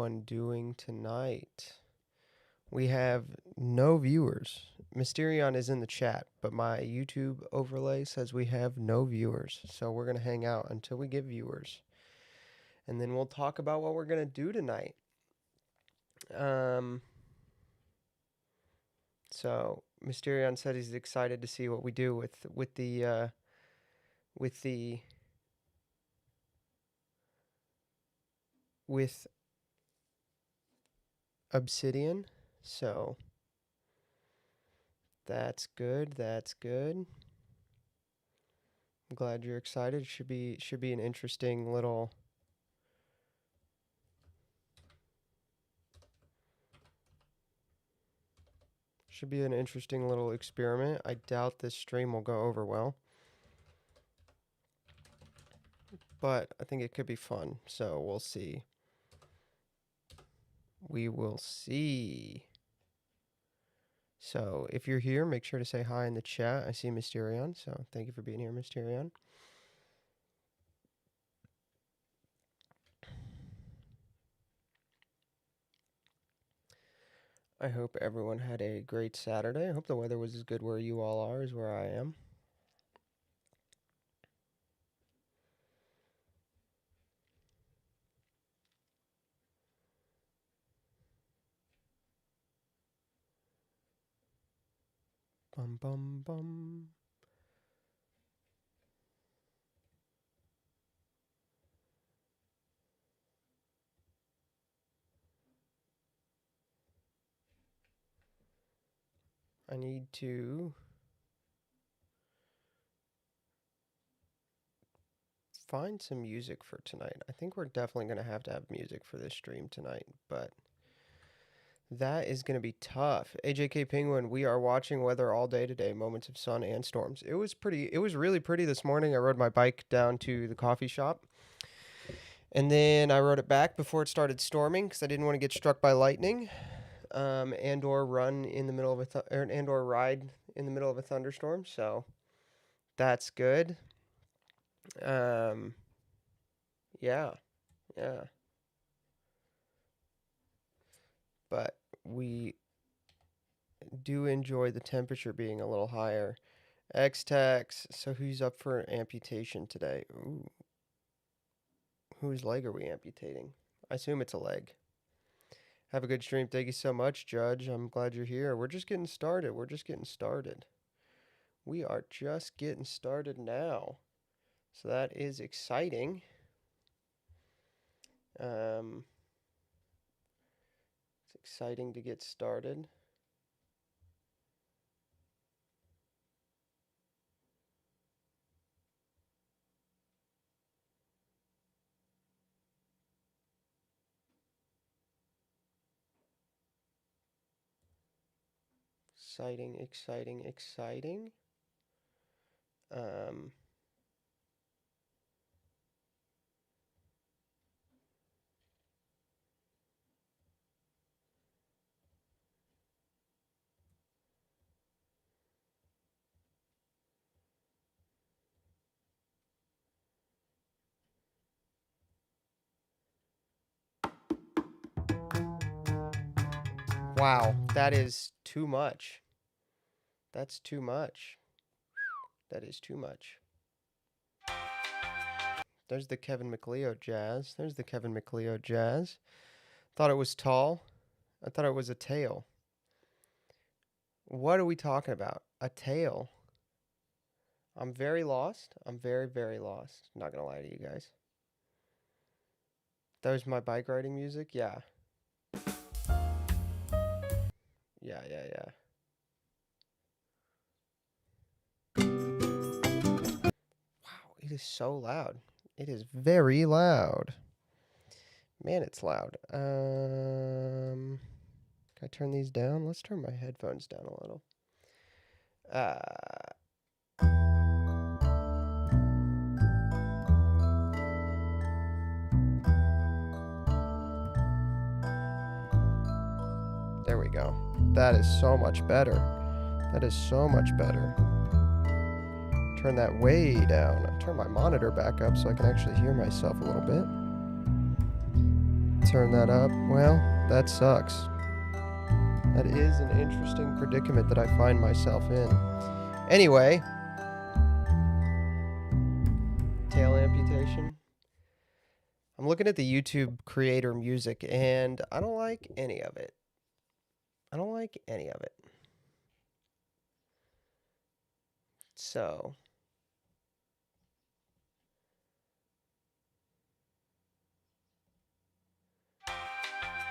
everyone doing tonight? We have no viewers. Mysterion is in the chat, but my YouTube overlay says we have no viewers. So we're going to hang out until we get viewers. And then we'll talk about what we're going to do tonight. So Mysterion said he's excited to see what we do with the Obsidian. So that's good. That's good. I'm glad you're excited. Should be an interesting little experiment. I doubt this stream will go over well, but I think it could be fun. So we'll see. We will see. So if you're here, make sure to say hi in the chat. I see Mysterion, so thank you for being here, Mysterion. I hope everyone had a great Saturday. I hope the weather was as good where you all are as where I am. Bum, bum, bum. I need to find some music for tonight. I think we're definitely going to have music for this stream tonight, but that is going to be tough. AJK Penguin, we are watching weather all day today, moments of sun and storms. It was really pretty this morning. I rode my bike down to the coffee shop, and then I rode it back before it started storming because I didn't want to get struck by lightning, and or run in the middle of and or ride in the middle of a thunderstorm. So that's good. Yeah. But we do enjoy the temperature being a little higher. X-Tax, so who's up for an amputation today? Ooh. Whose leg are we amputating? I assume it's a leg. Have a good stream. Thank you so much, Judge. I'm glad you're here. We're just getting started. We are just getting started now. So that is exciting. It's exciting to get started. Exciting. Wow, that is too much. That's too much. That is too much. There's the Kevin McLeod jazz. Thought it was tall. I thought it was a tail. What are we talking about? A tail? I'm very lost. I'm very, very lost. Not gonna lie to you guys. That was my bike riding music? Yeah. Yeah. Wow, it is so loud. It is very loud. Man, it's loud. Can I turn these down? Let's turn my headphones down a little. There we go. That is so much better. Turn that way down. Turn my monitor back up so I can actually hear myself a little bit. turn that up. Well, that sucks. That is an interesting predicament that I find myself in. Anyway, tail amputation. I'm looking at the YouTube creator music, and I don't like any of it. I don't like any of it. So,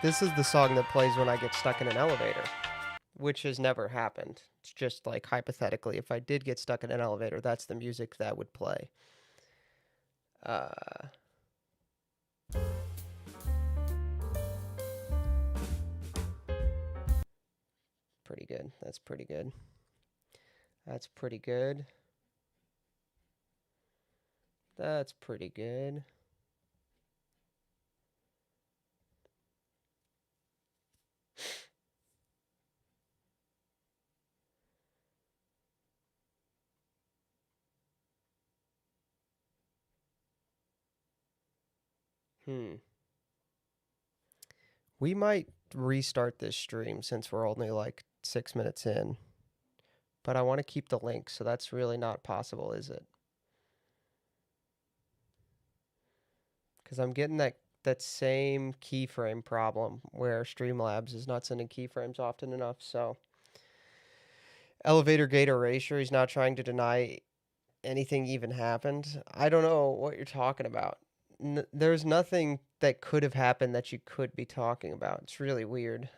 this is the song that plays when I get stuck in an elevator, which has never happened. It's just like hypothetically, if I did get stuck in an elevator, that's the music that would play. Pretty good. That's pretty good. That's pretty good. That's pretty good. We might restart this stream since we're only like 6 minutes in. But I want to keep the link, so that's really not possible, is it? Because I'm getting that same keyframe problem where Streamlabs is not sending keyframes often enough, so... Elevator gate erasure, he's not trying to deny anything even happened. I don't know what you're talking about. There's nothing that could have happened that you could be talking about. It's really weird.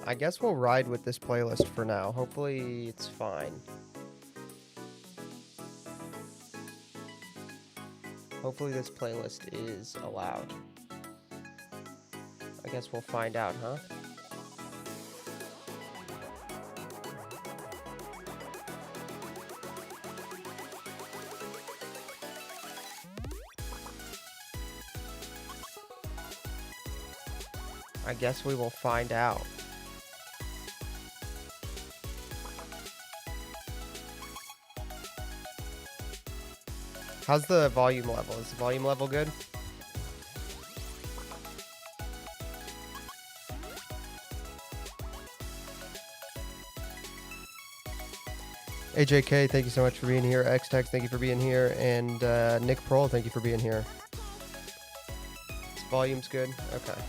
I guess we'll ride with this playlist for now. Hopefully it's fine. Hopefully this playlist is allowed. I guess we'll find out, huh? I guess we will find out. How's the volume level? Is the volume level good? AJK, thank you so much for being here. Xtex, thank you for being here. And Nick Prohl, thank you for being here. This volume's good? Okay.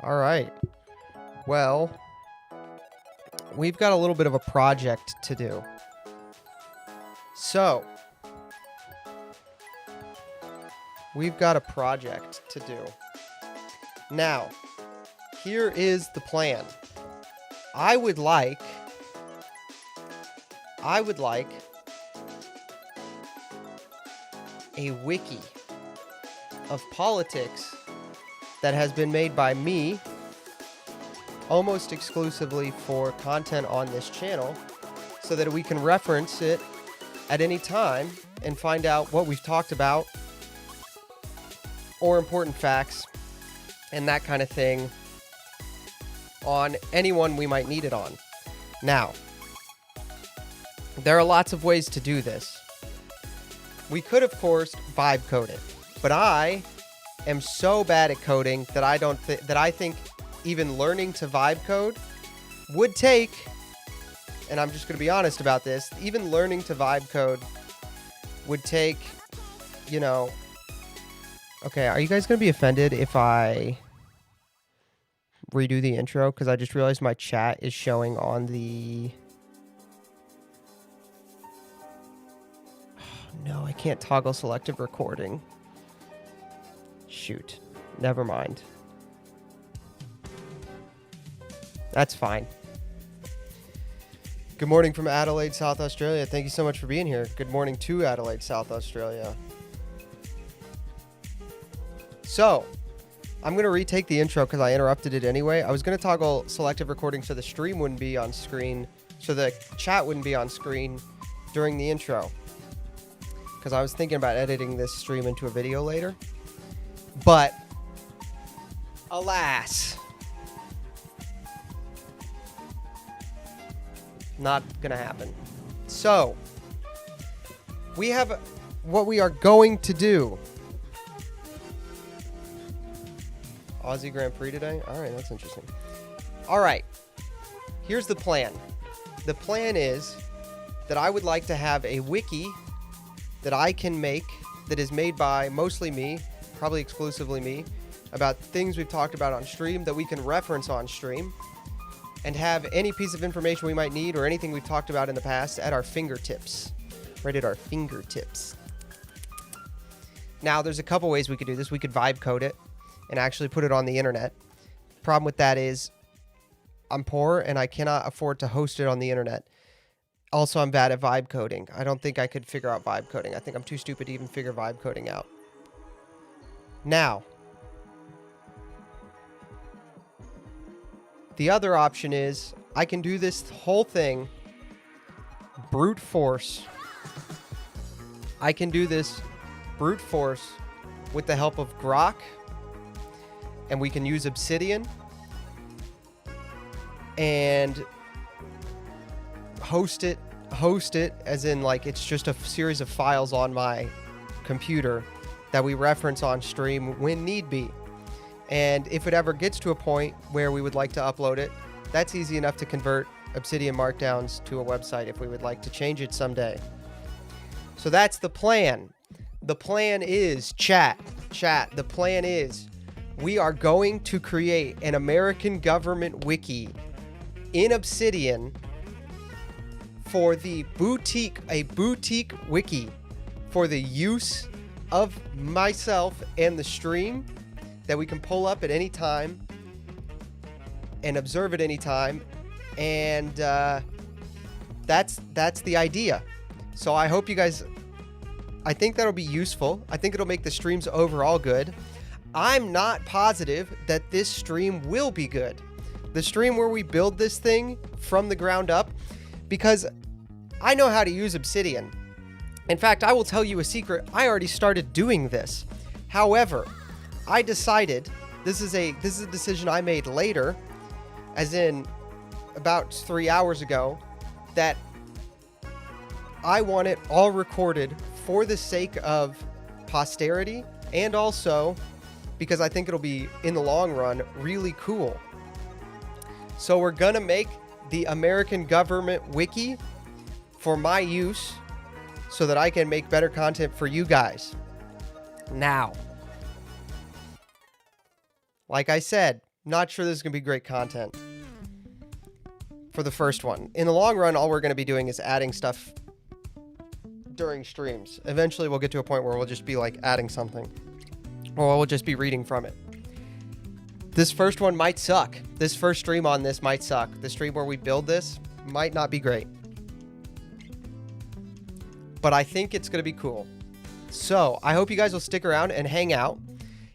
All right. Well, we've got a little bit of a project to do. So, we've got a project to do. Now, here is the plan. I would like a wiki of politics that has been made by me almost exclusively for content on this channel so that we can reference it at any time and find out what we've talked about or important facts and that kind of thing on anyone we might need it on. Now, there are lots of ways to do this. We could, of course, vibe code it, but I am so bad at coding that I think even learning to vibe code would take, and I'm just going to be honest about this, even learning to vibe code would take, you know, okay, are you guys going to be offended if I redo the intro? Because I just realized my chat is showing on the... Oh, no, I can't toggle selective recording. Shoot. Never mind. That's fine. Good morning from Adelaide, South Australia. Thank you so much for being here. Good morning to Adelaide, South Australia. So, I'm going to retake the intro because I interrupted it anyway. I was going to toggle selective recording so the stream wouldn't be on screen, so the chat wouldn't be on screen during the intro. Because I was thinking about editing this stream into a video later. But, alas, not going to happen. So, we have what we are going to do. Aussie Grand Prix today? Alright, that's interesting. Alright, here's the plan. The plan is that I would like to have a wiki that I can make that is made by mostly me, probably exclusively me, about things we've talked about on stream that we can reference on stream, and have any piece of information we might need or anything we've talked about in the past at our fingertips. Right at our fingertips. Now, there's a couple ways we could do this. We could vibe code it and actually put it on the internet. Problem with that is I'm poor and I cannot afford to host it on the internet. Also, I'm bad at vibe coding. I don't think I could figure out vibe coding. I think I'm too stupid to even figure vibe coding out. Now, the other option is I can do this whole thing brute force. I can do this brute force with the help of Grok, and we can use Obsidian and host it as in like it's just a series of files on my computer that we reference on stream when need be. And if it ever gets to a point where we would like to upload it, that's easy enough to convert Obsidian Markdowns to a website if we would like to change it someday. So that's the plan. The plan is, chat, the plan is we are going to create an American government wiki in Obsidian for a boutique wiki for the use of myself and the stream that we can pull up at any time and observe at any time. And that's the idea. So I hope you guys, I think that'll be useful. I think it'll make the streams overall good. I'm not positive that this stream will be good. The stream where we build this thing from the ground up, because I know how to use Obsidian. In fact, I will tell you a secret. I already started doing this. However, I decided, this is a decision I made later, as in about 3 hours ago, that I want it all recorded for the sake of posterity, and also because I think it'll be, in the long run, really cool. So we're gonna make the American government wiki for my use so that I can make better content for you guys. Now, like I said, not sure this is gonna be great content for the first one. In the long run, all we're gonna be doing is adding stuff during streams. Eventually we'll get to a point where we'll just be like adding something, or we'll just be reading from it. This first one might suck. This first stream on this might suck. The stream where we build this might not be great, but I think it's going to be cool. So I hope you guys will stick around and hang out.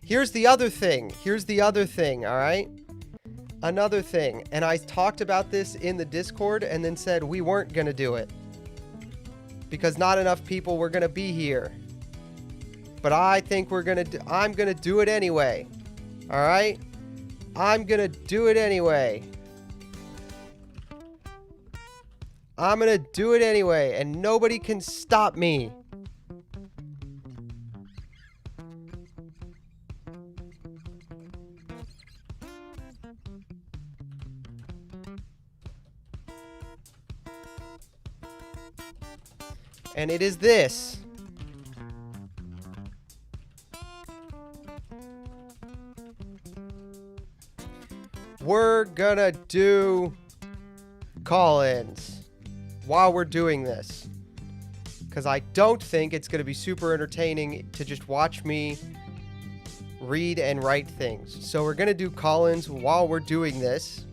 Here's the other thing, all right? Another thing, and I talked about this in the Discord and then said we weren't going to do it because not enough people were going to be here. But I think I'm going to do it anyway. All right? I'm going to do it anyway. I'm going to do it anyway, and nobody can stop me. And it is this. We're gonna do call-ins while we're doing this, because I don't think it's gonna be super entertaining to just watch me read and write things. So we're gonna do call-ins while we're doing this.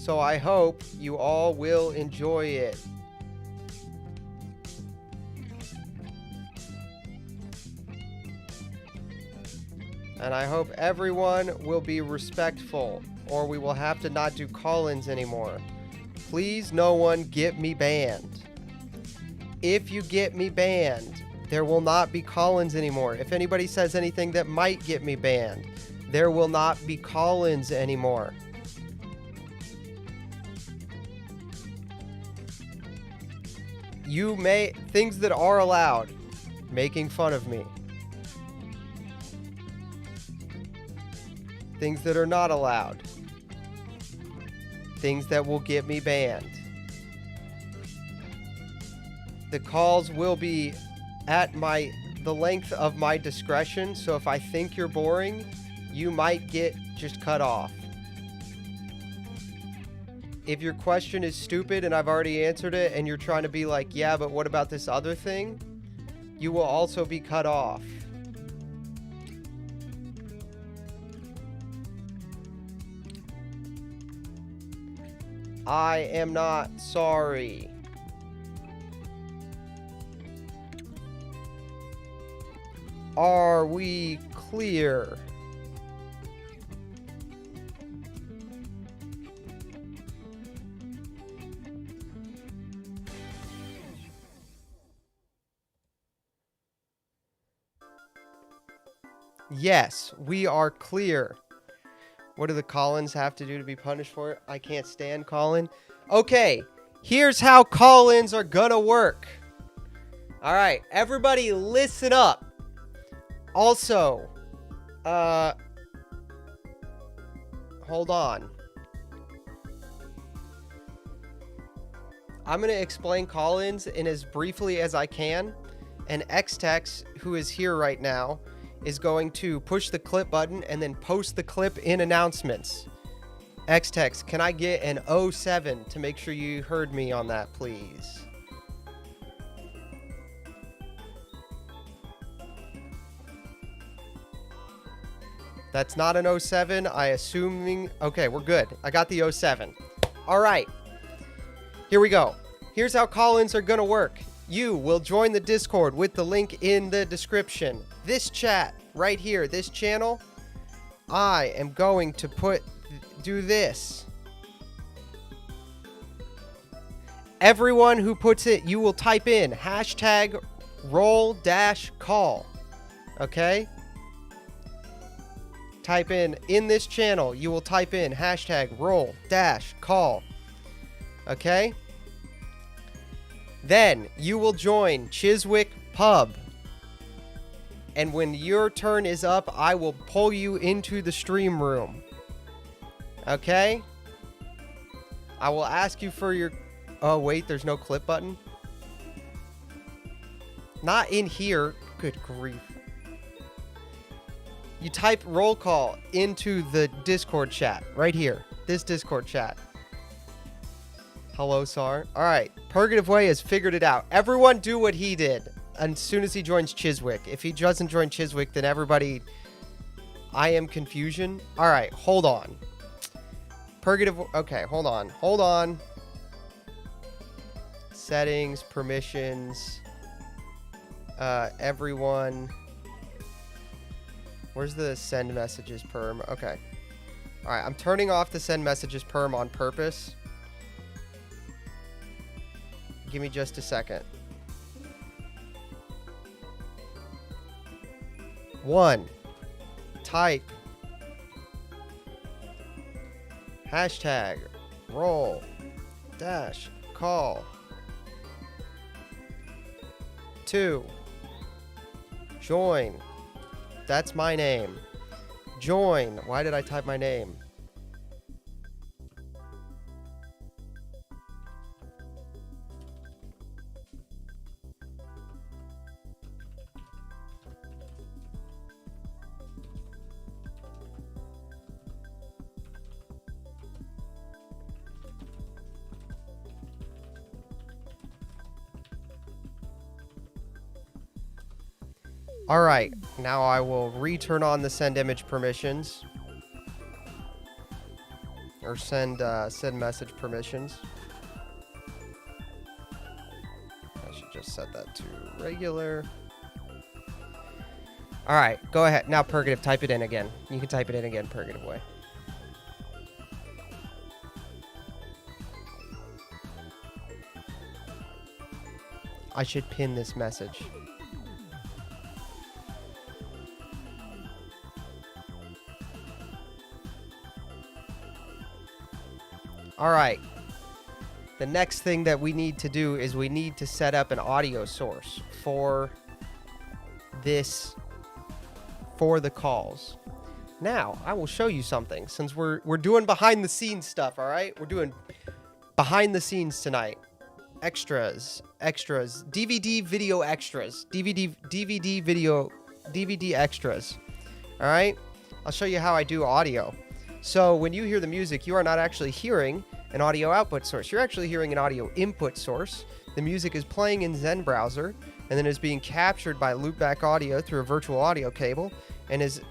So I hope you all will enjoy it. And I hope everyone will be respectful, or we will have to not do call-ins anymore. Please, no one get me banned. If you get me banned, there will not be call-ins anymore. If anybody says anything that might get me banned, there will not be call-ins anymore. You may... Things that are allowed. Making fun of me. Things that are not allowed. Things that will get me banned. The calls will be at the length of my discretion, so if I think you're boring, you might get just cut off. If your question is stupid and I've already answered it and you're trying to be like, yeah, but what about this other thing? You will also be cut off. I am not sorry. Are we clear? Yes, we are clear. What do the call-ins have to do to be punished for it? I can't stand call-in. Okay, here's how call-ins are gonna work. All right, everybody listen up. Also, hold on. I'm gonna explain call-ins in as briefly as I can, and Xtex, who is here right now, is going to push the clip button and then post the clip in announcements. Xtex, can I get an 07 to make sure you heard me on that, please? That's not an 07. Okay, we're good. I got the 07. All right. Here we go. Here's how call-ins are going to work. You will join the Discord with the link in the description. This chat right here, this channel, I am going to do this. Everyone who puts it, you will type in hashtag roll-call. Okay? Type in this channel, you will type in hashtag roll-call. Okay? Then you will join Chiswick Pub. And when your turn is up, I will pull you into the stream room. Okay? I will ask you for your... Oh, wait, there's no clip button? Not in here. Good grief. You type roll call into the Discord chat. Right here. This Discord chat. Hello, Sar. All right. Purgative Way has figured it out. Everyone do what he did as soon as he joins Chiswick. If he doesn't join Chiswick, then everybody... I am confusion. All right. Hold on. Purgative... Okay. Hold on. Hold on. Settings. Permissions. Everyone. Where's the send messages perm? Okay. All right. I'm turning off the send messages perm on purpose. Give me just a second. 1. Type hashtag roll-call. 2. Join. That's my name. Join. Why did I type my name? All right, now I will return on the send image permissions. or send message permissions. I should just set that to regular. All right, go ahead. Now, Purgative, type it in again. You can type it in again, Purgative way. I should pin this message. All right. The next thing that we need to do is we need to set up an audio source for this, for the calls. Now, I will show you something since we're doing behind the scenes stuff, all right? We're doing behind the scenes tonight. Extras, DVD video extras, DVD video, DVD extras. All right? I'll show you how I do audio. So when you hear the music, you are not actually hearing an audio output source. You're actually hearing an audio input source. The music is playing in Zen browser and then is being captured by loopback audio through a virtual audio cable and is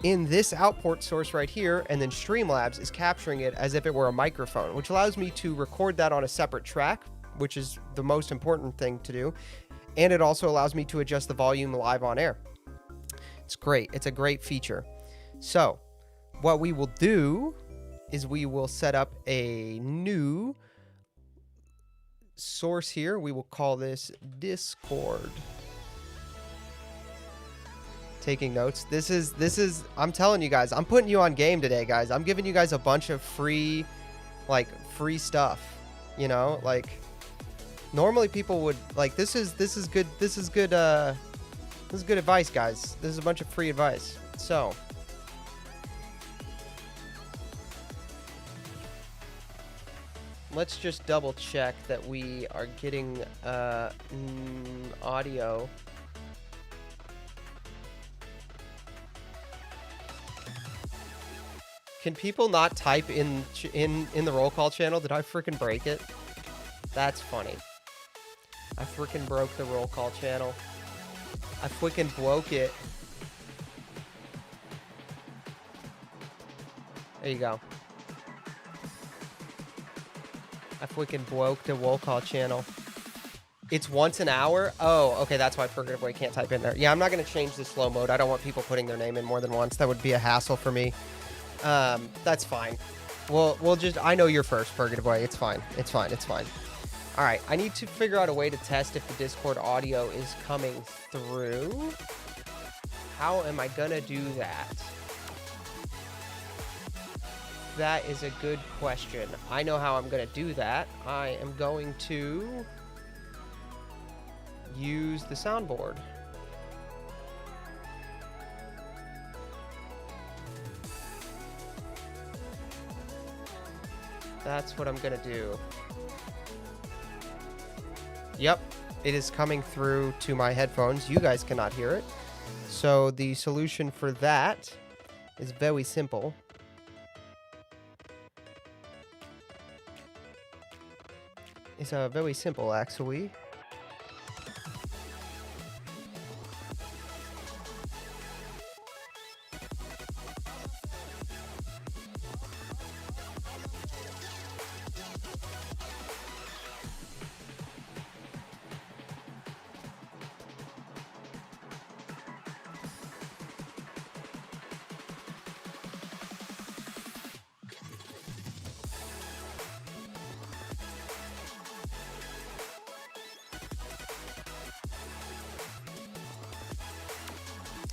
in this output source right here, and then Streamlabs is capturing it as if it were a microphone, which allows me to record that on a separate track, which is the most important thing to do. And it also allows me to adjust the volume live on air. It's great. It's a great feature. So what we will do is we will set up a new source here. We will call this Discord. Taking notes. This is, I'm telling you guys, I'm putting you on game today, guys. I'm giving you guys a bunch of free stuff, you know, like normally people would this is good advice, guys. This is a bunch of free advice. So let's just double check that we are getting audio. Can people not type in the roll call channel? Did I freaking break it? That's funny. I freaking broke the roll call channel. I freaking broke it. There you go. I freaking broke the roll call channel. It's once an hour? Oh, okay, that's why Purgative Way can't type in there. Yeah, I'm not going to change the slow mode. I don't want people putting their name in more than once. That would be a hassle for me. That's fine. We'll just, I know you're first, Purgative Way. It's fine. It's fine. It's fine. All right. I need to figure out a way to test if the Discord audio is coming through. How am I going to do that? That is a good question. I know how I'm going to do that. I am going to use the soundboard. That's what I'm going to do. Yep, it is coming through to my headphones. You guys cannot hear it. So the solution for that is very simple. It's very simple, actually.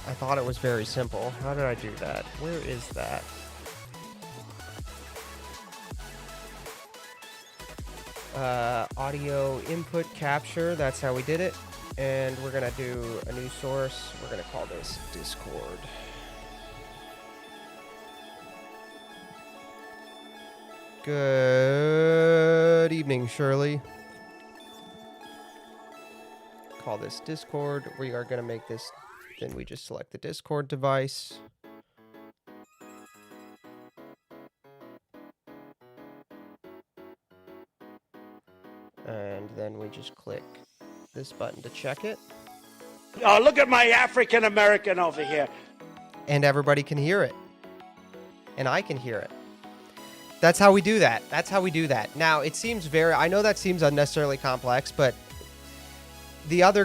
I thought it was very simple. How did I do that? Where is that? Audio input capture. That's how we did it. And we're going to do a new source. We're going to call this Discord. Good evening, Shirley. Call this Discord. We are going to make this. Then we just select the Discord device. And then we just click this button to check it. Oh, look at my African American over here. And everybody can hear it. And I can hear it. That's how we do that. That's how we do that. Now, it seems I know that seems unnecessarily complex, but the other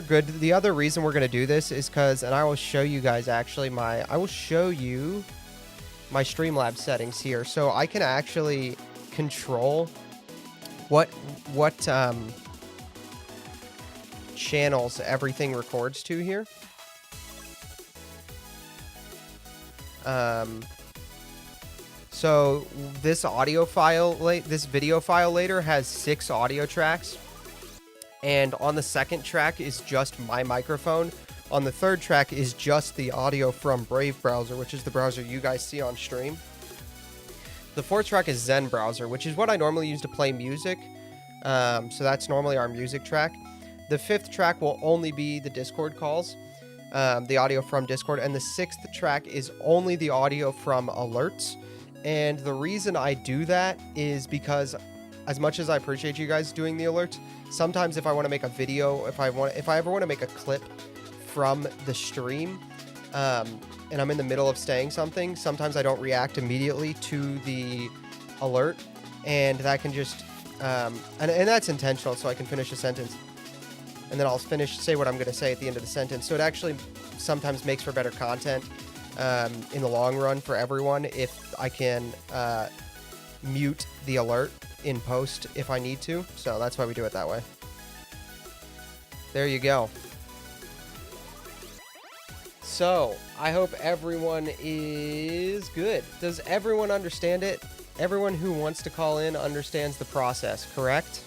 reason we're going to do this is because, and I will show you guys actually I will show you my Streamlabs settings here. So I can actually control what channels everything records to here. So this this video file later has 6 audio tracks, and on the second track is just my microphone. On the third track is just the audio from Brave browser, which is the browser you guys see on stream. The fourth track is Zen browser, which is what I normally use to play music. So that's normally our music track. The fifth track will only be the Discord calls, the audio from Discord, and the sixth track is only the audio from alerts. And the reason I do that is because, as much as I appreciate you guys doing the alerts, sometimes if I want to make a video, if I ever want to make a clip from the stream, and I'm in the middle of saying something, sometimes I don't react immediately to the alert, and that can just, and that's intentional, so I can finish a sentence, and then I'll say what I'm going to say at the end of the sentence. So it actually sometimes makes for better content in the long run for everyone if I can mute the alert in post if I need to. So that's why we do it that way. There you go. So I hope everyone is good. Does everyone understand it? Everyone who wants to call in understands the process, correct?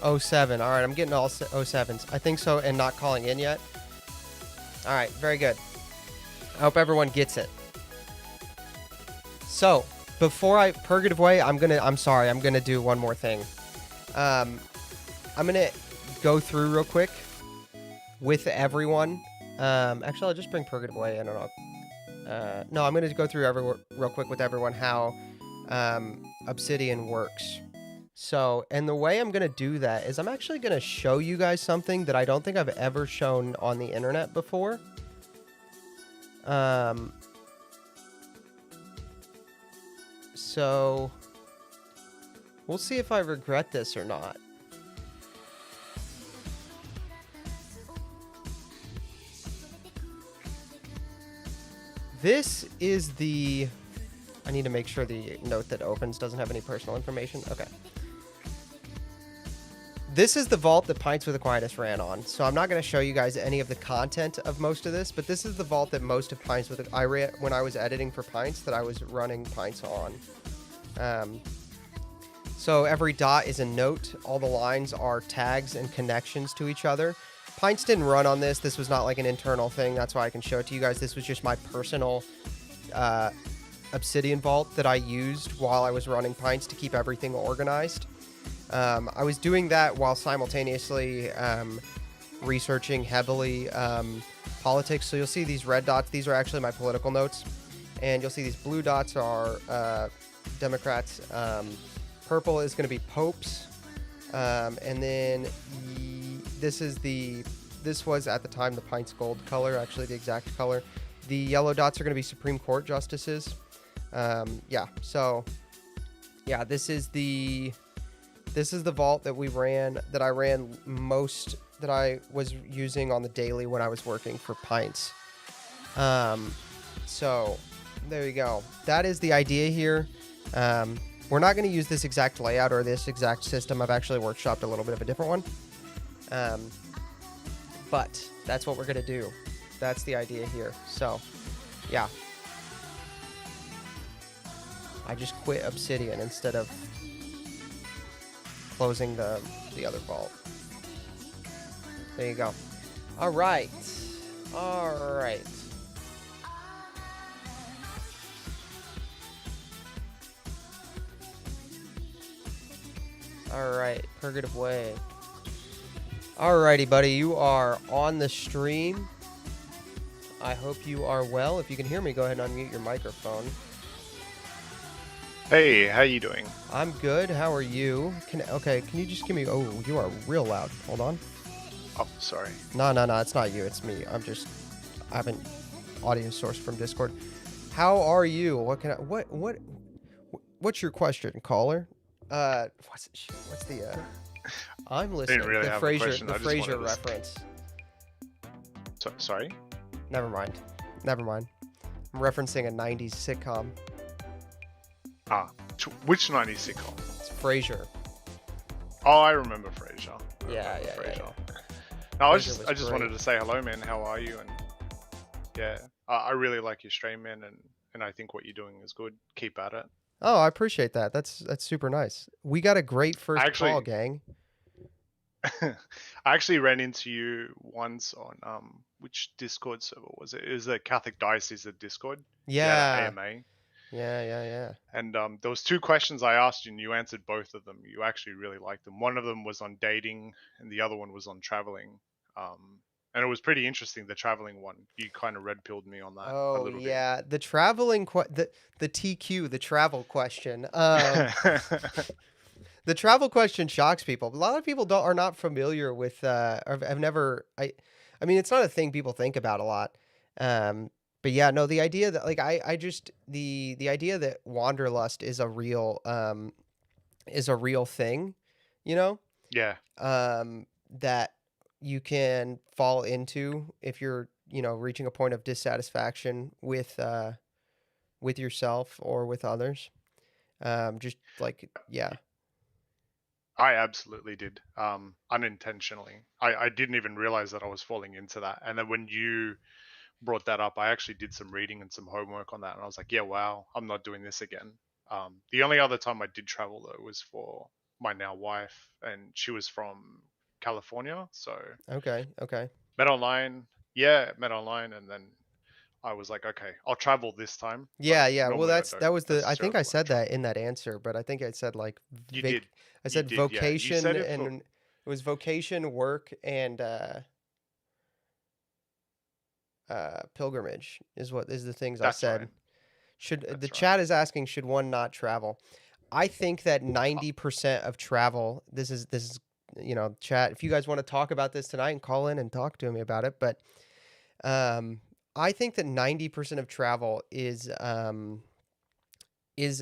Oh, 07. All right, I'm getting all 07s. I think so, and not calling in yet. All right, very good. I hope everyone gets it. So, before Purgative Way, I'm gonna do one more thing. I'm gonna go through real quick with everyone. Actually, I'll just bring Purgative Way in, and no, I'm gonna go through real quick with everyone how Obsidian works. So, and the way I'm going to do that is I'm actually going to show you guys something that I don't think I've ever shown on the internet before. So, we'll see if I regret this or not. This is I need to make sure the note that opens doesn't have any personal information. Okay. This is the vault that Pints with Aquinas ran on. So I'm not going to show you guys any of the content of most of this, but this is the vault that most of Pints with I ran when I was editing for Pints that I was running Pints on. So every dot is a note. All the lines are tags and connections to each other. Pints didn't run on this. This was not like an internal thing. That's why I can show it to you guys. This was just my personal Obsidian vault that I used while I was running Pints to keep everything organized. I was doing that while simultaneously researching heavily politics. So you'll see these red dots. These are actually my political notes. And you'll see these blue dots are Democrats. Purple is going to be popes. And then this was at the time the Pints gold color, actually the exact color. The yellow dots are going to be Supreme Court justices. So this is the vault that I was using on the daily when I was working for Pints. So there you go. That is the idea here. We're not going to use this exact layout or this exact system. I've actually workshopped a little bit of a different one. But that's what we're going to do. That's the idea here. So, yeah. I just quit Obsidian instead of closing the other vault. There you go. All right. All right. All right. Purgative Way. Alrighty, buddy, you are on the stream. I hope you are well. If you can hear me, go ahead and unmute your microphone. Hey, how you doing? I'm good. How are you? Can you just give me? Oh, you are real loud. Hold on. Oh, sorry. No, it's not you. It's me. I haven't audio sourced from Discord. How are you? What's your question, caller? What's the I'm I didn't listening. really have a question. The I just Frasier wanted to. reference. Sorry. Never mind. I'm referencing a '90s sitcom. Ah, which '90s sitcom? It's Frasier. Oh, I remember Frasier. Yeah. No, I Frasier was just great. wanted to say hello, man. How are you? And yeah, I really like your stream, man, and I think what you're doing is good. Keep at it. Oh, I appreciate that. That's super nice. We got a great I first call, actually, gang. I actually ran into you once on which Discord server was it? It was the Catholic Diocese of Discord. You had an Yeah. AMA. Yeah. And there was two questions I asked you, and you answered both of them. You actually really liked them. One of them was on dating, and the other one was on traveling. And it was pretty interesting. The traveling one, you kind of red pilled me on that a Oh little bit. yeah, the traveling the TQ, the travel question. The travel question shocks people. A lot of people are not familiar with or have never I mean it's not a thing people think about a lot. But yeah, no, the idea that like I just the idea that wanderlust is a real thing, you know? Yeah, That you can fall into if you're, reaching a point of dissatisfaction with yourself or with others. Just like yeah. I absolutely did. Unintentionally. I didn't even realize that I was falling into that. And then when you brought that up, I actually did some reading and some homework on that, and I was like, yeah, wow, I'm not doing this again. The only other time I did travel though was for my now wife, and she was from California, so Okay. met online, and then I was like, okay, I'll travel this time, but Yeah. Well, normally I that don't was the I think I necessarily want to said that travel. in that answer, but I think I said like You did, I you said did, yeah. You said vocation it for and it was vocation, work and pilgrimage is the things I that's right, said. Should the that's right. chat is asking should one not travel? I think that 90% of travel, this is chat, if you guys want to talk about this tonight and call in and talk to me about it, but I think that 90% of travel is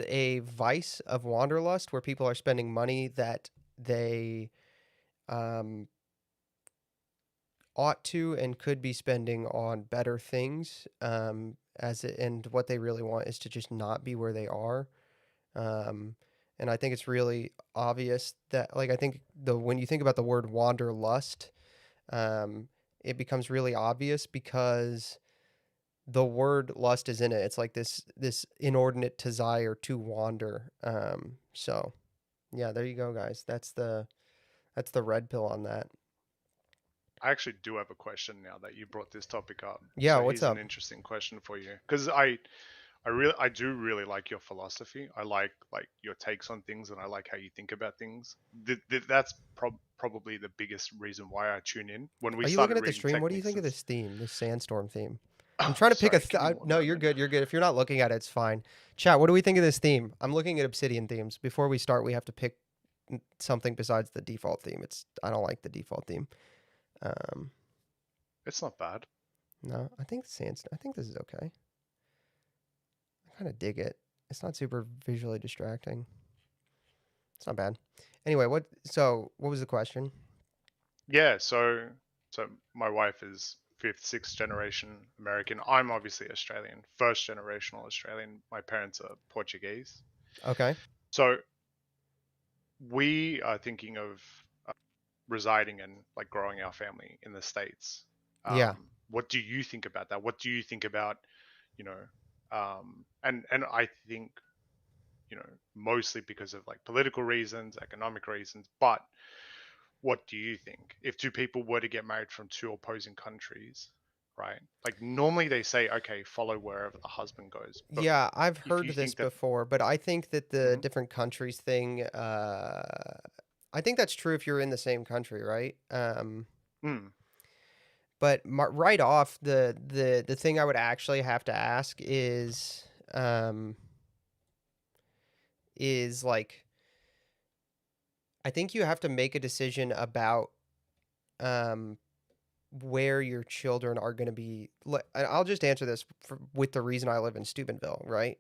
a vice of wanderlust where people are spending money that they um ought to and could be spending on better things and what they really want is to just not be where they are. um and I think it's really obvious that like I think the when you think about the word wanderlust, um it becomes really obvious because the word lust is in it. It's like this inordinate desire to wander. So yeah, there you go, guys. That's the red pill on that. I actually do have a question now that you brought this topic up. Yeah, So what's here's an up? interesting question for you, because I do really like your philosophy. I like your takes on things, and I like how you think about things. That's probably the biggest reason why I tune in. When we Are you looking started at the reading stream? What do you techniques, think of and this theme, this sandstorm theme? I'm oh, trying to pick sorry, give me one no, you're moment. good. You're good. If you're not looking at it, it's fine. Chat, what do we think of this theme? I'm looking at obsidian themes. Before we start, we have to pick something besides the default theme. I don't like the default theme. Um, It's not bad. no, I think this is okay. I kind of dig it. It's not super visually distracting. It's not bad. Anyway, what was the question? Yeah. So my wife is fifth, sixth generation American. I'm obviously Australian, first generational Australian. My parents are Portuguese. Okay. So we are thinking of residing and like growing our family in the states. Yeah. What do you think about that? What do you think about, you know, and I think, mostly because of like political reasons, economic reasons. But what do you think if two people were to get married from two opposing countries, right? Like normally they say, okay, follow wherever the husband goes. But Yeah, I've if heard you this think that, before, but I think that the mhm, different countries thing, I think that's true if you're in the same country, right? Mm, But right off, the thing I would actually have to ask um, is like, I think you have to make a decision about um, where your children are going to be. And I'll just answer this with the reason I live in Steubenville, right?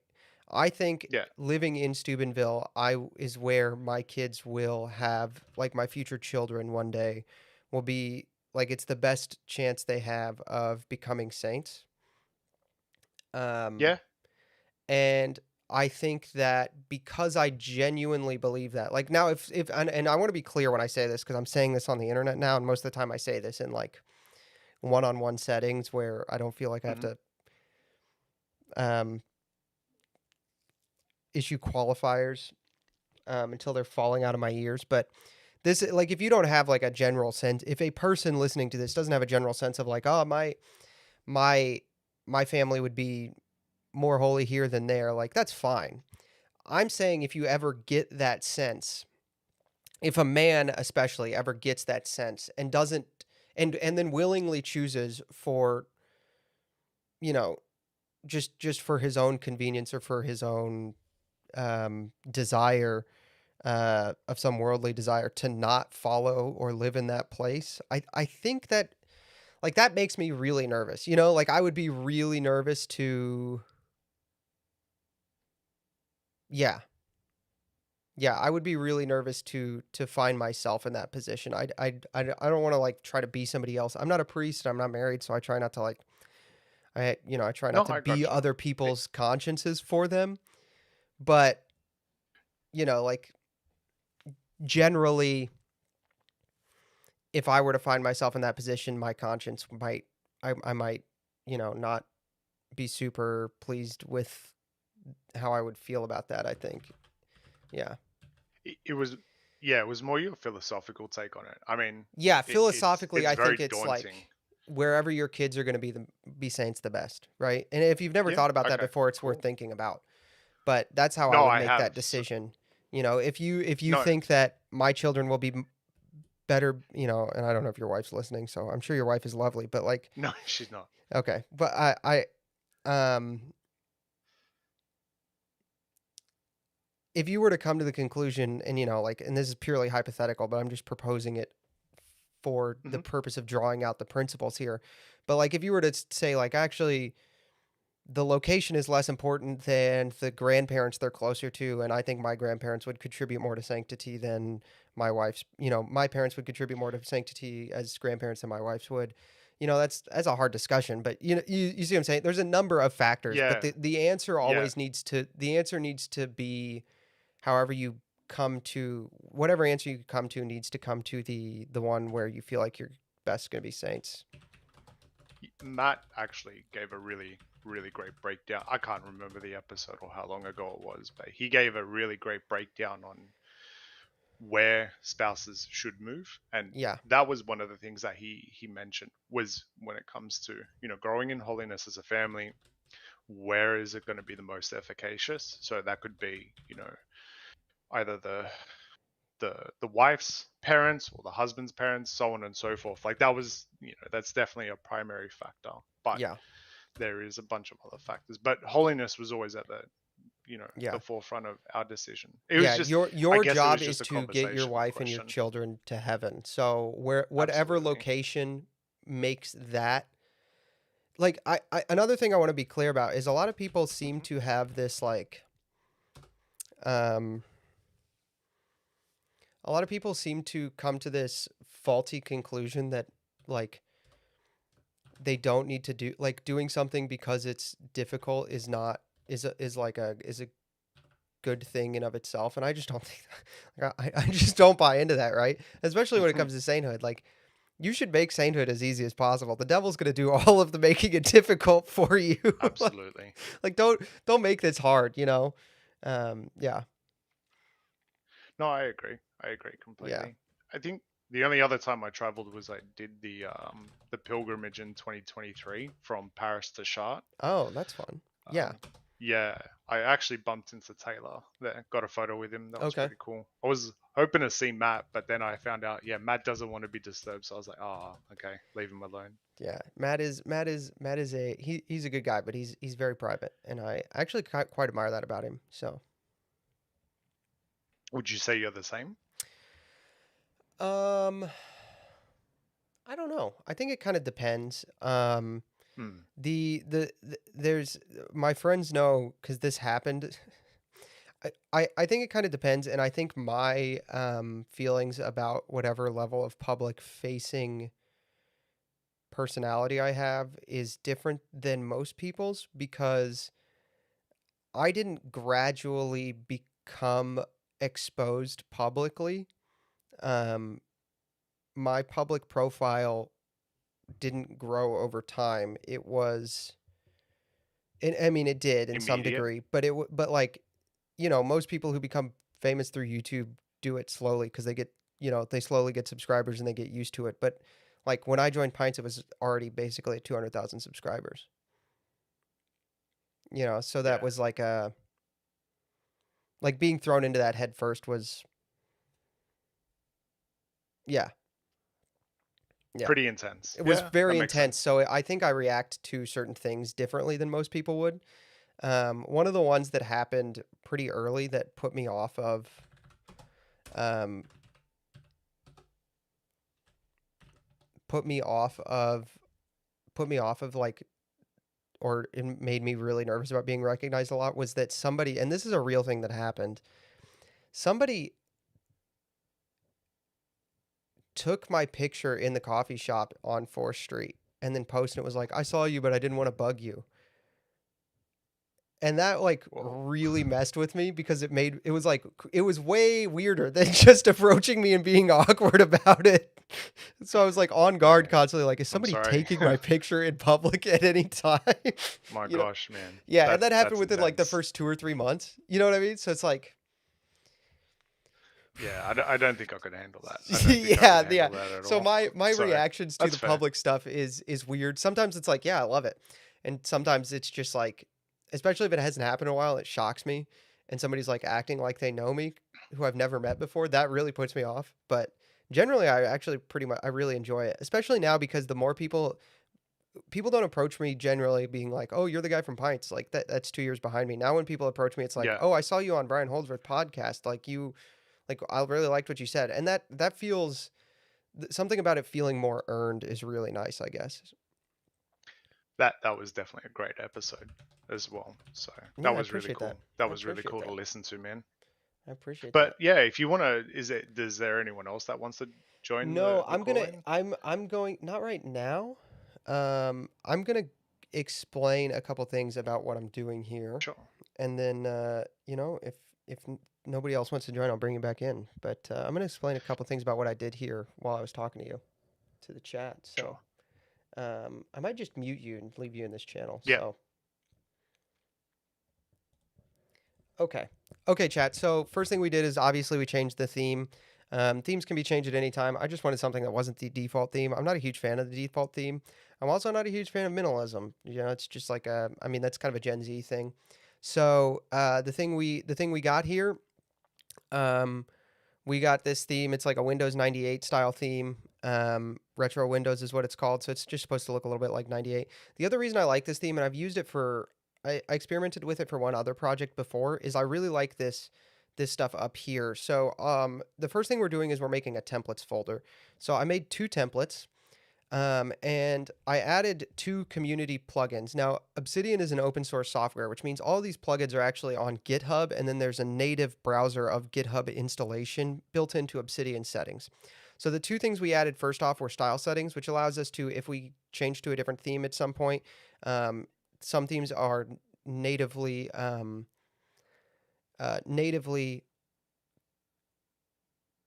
I think yeah, living in Steubenville, is where my kids will have, like, my future children one day will be, like, it's the best chance they have of becoming saints. Um, yeah. and I think that because I genuinely believe that, like, now if and I want to be clear when I say this because I'm saying this on the internet now, and most of the time I say this in like one-on-one settings where I don't feel like I have Hmm. to um, issue qualifiers until they're falling out of my ears. But this, like, if you don't have like a general sense, if a person listening to this doesn't have a general sense of like, oh, my my family would be more holy here than there, like, that's fine. I'm saying if you ever get that sense, if a man especially ever gets that sense and doesn't, and then willingly chooses for, you know, just for his own convenience or for his own desire, of some worldly desire, to not follow or live in that place, I think that, like, that makes me really nervous. Like, I would be really nervous to, yeah, yeah, I would be really nervous to find myself in that position. I don't want to like try to be somebody else. I'm not a priest. I'm not married, so I try not to like, I try not No, to I be gotcha. other people's consciences for them. But like, generally, if I were to find myself in that position, my conscience might, I might, not be super pleased with how I would feel about that, I think. Yeah. It was, yeah, it was more your philosophical take on it. I mean, Yeah, it's philosophically, it's I very think it's daunting. like wherever your kids are going to be saints the best, right? And if you've never Yeah. thought about that Okay. before, it's worth Cool. thinking about. But that's how I No, would I make that have. So, decision. If you no, think that my children will be better, and I don't know if your wife's listening, so I'm sure your wife is lovely, but like, no, she's not. okay, but um if you were to come to the conclusion, and like, and this is purely hypothetical, but I'm just proposing it for the Hmm. purpose of drawing out the principles here. But like, if you were to say like, actually, the location is less important than the grandparents they're closer to, and I think my grandparents would contribute more to sanctity than my parents would contribute more to sanctity as grandparents than my wife's would. That's a hard discussion, but you see what I'm saying? There's a number of factors, but Yeah. Yeah. the answer needs to be, however you come to whatever answer you come to, needs to come to the one where you feel like you're best going to be saints. Matt actually gave a really, really great breakdown. I can't remember the episode or how long ago it was, but he gave a really great breakdown on where spouses should move, and Yeah, that was one of the things that he mentioned was when it comes to growing in holiness as a family, where is it going to be the most efficacious? So that could be either the wife's parents or the husband's parents, so on and so forth. Like that was, that's definitely a primary factor, but yeah, there is a bunch of other factors. But holiness was always at the yeah. forefront of our decision. It was Yeah, just, your I your guess it job was is just a to get your conversational wife and your question. children to heaven. So whatever Absolutely. location makes that, like, another thing I want to be clear about is a lot of people seem Hmm. to have this like, um a lot of people seem to come to this faulty conclusion that, like, they don't need to do, like, doing something because it's difficult is not, is a good thing in of itself, and I just don't think that, like, I just don't buy into that, right? Especially when it comes to sainthood. Like, you should make sainthood as easy as possible. The devil's gonna do all of the making it difficult for you. like, Absolutely. don't make this hard. Yeah, No, I agree. I agree yeah. completely. I think the only other time I traveled was I did the pilgrimage in 2023 from Paris to Chartres. Oh, that's fun. Um, Yeah, Yeah, I actually bumped into Taylor there, got a photo with him. That was Okay. pretty cool. I was hoping to see Matt, but then I found out, yeah, Matt doesn't want to be disturbed. So I was like, oh, okay, leave him alone. Yeah, Matt is he's a good guy, but he's very private, and I actually quite admire that about him. So, Would you say you're the same? um, I don't know. I think it kind of depends. Hmm. There's my friends know because this happened. I think it kind of depends, and I think my feelings about whatever level of public facing personality I have is different than most people's because I didn't gradually become exposed publicly. Um, my public profile didn't grow over time. It was, and I mean, it did in some Immediate. degree, but but like, most people who become famous through YouTube do it slowly because they get, they slowly get subscribers and they get used to it. But like when I joined Pints, it was already basically at 200,000 subscribers. So that Yeah, was like being thrown into that head first was, yeah, yeah. pretty intense. It was Yeah, that very makes intense. sense. So I think I react to certain things differently than most people would. One of the ones that happened pretty early that um, put me off of, like, or it made me really nervous about being recognized a lot was that somebody, and this is a real thing that happened, somebody took my picture in the coffee shop on 4th Street and then posted it was like, I saw you, but I didn't want to bug you. And that like Whoa. really messed with me because it was way weirder than just approaching me and being awkward about it. So I was like on guard Man, constantly, like, is I'm somebody sorry. taking my picture in public at any time? My you know? gosh, man, Yeah, and that happened that's within like the intense. first 2 or 3 months. You know what I mean? So it's like, Yeah, I don't think I could handle that. I don't think I could yeah, yeah. handle that at So all. my So reactions to that's the fair. public stuff is weird. Sometimes it's like, yeah, I love it, and sometimes it's just like, especially if it hasn't happened in a while, it shocks me, and somebody's like acting like they know me, who I've never met before. That really puts me off. But generally, I actually pretty much I really enjoy it, especially now because the more people don't approach me generally being like, oh, you're the guy from Pints, like that's 2 years behind me. Now when people approach me, it's like, Yeah, oh, I saw you on Brian Holdsworth podcast, like I really liked what you said, and that feels something about it feeling more earned is really nice, I guess. that was definitely a great episode as well. So Yeah, that I was really appreciate that. cool. That I was really appreciate cool to that. listen to, man. I appreciate But that. yeah, if you want to, is there anyone else that wants to join No, the call in? I'm going not right now. I'm gonna explain a couple things about what I'm doing here, Sure, and then if nobody else wants to join, I'll bring you back in. But I'm gonna explain a couple things about what I did here while I was talking to you to the chat. So sure. I might just mute you and leave you in this channel. Yeah, So okay. Okay, chat. So first thing we did is obviously we changed the theme. Themes can be changed at any time. I just wanted something that wasn't the default theme. I'm not a huge fan of the default theme. I'm also not a huge fan of minimalism. It's just like I mean, that's kind of a Gen Z thing. So the thing we got here, um, we got this theme. It's like a Windows 98 style theme. Retro Windows is what it's called. So it's just supposed to look a little bit like 98. The other reason I like this theme, and I've used it for, I experimented with it for one other project before, is I really like this stuff up here. So the first thing we're doing is we're making a templates folder. So I made 2 templates. And I added 2 community plugins. Now, Obsidian is an open source software, which means all these plugins are actually on GitHub, and then there's a native browser of GitHub installation built into Obsidian settings. So the 2 things we added first off were style settings, which allows us to, if we change to a different theme at some point, um, some themes are natively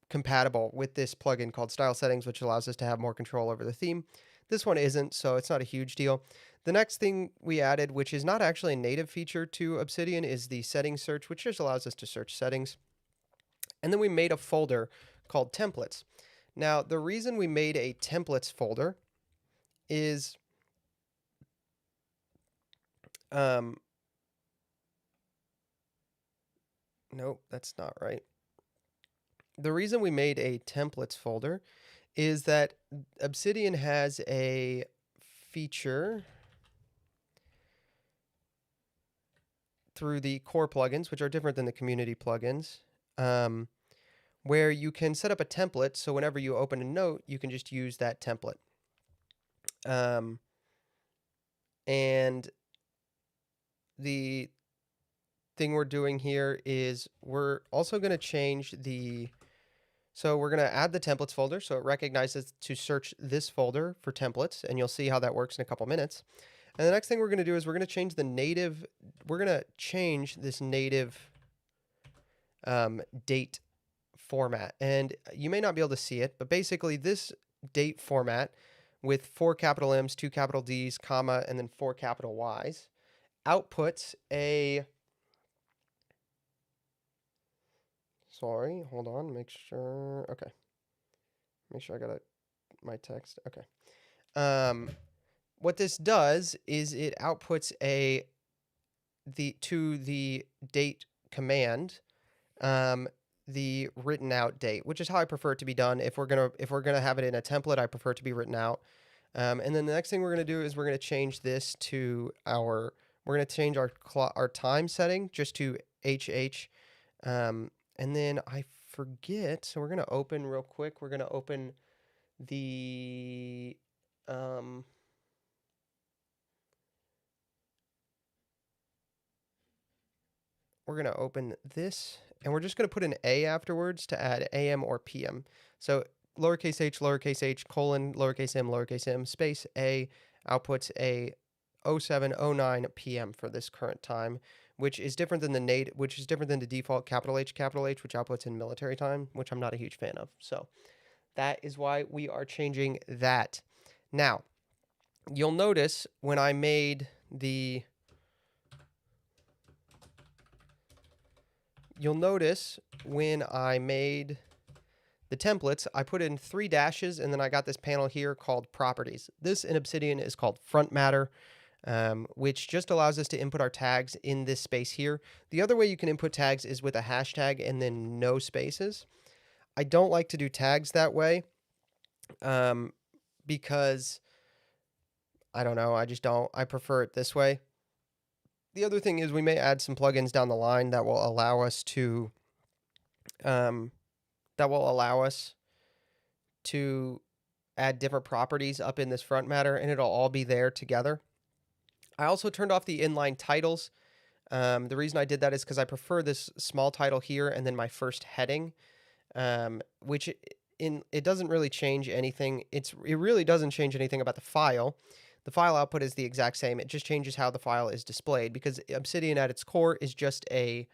compatible with this plugin called Style Settings, which allows us to have more control over the theme. This one isn't, so it's not a huge deal. The next thing we added, which is not actually a native feature to Obsidian, is the settings search, which just allows us to search settings. And then we made a folder called templates. Now, the reason we made a templates folder is um, Nope, that's not right. The reason we made a templates folder is that Obsidian has a feature through the core plugins, which are different than the community plugins, where you can set up a template. So whenever you open a note, you can just use that template. And the thing we're doing here is we're also going to change so we're going to add the templates folder so it recognizes to search this folder for templates, and you'll see how that works in a couple minutes. And the next thing we're going to do is we're going to change this native date format. And you may not be able to see it, but basically this date format with 4 capital M's, 2 capital D's, comma, and then 4 capital Y's outputs a... Sorry, hold on, make sure... Okay. Make sure I got my text. Okay. What this does is it outputs to the date command, the written out date, which is how I prefer it to be done. If we're gonna have it in a template, I prefer it to be written out. And then the next thing we're gonna do is we're gonna change this to we're gonna change our time setting just to HH. And then I forget, so we're gonna open real quick. We're gonna open the we're going to open this, and we're just going to put an A afterwards to add AM or PM. So lowercase h, colon, lowercase m, space A outputs a 0709 PM for this current time, which is different than the default capital H, which outputs in military time, which I'm not a huge fan of. So that is why we are changing that. Now, you'll notice when I made the templates, I put in 3 dashes, and then I got this panel here called properties. This in Obsidian is called front matter, which just allows us to input our tags in this space here. The other way you can input tags is with a hashtag and then no spaces. I don't like to do tags that way because I don't know, I just don't. I prefer it this way. The other thing is we may add some plugins down the line that will allow us to add different properties up in this front matter, and it'll all be there together. I also turned off the inline titles. The reason I did that is because I prefer this small title here and then my first heading, which it doesn't really change anything. It really doesn't change anything about the file. The file output is the exact same. It just changes how the file is displayed, because Obsidian at its core is just a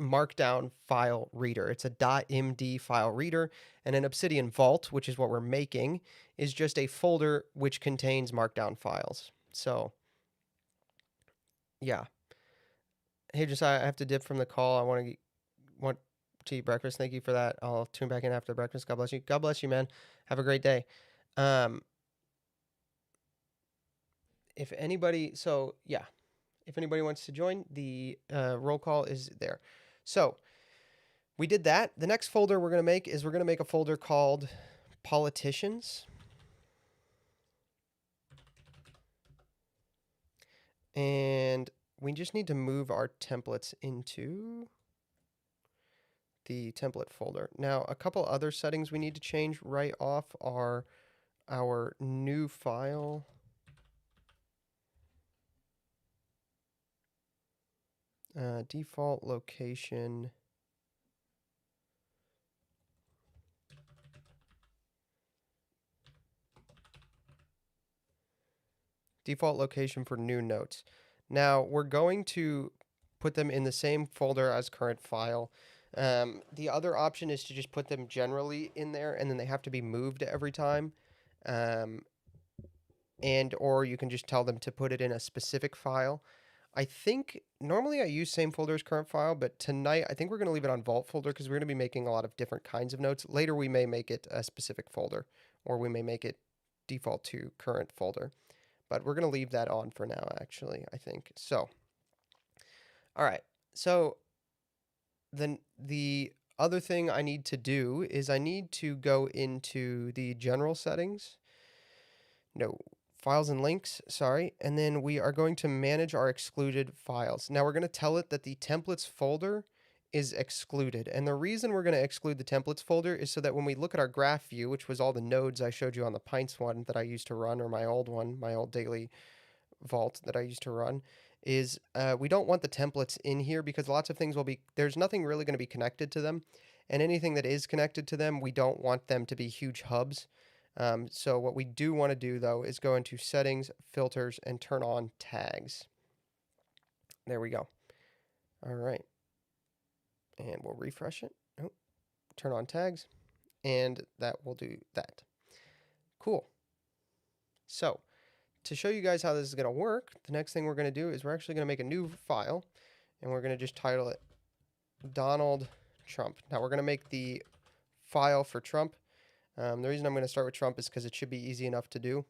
markdown file reader. It's a .md file reader, and an Obsidian Vault, which is what we're making, is just a folder which contains markdown files. So, yeah. Hey, Josiah, I have to dip from the call. I want to eat breakfast. Thank you for that. I'll tune back in after breakfast. God bless you. God bless you, man. Have a great day. If anybody wants to join, the roll call is there. So we did that. The next folder we're going to make is a folder called politicians. And we just need to move our templates into the template folder. Now, a couple other settings we need to change right off are our new file. Default location. Default location for new notes. Now, we're going to put them in the same folder as current file. The other option is to just put them generally in there, and then they have to be moved every time. Or you can just tell them to put it in a specific file. I think normally I use same folder as current file, but tonight I think we're going to leave it on Vault folder because we're going to be making a lot of different kinds of notes. Later we may make it a specific folder, or we may make it default to current folder. but we're going to leave that on for now, actually, I think. So, all right. So then the other thing I need to do is I need to go into the general settings. No, files and links, sorry. And then we are going to manage our excluded files. Now we're going to tell it that the templates folder is excluded. And the reason we're going to exclude the templates folder is so that when we look at our graph view, which was all the nodes I showed you on the Pints one that I used to run, or my old one, my old daily vault that I used to run, is we don't want the templates in here because lots of things will be, there's nothing really going to be connected to them. And anything that is connected to them, we don't want them to be huge hubs. So what we do want to do, though, is go into settings, filters, and turn on tags. There we go. All right. And we'll refresh it. Oh, turn on tags. And that will do that. Cool. So to show you guys how this is going to work, the next thing we're going to do is we're actually going to make a new file. And we're going to just title it Donald Trump. Now we're going to make the file for Trump. The reason I'm going to start with Trump is because it should be easy enough to do.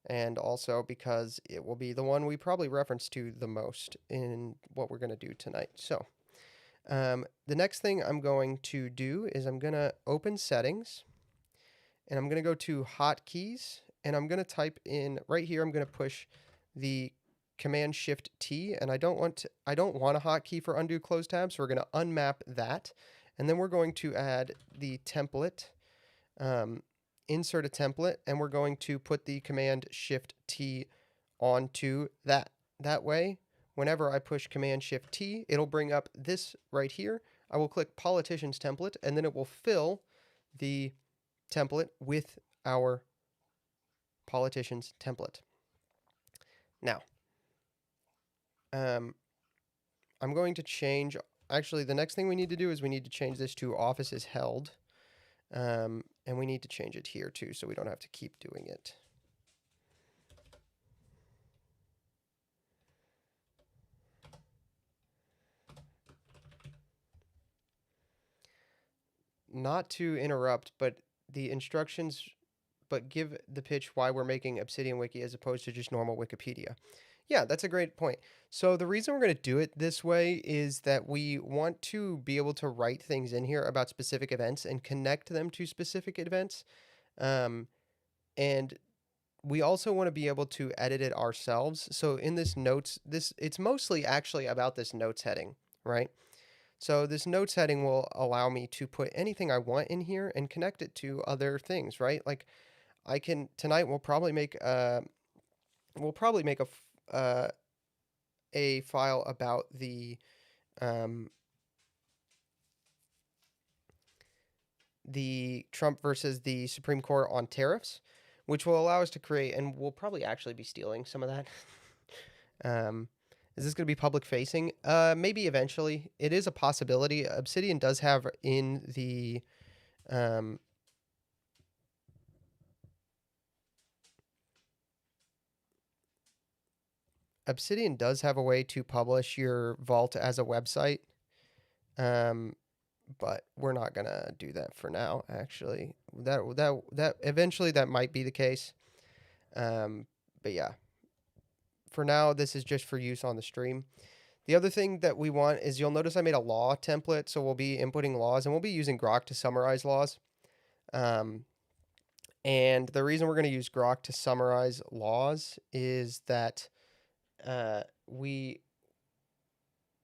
And also because it will be the one we probably reference to the most in what we're going to do tonight. So the next thing I'm going to do is I'm going to open settings, and I'm going to go to hotkeys, and I'm going to type in right here. I'm going to push the Command Shift T, and I don't want a hotkey for undo close tab, so we're going to unmap that, and then we're going to add the template. Insert a template, and we're going to put the Command Shift T onto that. That way, whenever I push Command Shift T, it'll bring up this right here. I will click Politicians Template, and then it will fill the template with our Politicians template. Now, I'm going to change, actually the next thing we need to do is we need to change this to offices held. And we need to change it here too, so we don't have to keep doing it. Not to interrupt, but the instructions, but give the pitch why we're making Obsidian Wiki as opposed to just normal Wikipedia. Yeah, that's a great point. So the reason we're going to do it this way is that we want to be able to write things in here about specific events and connect them to specific events. And we also want to be able to edit it ourselves. So in this notes, it's mostly actually about this notes heading, right? So this notes heading will allow me to put anything I want in here and connect it to other things, right? Like I can tonight we'll probably make a file about the Trump versus the Supreme Court on tariffs, which will allow us to create, and we'll probably actually be stealing some of that. Is this going to be public facing? Maybe eventually. It is a possibility. Obsidian does have in the Obsidian does have a way to publish your vault as a website. But we're not gonna do that for now. Actually, that eventually that might be the case. But yeah, for now this is just for use on the stream. The other thing that we want is you'll notice I made a law template, so we'll be inputting laws and we'll be using Grok to summarize laws. And the reason we're going to use Grok to summarize laws is that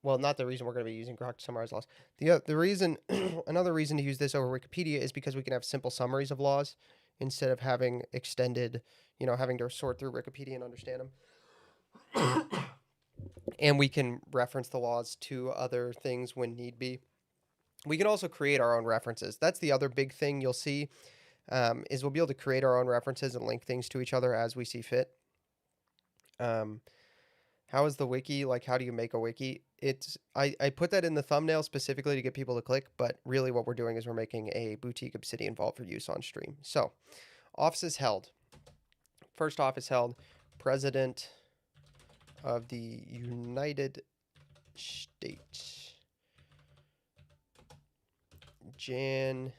well, not the reason we're going to be using Grok to summarize laws. The reason, another reason to use this over Wikipedia is because we can have simple summaries of laws instead of having extended, having to sort through Wikipedia and understand them. And we can reference the laws to other things when need be. We can also create our own references. That's the other big thing you'll see, is we'll be able to create our own references and link things to each other as we see fit. How is the wiki? Like, how do you make a wiki? I put that in the thumbnail specifically to get people to click, but really what we're doing is we're making a boutique Obsidian vault for use on stream. So, offices held. First office held, President of the United States. Jan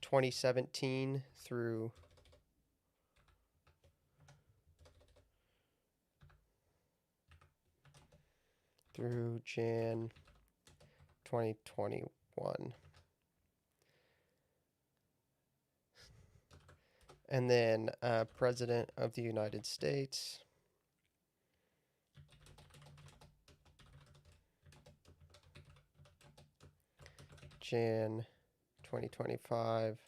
2017 through through Jan 2021. And then President of the United States, Jan 2025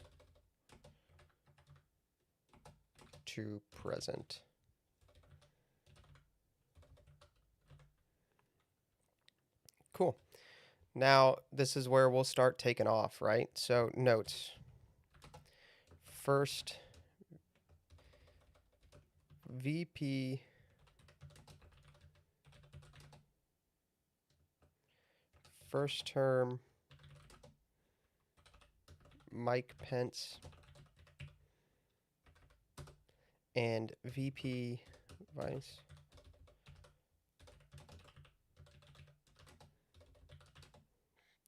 to present. Cool. Now, this is where we'll start taking off, right? So, notes. First, VP first term Mike Pence and VP Vice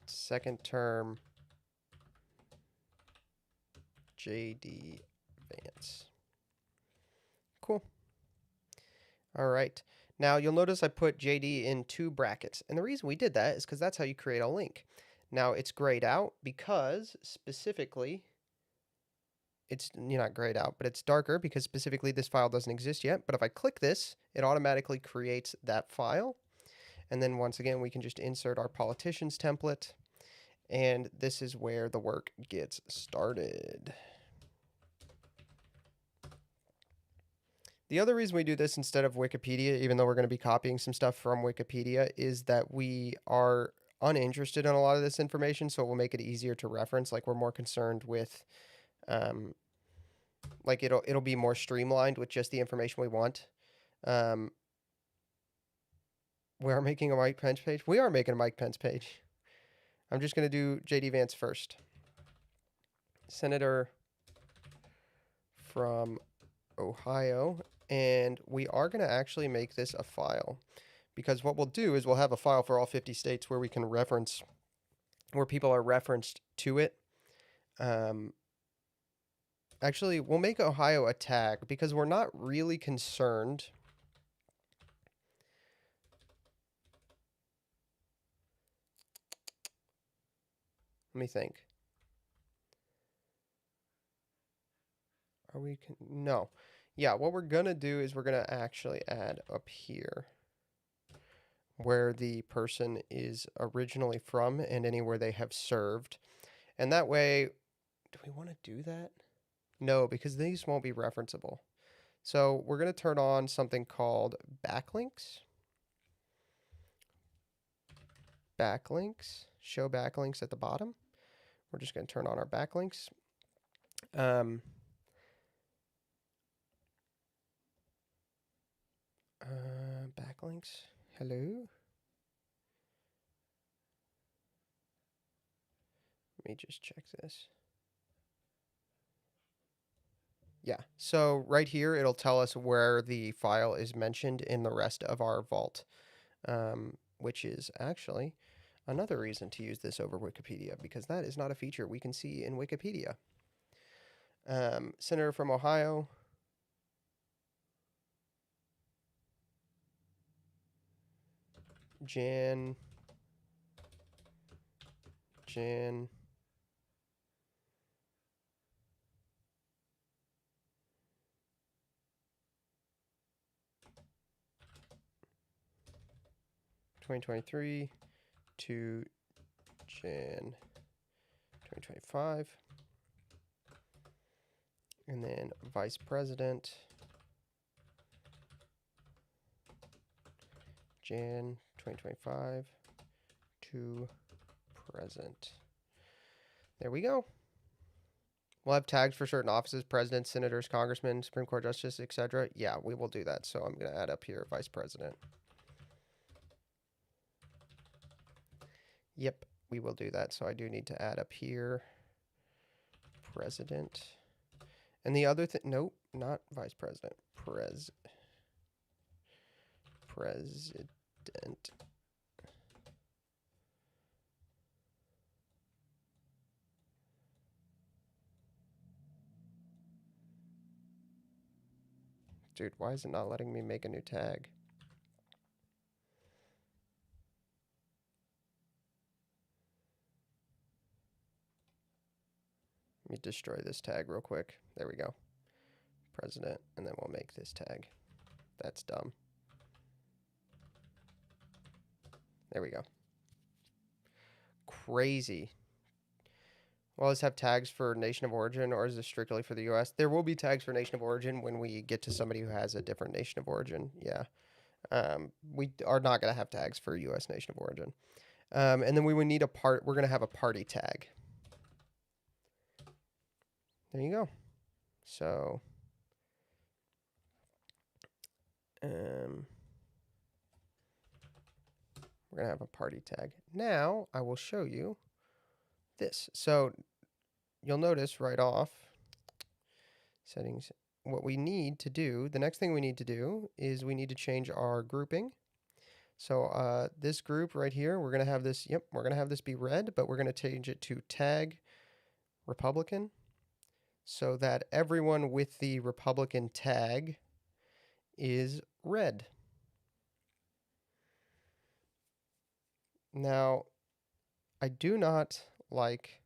second term JD Vance. Cool. All right. Now you'll notice I put JD in 2 brackets. And the reason we did that is because that's how you create a link. Now it's grayed out because specifically, it's not grayed out, but it's darker because specifically this file doesn't exist yet. But if I click this, it automatically creates that file. And then once again, we can just insert our politicians template. And this is where the work gets started. The other reason we do this instead of Wikipedia, even though we're going to be copying some stuff from Wikipedia, is that we are uninterested in a lot of this information, so it will make it easier to reference. Like, we're more concerned with, like, it'll be more streamlined with just the information we want. We are making a Mike Pence page. We are making a Mike Pence page. I'm just going to do JD Vance first. Senator from Ohio. And we are going to actually make this a file, because what we'll do is we'll have a file for all 50 states where we can reference, where people are referenced to it. Actually, we'll make Ohio a tag because we're not really concerned. Let me think. Are we? No. Yeah, what we're going to do is we're going to actually add up here where the person is originally from and anywhere they have served. And that way, do we want to do that? No, because these won't be referenceable. So we're going to turn on something called backlinks. Backlinks. Show backlinks at the bottom. We're just going to turn on our backlinks. Backlinks. Hello. Let me just check this. Yeah, so right here, it'll tell us where the file is mentioned in the rest of our vault, which is actually another reason to use this over Wikipedia, because that is not a feature we can see in Wikipedia. Senator from Ohio. Jan 2023 to Jan 2025. And then Vice President, Jan 2025 to present. There we go. We'll have tags for certain offices: presidents, senators, congressmen, Supreme Court justice, etc. Yeah, we will do that. So I'm going to add up here Vice President. Yep, we will do that. So I do need to add up here President. And the other thing, nope, not Vice President. President. Dude, why is it not letting me make a new tag? me destroy this tag real quick. There we go. President, and then we'll make this tag. That's dumb. There we go. Crazy. Will this have tags for nation of origin, or is this strictly for the U.S.? There will be tags for nation of origin when we get to somebody who has a different nation of origin. Yeah. We are not going to have tags for U.S. nation of origin. And then we would need we're going to have a party tag. There you go. So, we're going to have a party tag. Now, I will show you this. So, you'll notice right off, settings, what we need to do, the next thing we need to do is we need to change our grouping. So this group right here, we're going to have this, we're going to have this be red, but we're going to change it to tag Republican so that everyone with the Republican tag is red. Now, I do not like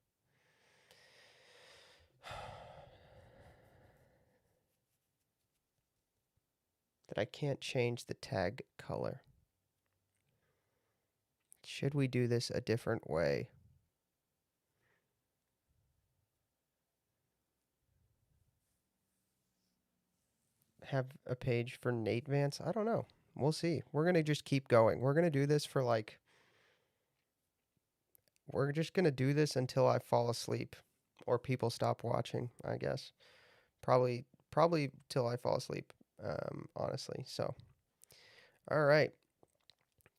that I can't change the tag color. Should we do this a different way? Have a page for Nate Vance? I don't know. We'll see. We're going to just keep going. We're going to do this for like... We're just going to do this until I fall asleep or people stop watching, I guess. Probably till I fall asleep, honestly. So, all right.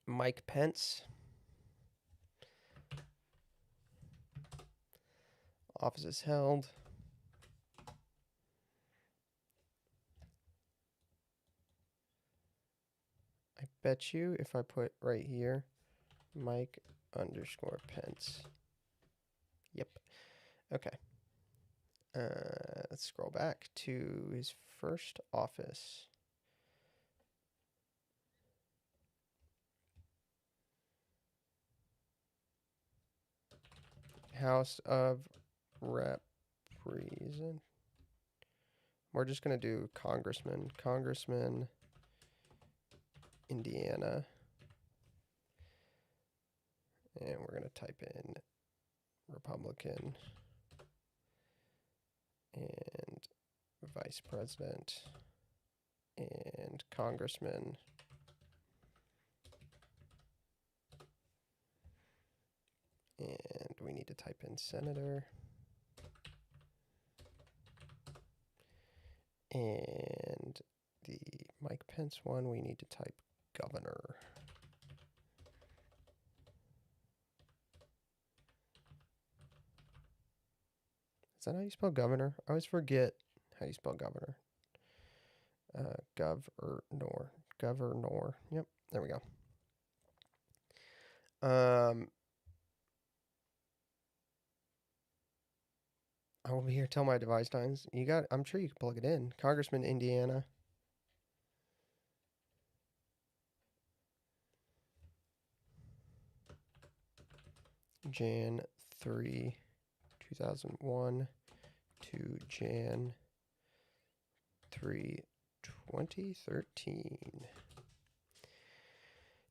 Mike Pence. Office is held. I bet you if I put right here, Mike _ Pence. Yep. Okay. Let's scroll back to his first office. House of Represent. We're just going to do Congressman. Congressman, Indiana. And we're going to type in Republican and Vice President and Congressman. And we need to type in Senator. And the Mike Pence one, we need to type Governor. Is that how you spell governor? I always forget how you spell governor. Governor. Governor. Yep, there we go. I will be here till my device dies. I'm sure you can plug it in. Congressman, Indiana. Jan 3, 2001 to Jan 3, 2013.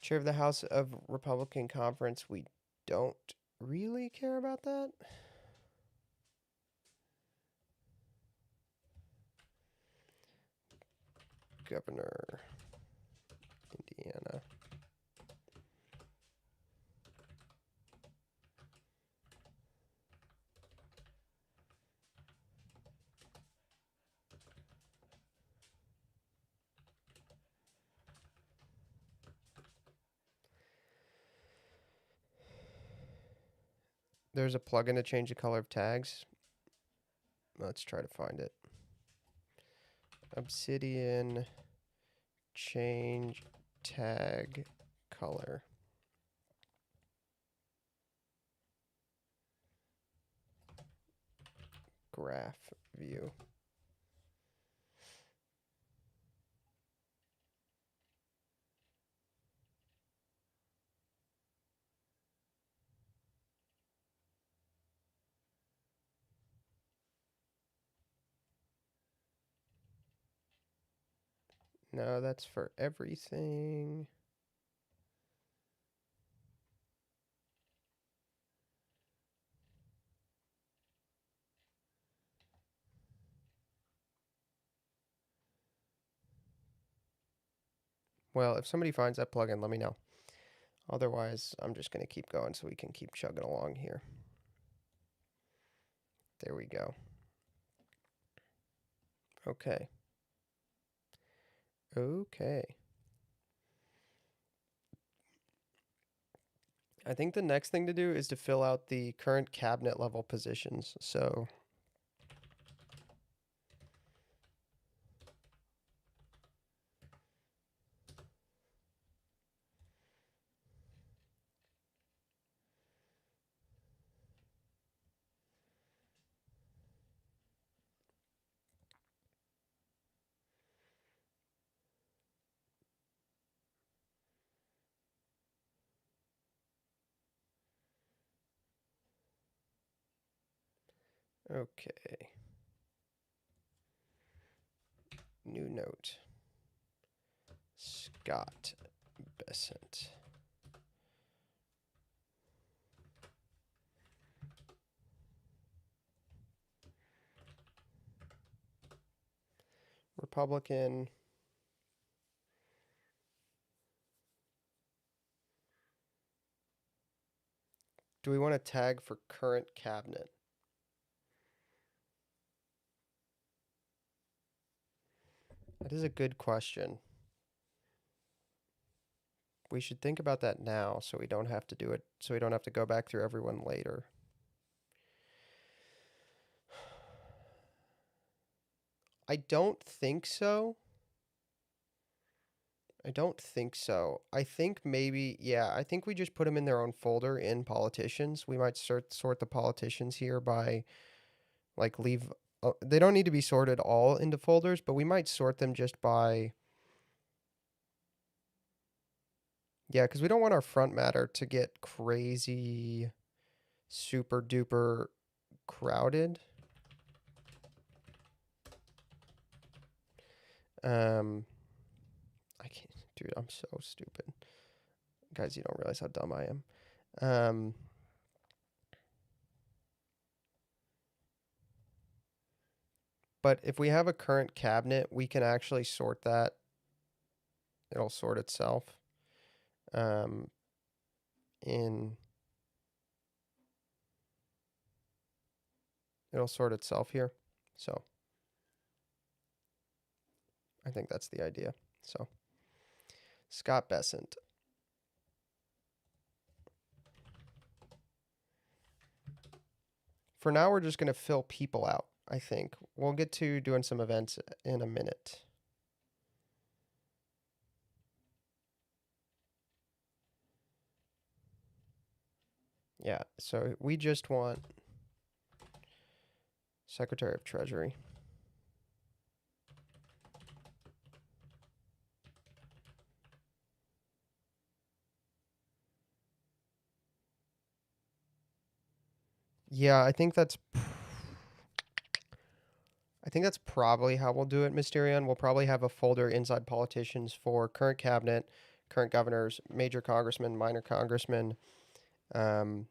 Chair of the House of Republican Conference. We don't really care about that. Governor, Indiana. There's a plugin to change the color of tags. Let's try to find it. Obsidian change tag color. Graph view. No, that's for everything. Well, if somebody finds that plugin, let me know. Otherwise, I'm just going to keep going so we can keep chugging along here. There we go. Okay. Okay. I think the next thing to do is to fill out the current cabinet level positions. So okay. New note. Scott Besant. Republican. Do we want to tag for current cabinet? That is a good question. We should think about that now so we don't have to do it, so we don't have to go back through everyone later. I don't think so. I don't think so. I think maybe, yeah, I think we just put them in their own folder in politicians. We might sort the politicians here by, like, leave, they don't need to be sorted all into folders, but we might sort them just by, yeah, because we don't want our front matter to get crazy, super duper crowded. I can't, dude, I'm so stupid. Guys, you don't realize how dumb I am. But if we have a current cabinet, we can actually sort that. It'll sort itself. Um, it'll sort itself here. So I think that's the idea. So Scott Besant. For now, we're just going to fill people out, I think. We'll get to doing some events in a minute. Yeah, so we just want Secretary of Treasury. Yeah, I think that's probably how we'll do it, Mysterion. We'll probably have a folder inside politicians for current cabinet, current governors, major congressmen, minor congressmen. I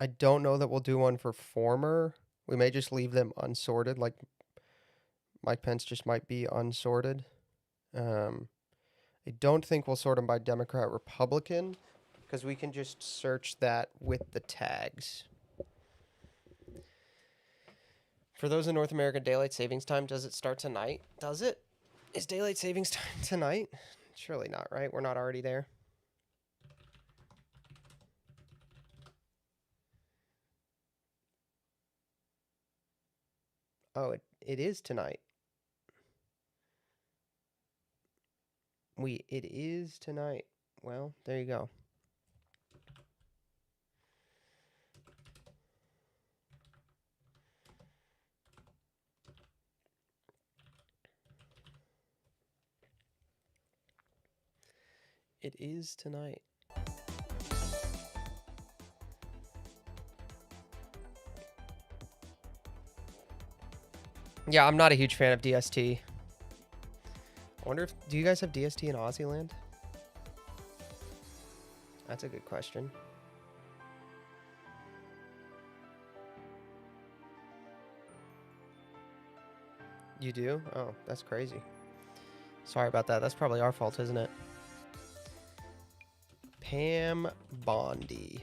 don't know that we'll do one for former. We may just leave them unsorted, like Mike Pence just might be unsorted. I don't think we'll sort them by Democrat, Republican, because we can just search that with the tags. For those in North America, daylight savings time, does it start tonight? Does it? Is daylight savings time tonight? Surely not, right? We're not already there. Oh, it is tonight. It is tonight. Well, there you go. It is tonight. Yeah, I'm not a huge fan of DST. I wonder if... Do you guys have DST in Aussie-land? That's a good question. You do? Oh, that's crazy. Sorry about that. That's probably our fault, isn't it? Pam Bondi.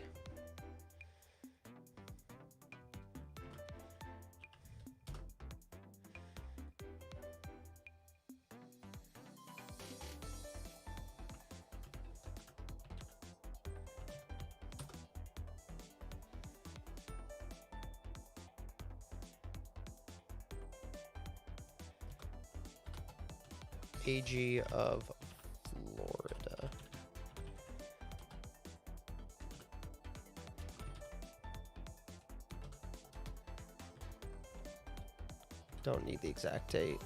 AG of Florida. Don't need the exact date.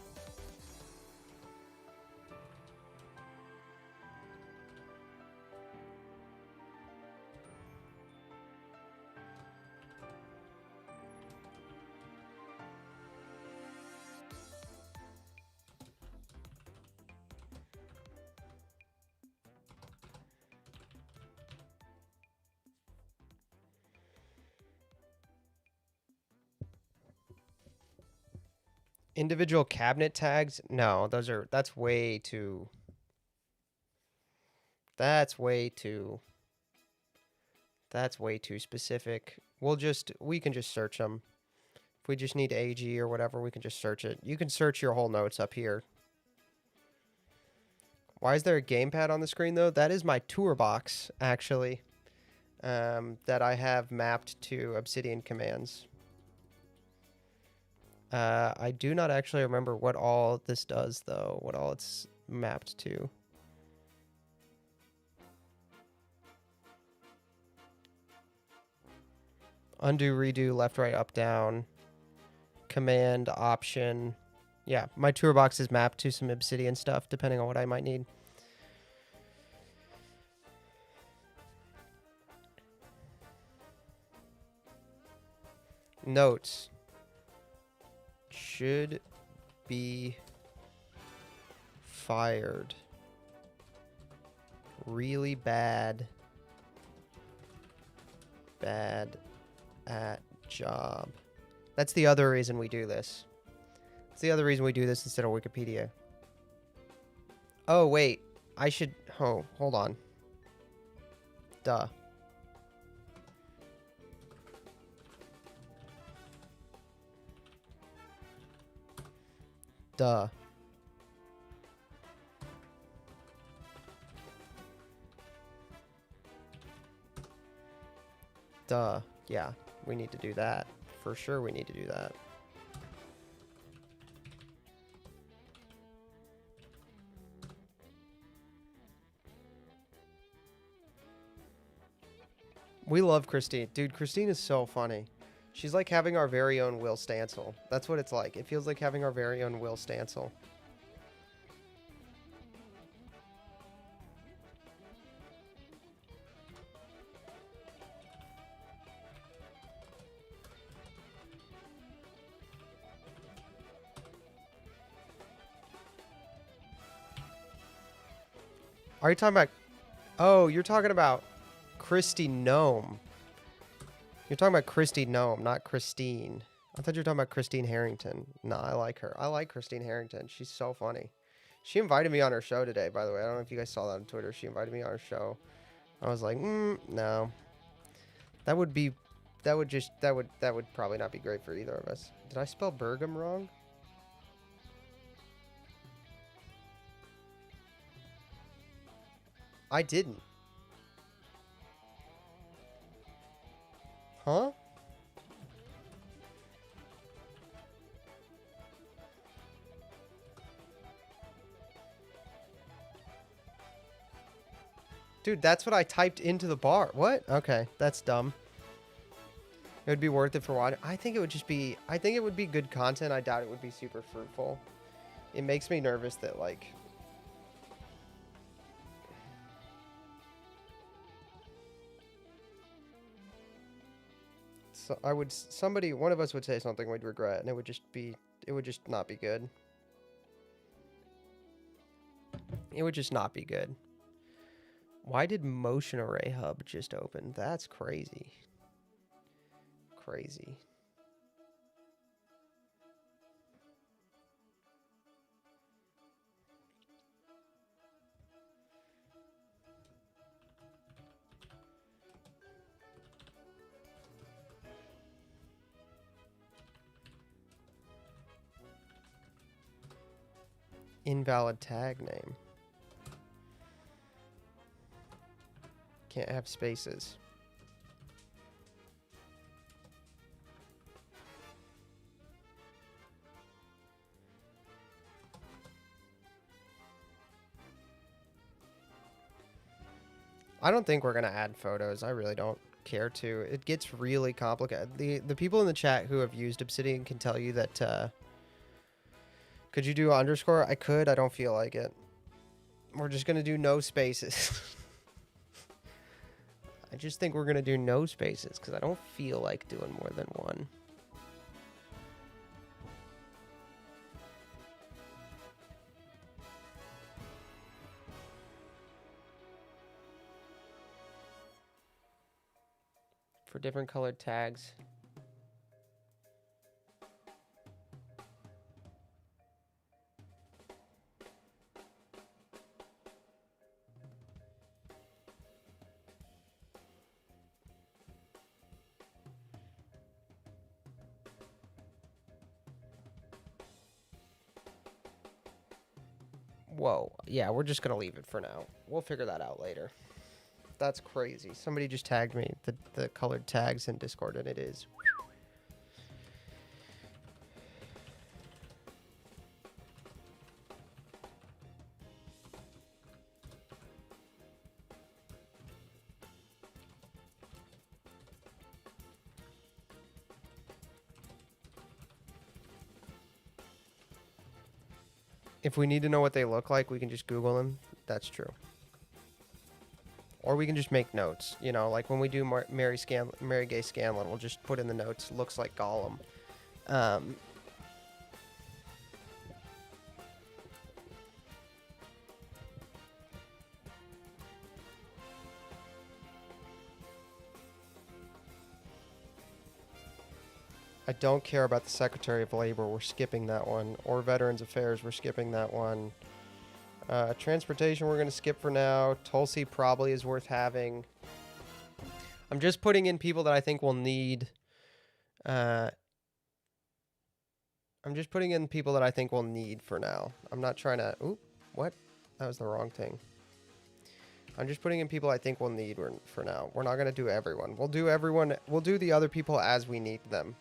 Individual cabinet tags? No, that's way too that's way too specific. We can just search them. If we just need AG or whatever, we can just search it. You can search your whole notes up here. Why is there a gamepad on the screen though? That is my tour box actually. That I have mapped to Obsidian commands. I do not actually remember what all this does, though. What all it's mapped to. Undo, redo, left, right, up, down. Command, option. Yeah, my toolbox is mapped to some Obsidian stuff, depending on what I might need. Notes. Should be fired. Really bad. Bad at job. That's the other reason we do this. That's the other reason we do this instead of Wikipedia. Oh, wait. I should... Oh, hold on. Duh. Duh. Duh. Yeah, we need to do that. For sure we need to do that. We love Christine. Dude, Christine is so funny. She's like having our very own Will Stancil. That's what it's like. It feels like having our very own Will Stancil. Are you talking about... Oh, you're talking about Christy Gnome. You're talking about Christy Gnome, not Christine. I thought you were talking about Christine Harrington. No, I like her. I like Christine Harrington. She's so funny. She invited me on her show today, by the way. I don't know if you guys saw that on Twitter. She invited me on her show. I was like, no. That would probably not be great for either of us. Did I spell Bergam wrong? I didn't. Huh? Dude, that's what I typed into the bar. What? Okay, that's dumb. It would be worth it for watching. I think it would just be... I think it would be good content. I doubt it would be super fruitful. It makes me nervous that, like... So one of us would say something we'd regret, and it would just be it would just not be good. It would just not be good. Why did Motion Array Hub just open? That's crazy. Crazy. Invalid tag name. Can't have spaces. I don't think we're going to add photos. I really don't care to. It gets really complicated. The people in the chat who have used Obsidian can tell you that could you do underscore? I could. I don't feel like it. We're just going to do no spaces. I just think we're going to do no spaces because I don't feel like doing more than one. For different colored tags. Whoa. Yeah, we're just going to leave it for now. We'll figure that out later. That's crazy. Somebody just tagged me the colored tags in Discord, and it is. If we need to know what they look like, we can just Google them. That's true. Or we can just make notes. You know, like when we do Mary Gay Scanlon, we'll just put in the notes, looks like Gollum. I don't care about the Secretary of Labor. We're skipping that one. Or Veterans Affairs. We're skipping that one. Transportation we're going to skip for now. Tulsi probably is worth having. I'm just putting in people that I think will need... I'm just putting in people that I think we'll need for now. I'm not trying to... Oop, what? That was the wrong thing. I'm just putting in people I think we'll need for now. We're not going to do everyone. We'll do everyone... We'll do the other people as we need them.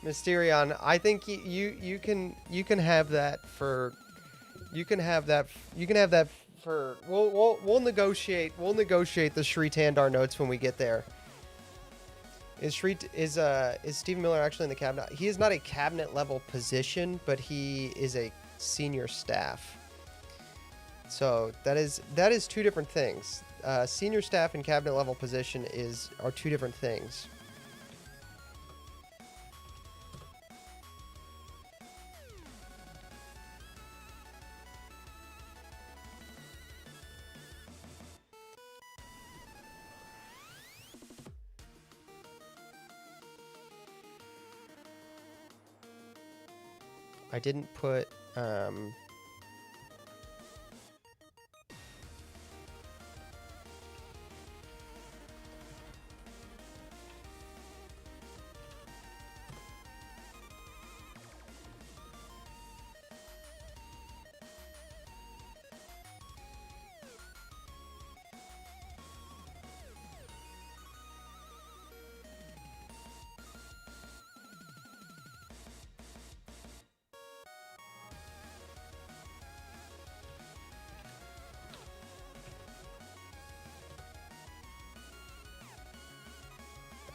Mysterion, I think you can have that for we'll negotiate the Shri Tandar notes when we get there. Is Stephen Miller actually in the cabinet? He is not a cabinet level position, but he is a senior staff. So that is two different things. Senior staff and cabinet level position are two different things. I didn't put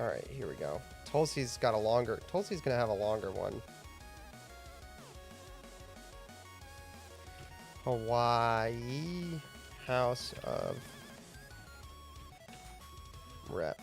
All right, here we go. Tulsi's got a longer. Tulsi's gonna have a longer one. Hawaii House of Rep.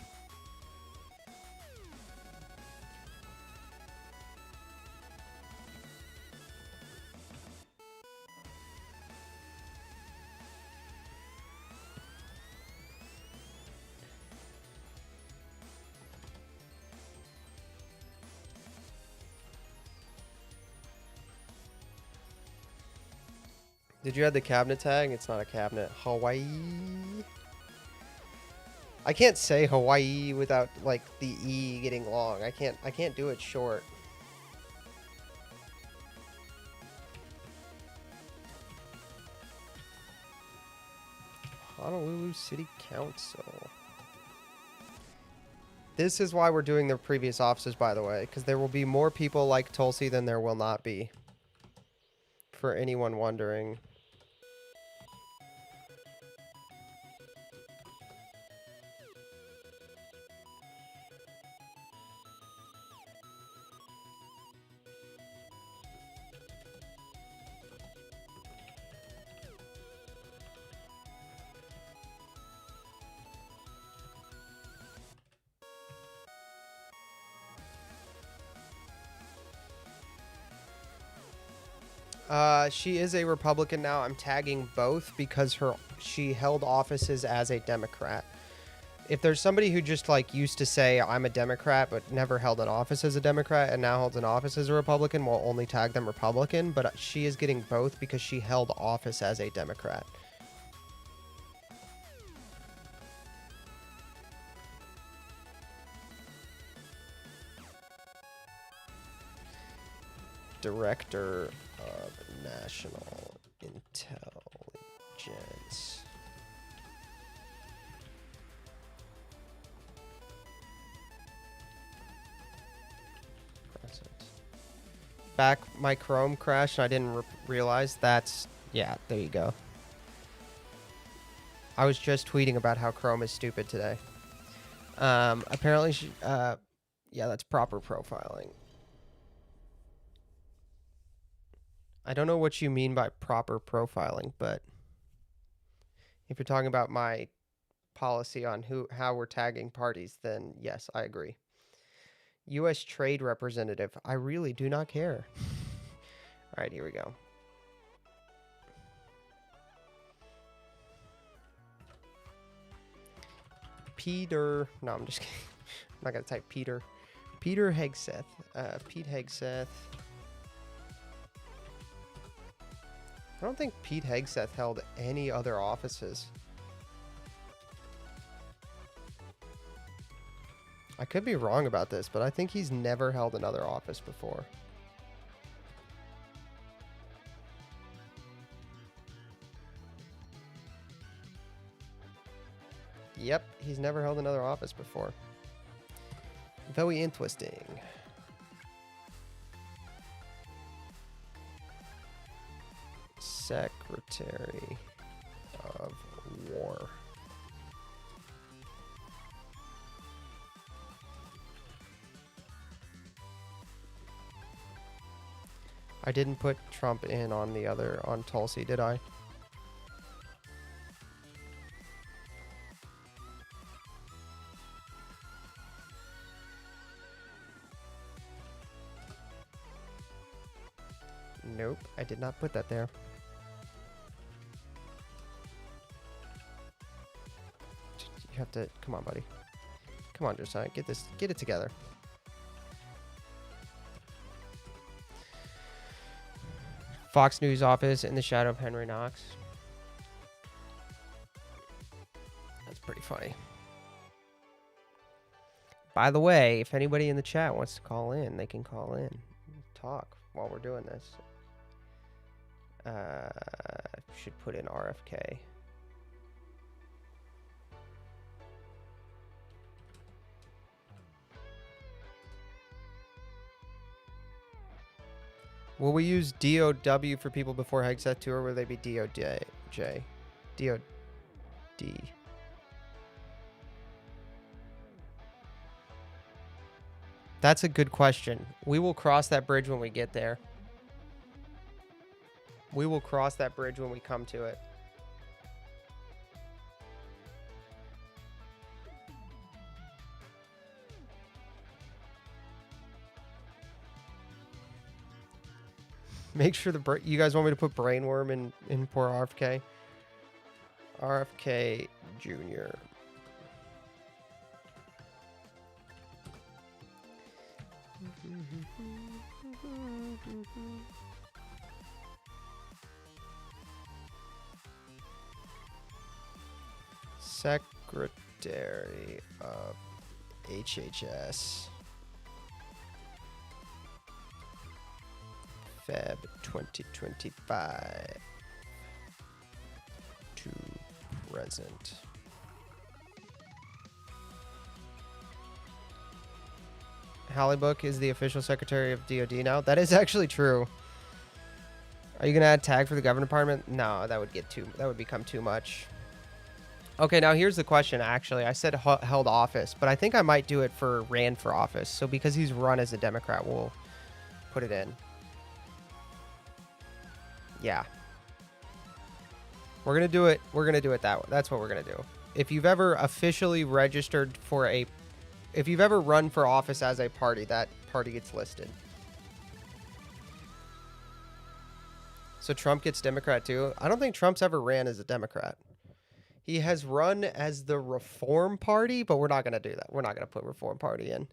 Did you add the cabinet tag? It's not a cabinet. Hawaii. I can't say Hawaii without like the E getting long. I can't do it short. Honolulu City Council. This is why we're doing the previous offices, by the way, because there will be more people like Tulsi than there will not be. For anyone wondering. She is a Republican now. I'm tagging both because she held offices as a Democrat. If there's somebody who just like used to say I'm a Democrat but never held an office as a Democrat and now holds an office as a Republican, we'll only tag them Republican. But she is getting both because she held office as a Democrat. Director of National Intelligence. Present. Back, my Chrome crashed and I didn't realize that's... Yeah, there you go. I was just tweeting about how Chrome is stupid today. Apparently, yeah, that's proper profiling. I don't know what you mean by proper profiling, but if you're talking about my policy on how we're tagging parties, then yes, I agree. U.S. Trade Representative. I really do not care. All right, here we go. Peter. No, I'm just kidding. I'm not going to type Peter. Peter Hegseth. Pete Hegseth. I don't think Pete Hegseth held any other offices. I could be wrong about this, but I think he's never held another office before. Yep, he's never held another office before. Very interesting. Secretary of War. I didn't put Trump in on the other, on Tulsi, did I? Nope, I did not put that there. You have to, come on, buddy. Come on, Josiah, get it together. Fox News office in the shadow of Henry Knox. That's pretty funny. By the way, if anybody in the chat wants to call in, they can call in. Talk while we're doing this. Should put in RFK. Will we use DOW for people before Hegseth too, or will they be DOJ? DOD. That's a good question. We will cross that bridge when we get there. We will cross that bridge when we come to it. Make sure you guys want me to put Brainworm in poor RFK? RFK Jr. Secretary of HHS. Feb 2025 to present. Hallebuck is the official secretary of DoD now. That is actually true. Are you gonna add tag for the government department? No, that would become too much. Okay, now here's the question. Actually, I said held office, but I think I might do it for ran for office. So because he's run as a Democrat, we'll put it in. Yeah. We're going to do it. We're going to do it that way. That's what we're going to do. If you've ever officially registered for if you've ever run for office as a party, that party gets listed. So Trump gets Democrat too. I don't think Trump's ever ran as a Democrat. He has run as the Reform Party, but we're not going to do that. We're not going to put Reform Party in.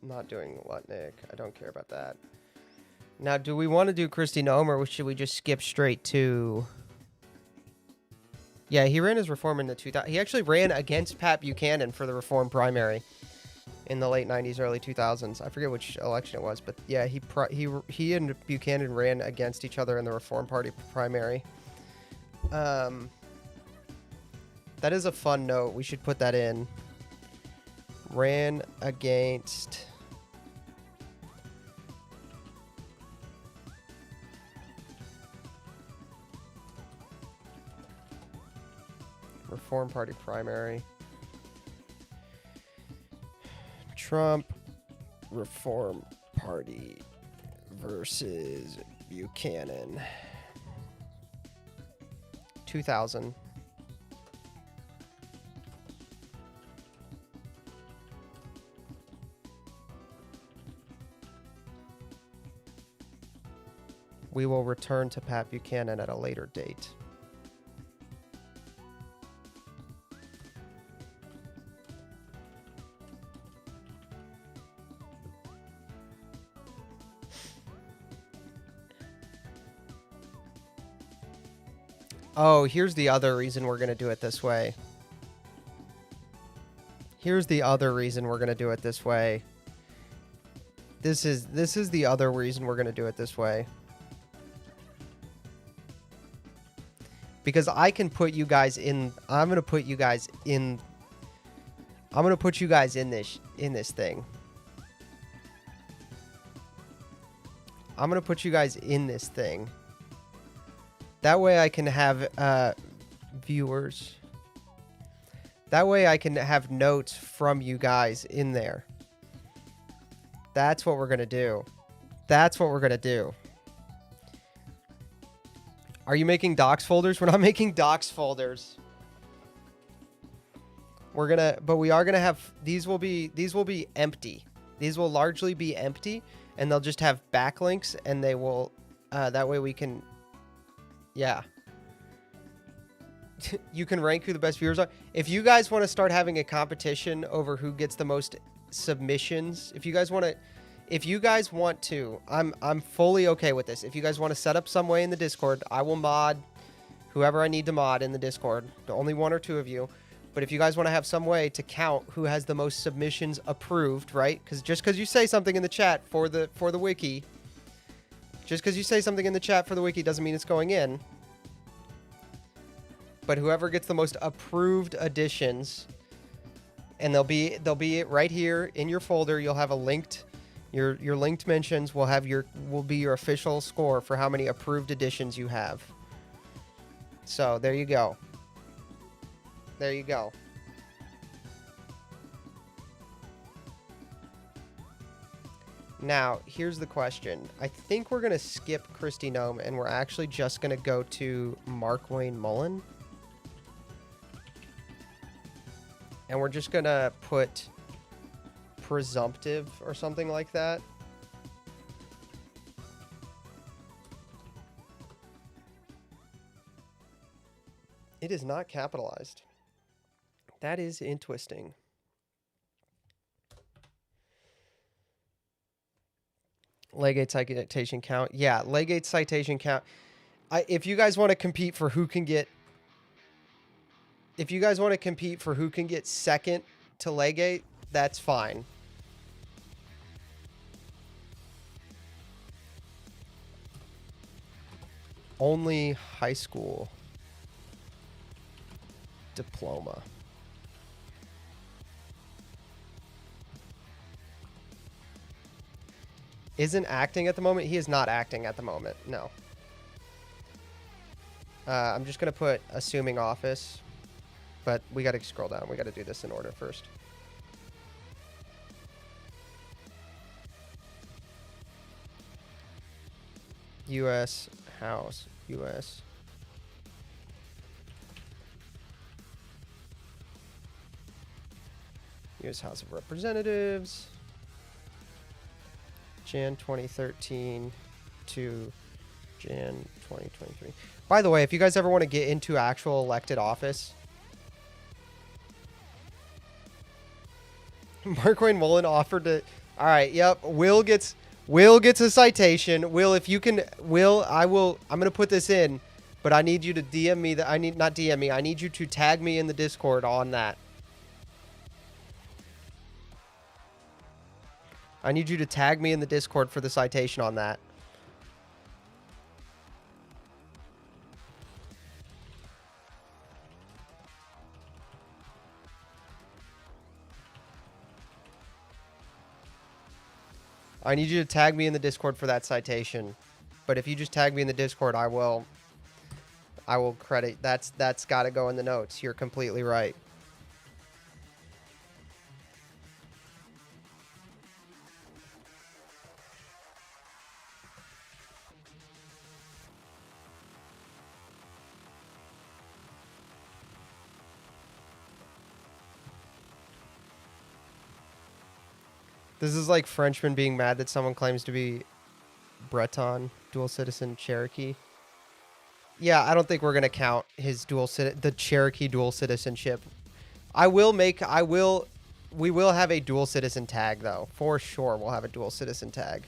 Not doing Lutnick. I don't care about that. Now, do we want to do Kristi Noem, or should we just skip straight to... Yeah, he ran as Reform in the 2000s. He actually ran against Pat Buchanan for the Reform primary in the late 90s, early 2000s. I forget which election it was, but yeah, he and Buchanan ran against each other in the Reform Party primary. That is a fun note. We should put that in. Ran against... Reform Party primary. Trump Reform Party versus Buchanan. 2000. We will return to Pat Buchanan at a later date. Oh, here's the other reason we're going to do it this way. Here's the other reason we're going to do it this way. This is the other reason we're going to do it this way. Because I can put you guys in... I'm going to put you guys in... I'm going to put you guys in this thing. I'm going to put you guys in this thing. That way I can have viewers. That way I can have notes from you guys in there. That's what we're going to do. That's what we're going to do. Are you making docs folders? We're not making docs folders. We're going to, but we are going to have, these will be empty. These will largely be empty, and they'll just have backlinks, and they will, that way we can, yeah. You can rank who the best viewers are. If you guys want to start having a competition over who gets the most submissions, if you guys want to, I'm fully okay with this. If you guys want to set up some way in the Discord, I will mod whoever I need to mod in the Discord. Only one or two of you. But if you guys want to have some way to count who has the most submissions approved, right? Because just because you say something in the chat for the wiki, doesn't mean it's going in. but whoever gets the most approved additions, and they'll be right here in your folder. You'll have a linked your linked mentions will be your official score for how many approved additions you have. So there you go. There you go. Now, here's the question. I think we're going to skip Christy Gnome, and we're actually just going to go to Mark Wayne Mullen. And we're just going to put presumptive or something like that. It is not capitalized. That is interesting. Legate citation count. Yeah, Legate citation count. If you guys want to compete for who can get second to Legate, that's fine. Only high school diploma. Isn't acting at the moment? He is not acting at the moment. No. I'm just going to put assuming office. But we got to scroll down. We got to do this in order first. U.S. House. U.S. U.S. House of Representatives. Jan 2013 to Jan 2023. By the way, if you guys ever want to get into actual elected office, Mark Wayne Mullen offered to. All right, yep. Will gets a citation. Will, if you can, I'm gonna put this in, but I need you to DM me that. Not DM me. I need you to tag me in the Discord on that. I need you to tag me in the Discord for the citation on that. I need you to tag me in the Discord for that citation. But if you just tag me in the Discord, I will credit. That's got to go in the notes. You're completely right. This is like Frenchmen being mad that someone claims to be Breton, dual citizen Cherokee. Yeah, I don't think we're gonna count his the Cherokee dual citizenship. We will have a dual citizen tag though. For sure, we'll have a dual citizen tag.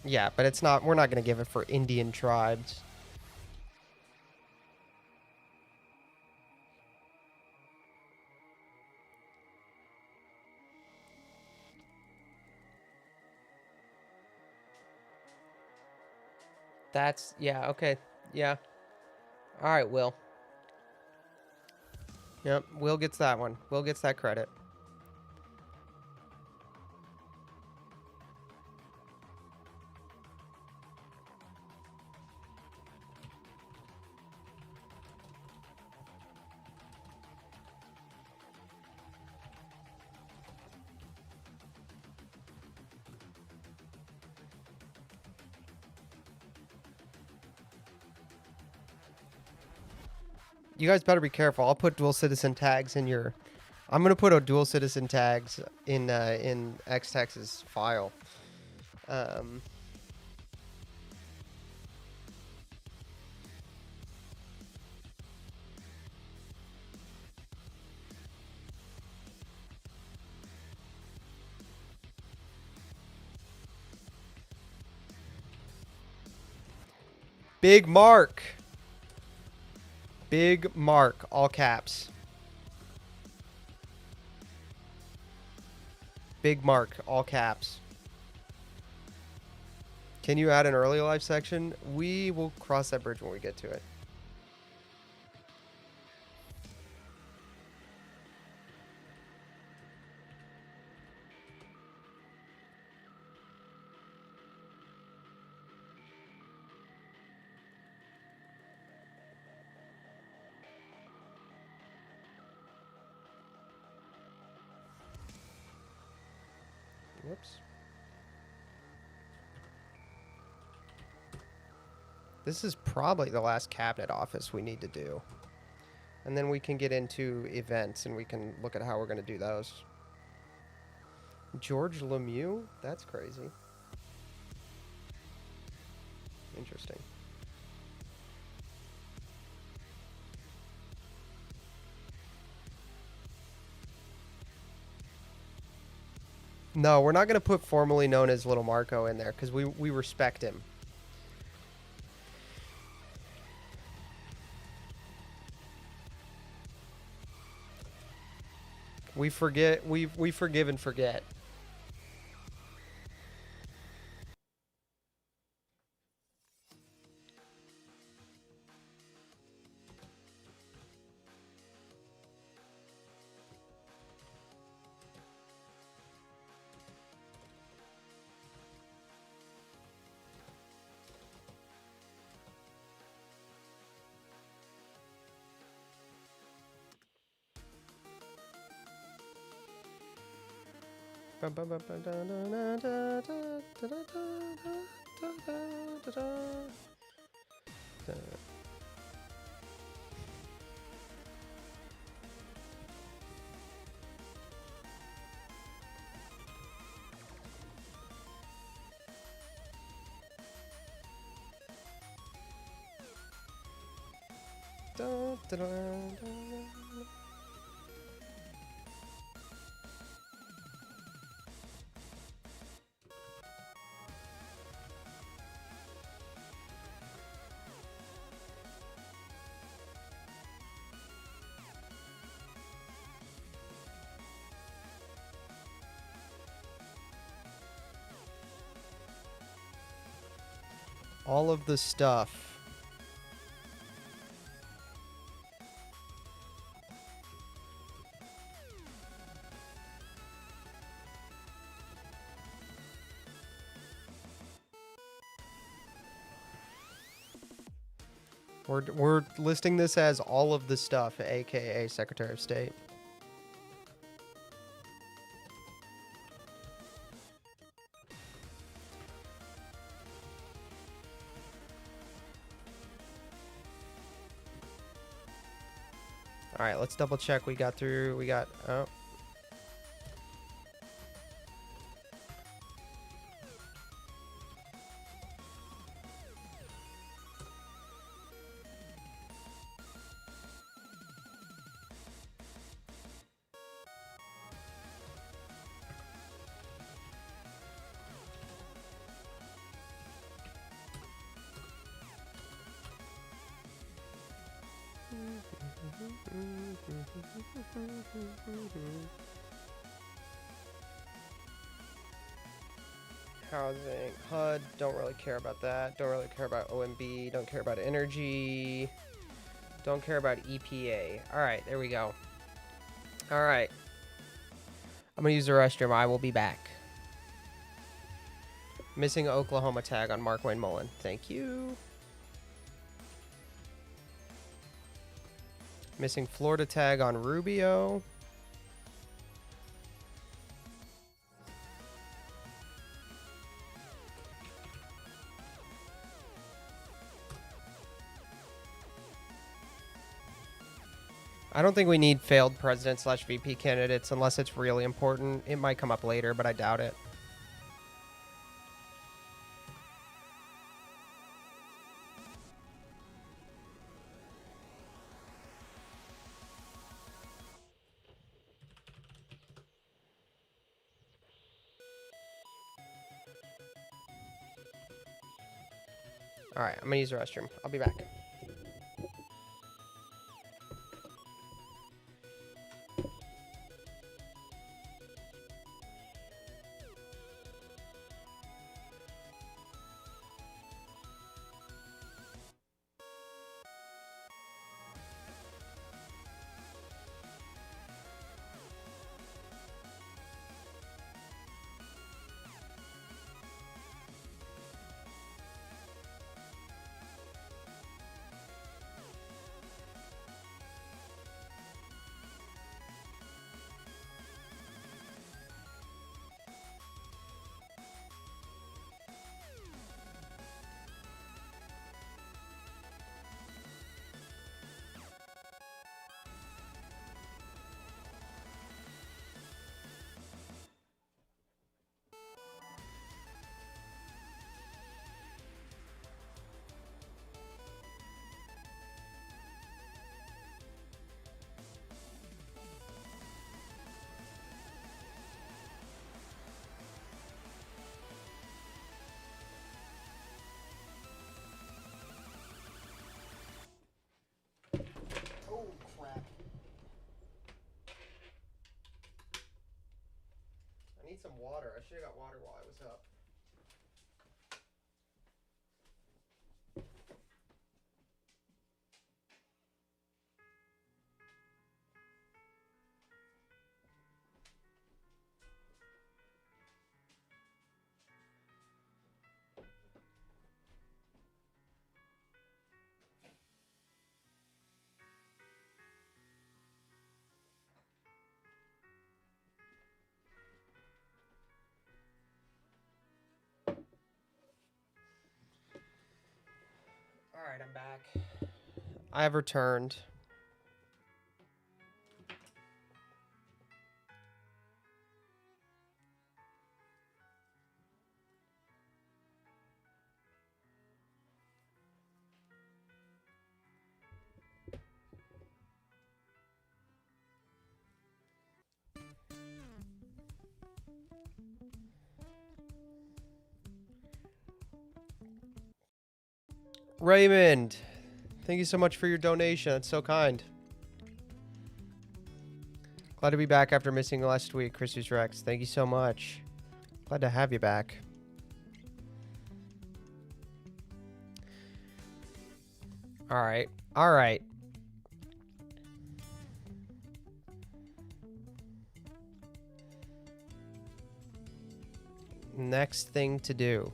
Yeah, but it's not. We're not gonna give it for Indian tribes. That's yeah. Okay. Yeah. All right, Will. Yep, Will gets that one. Will gets that credit. You guys better be careful. I'll put dual citizen tags in your. I'm gonna put a dual citizen tags in XTex's file. Big Mark. Big Mark, all caps. Big Mark, all caps. Can you add an early life section? We will cross that bridge when we get to it. Whoops. This is probably the last cabinet office we need to do. And then we can get into events and we can look at how we're going to do those. George Lemieux? That's crazy. Interesting. No, we're not going to put formerly known as Little Marco in there because we respect him. We forget. We forgive and forget. All of the stuff. We're listing this as all of the stuff, aka Secretary of State. All right, let's double check. We got. Oh. Housing, HUD, don't really care about that. Don't really care about OMB, don't care about energy. Don't care about EPA. All right, there we go. All right. I'm going to use the restroom. I will be back. Missing Oklahoma tag on Mark Wayne Mullen. Thank you. Missing Florida tag on Rubio. I don't think we need failed president / VP candidates unless it's really important. It might come up later, but I doubt it. All right, I'm gonna use the restroom. I'll be back. Oh, crap. I need some water. I should have got water while I was up. All right, I'm back. I have returned. Raymond, thank you so much for your donation. That's so kind. Glad to be back after missing last week, Christus Rex. Thank you so much. Glad to have you back. All right. All right. Next thing to do.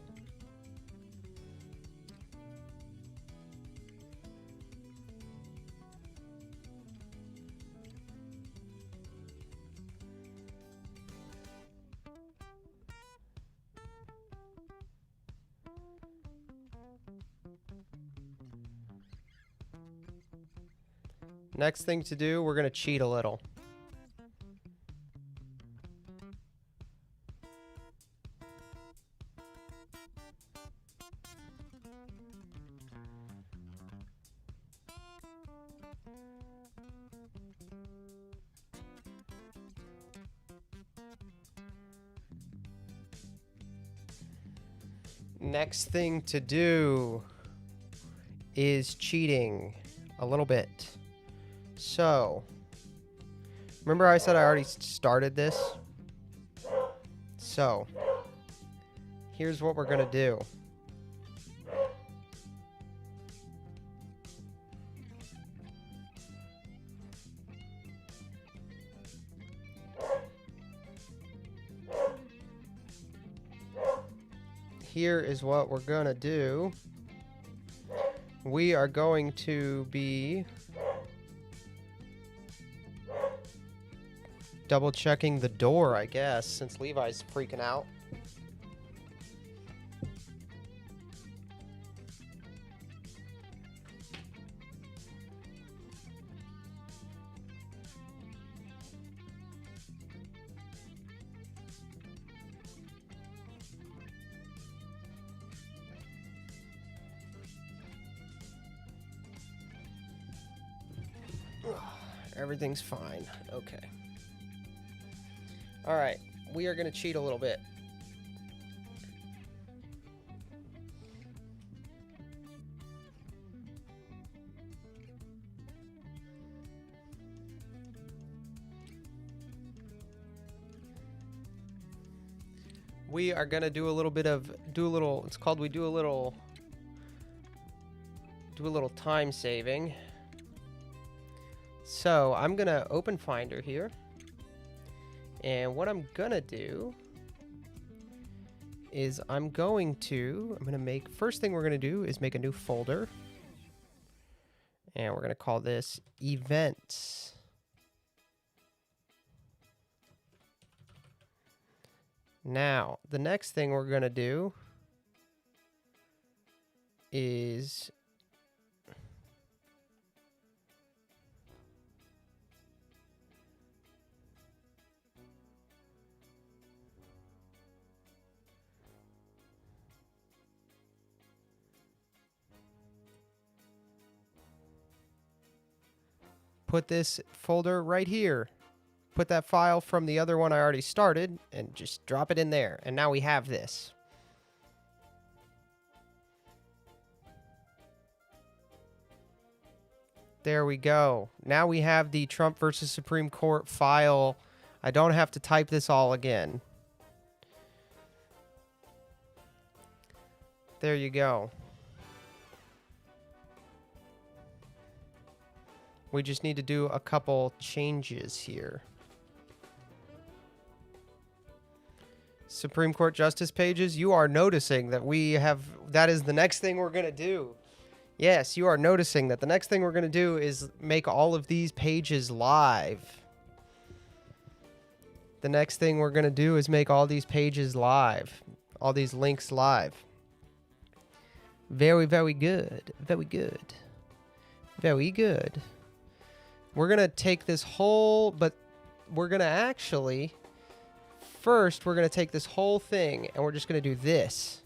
Next thing to do, we're going to cheat a little. Next thing to do is cheating a little bit. So, remember I said I already started this? So, here's what we're going to do. Here is what we're going to do. We are going to be double checking the door, I guess, since Levi's freaking out. Everything's fine. Okay. All right. We are going to cheat a little bit. we are gonna do a little bit of it's called we do a little time saving. So I'm gonna open Finder here, and what I'm gonna do is I'm gonna make, first thing we're gonna do is make a new folder, and we're gonna call this events. Now, the next thing we're going to do is put this folder right here. Put that file from the other one I already started and just drop it in there. And now we have this. There we go. Now we have the Trump versus Supreme Court file. I don't have to type this all again. There you go. We just need to do a couple changes here. Supreme Court Justice pages, you are noticing that that is the next thing we're going to do. Yes, you are noticing that the next thing we're going to do is make all of these pages live. The next thing we're going to do is make all these pages live. All these links live. Very, very good. Very good. Very good. We're going to take this whole, but we're going to actually, first we're going to take this whole thing and we're just going to do this.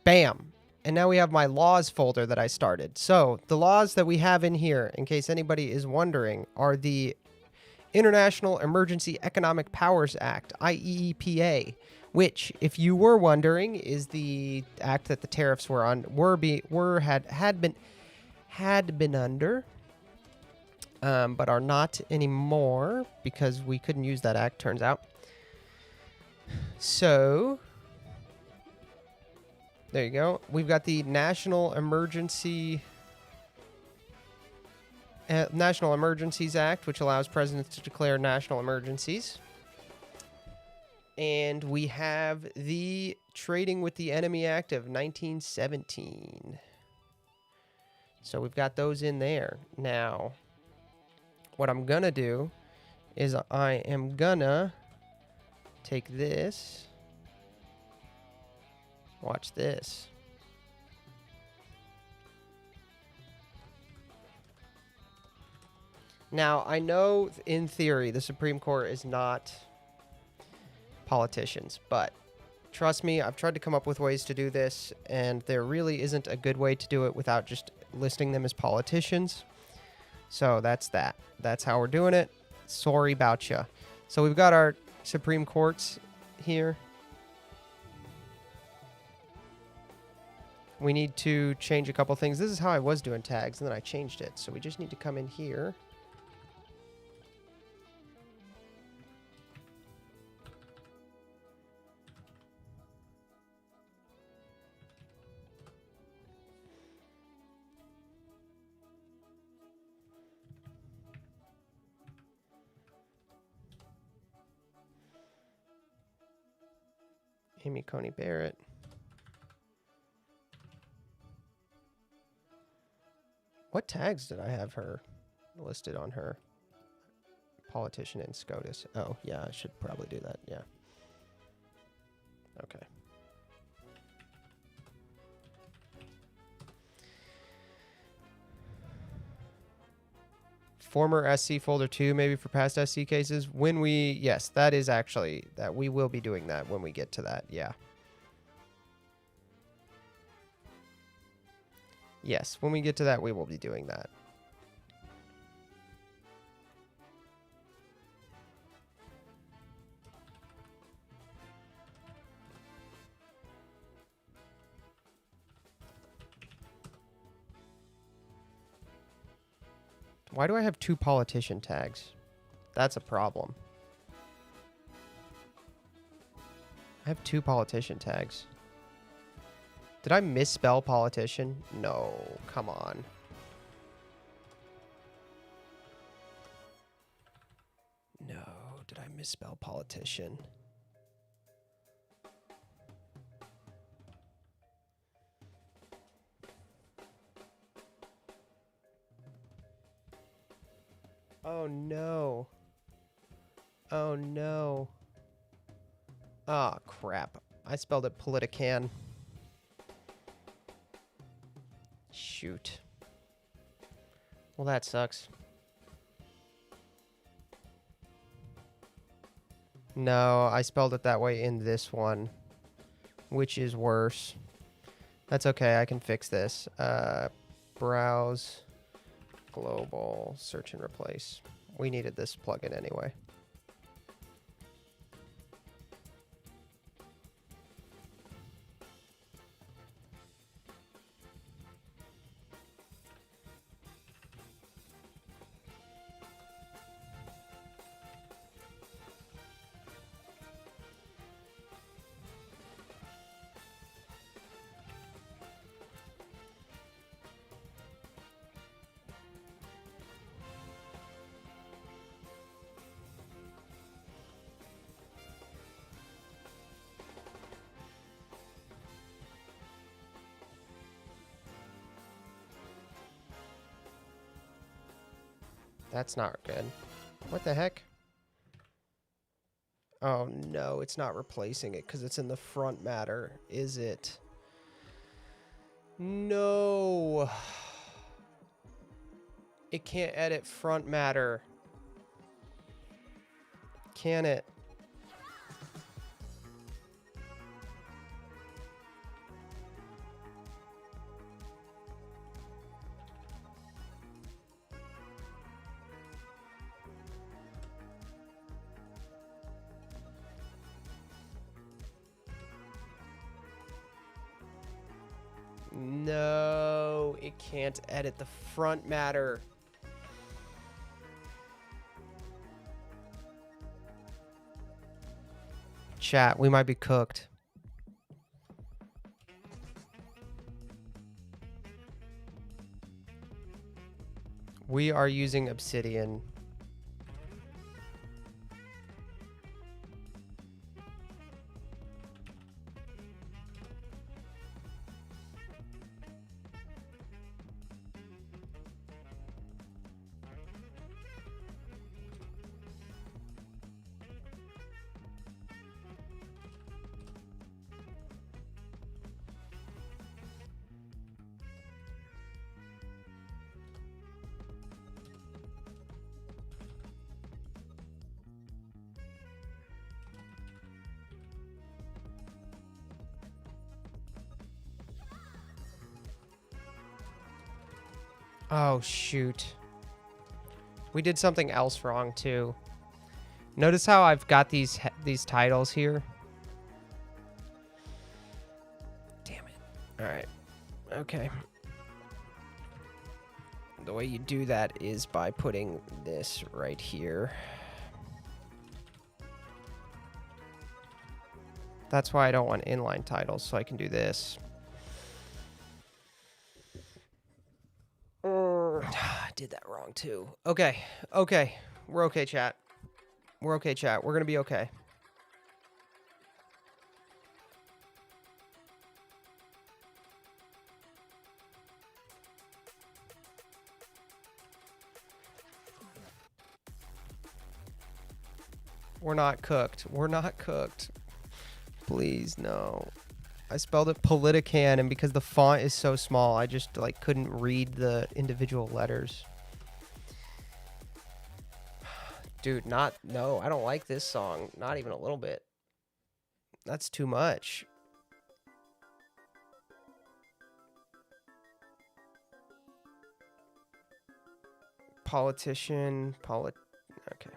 Bam. And now we have my laws folder that I started. So the laws that we have in here, in case anybody is wondering, are the International Emergency Economic Powers Act, IEEPA, which, if you were wondering, is the act that the tariffs were on, had been under, but are not anymore because we couldn't use that act, turns out. So there you go. We've got the National Emergencies Act, which allows presidents to declare national emergencies. And we have the Trading with the Enemy Act of 1917. So we've got those in there. Now, what I'm going to do is I am going to take this. Watch this. Now, I know in theory the Supreme Court is not politicians, but trust me, I've tried to come up with ways to do this, and there really isn't a good way to do it without just listing them as politicians. So that's that. That's how we're doing it. Sorry about ya. So we've got our Supreme Courts here. We need to change a couple things. This is how I was doing tags, and then I changed it. So we just need to come in here. Amy Coney Barrett. What tags did I have her listed on her? Politician in SCOTUS. Oh, yeah, I should probably do that. Yeah. Okay. Former SC folder 2, maybe for past SC cases. Yes, that is actually, that we will be doing that when we get to that. Yeah. Yes, when we get to that, we will be doing that. Why do I have 2 politician tags? That's a problem. I have 2 politician tags. Did I misspell politician? No, come on. No, did I misspell politician? Oh no. Oh no. Ah, crap. I spelled it politican. Shoot. Well, that sucks. No, I spelled it that way in this one, which is worse. That's okay, I can fix this. Browse, global, search and replace. We needed this plugin anyway. That's not good. What the heck? Oh no, it's not replacing it because it's in the front matter, is it? No. It can't edit front matter. Can it? No, it can't edit the front matter. Chat, we might be cooked. We are using Obsidian. Oh, shoot. We did something else wrong, too. Notice how I've got these titles here? Damn it. All right. Okay. The way you do that is by putting this right here. That's why I don't want inline titles, so I can do this. I did that wrong too. Okay. Okay. We're okay, chat. We're okay, chat. We're going to be okay. We're not cooked. We're not cooked. Please, no. I spelled it politican, and because the font is so small, I just like couldn't read the individual letters. Dude, no, I don't like this song. Not even a little bit. That's too much. Politician, okay.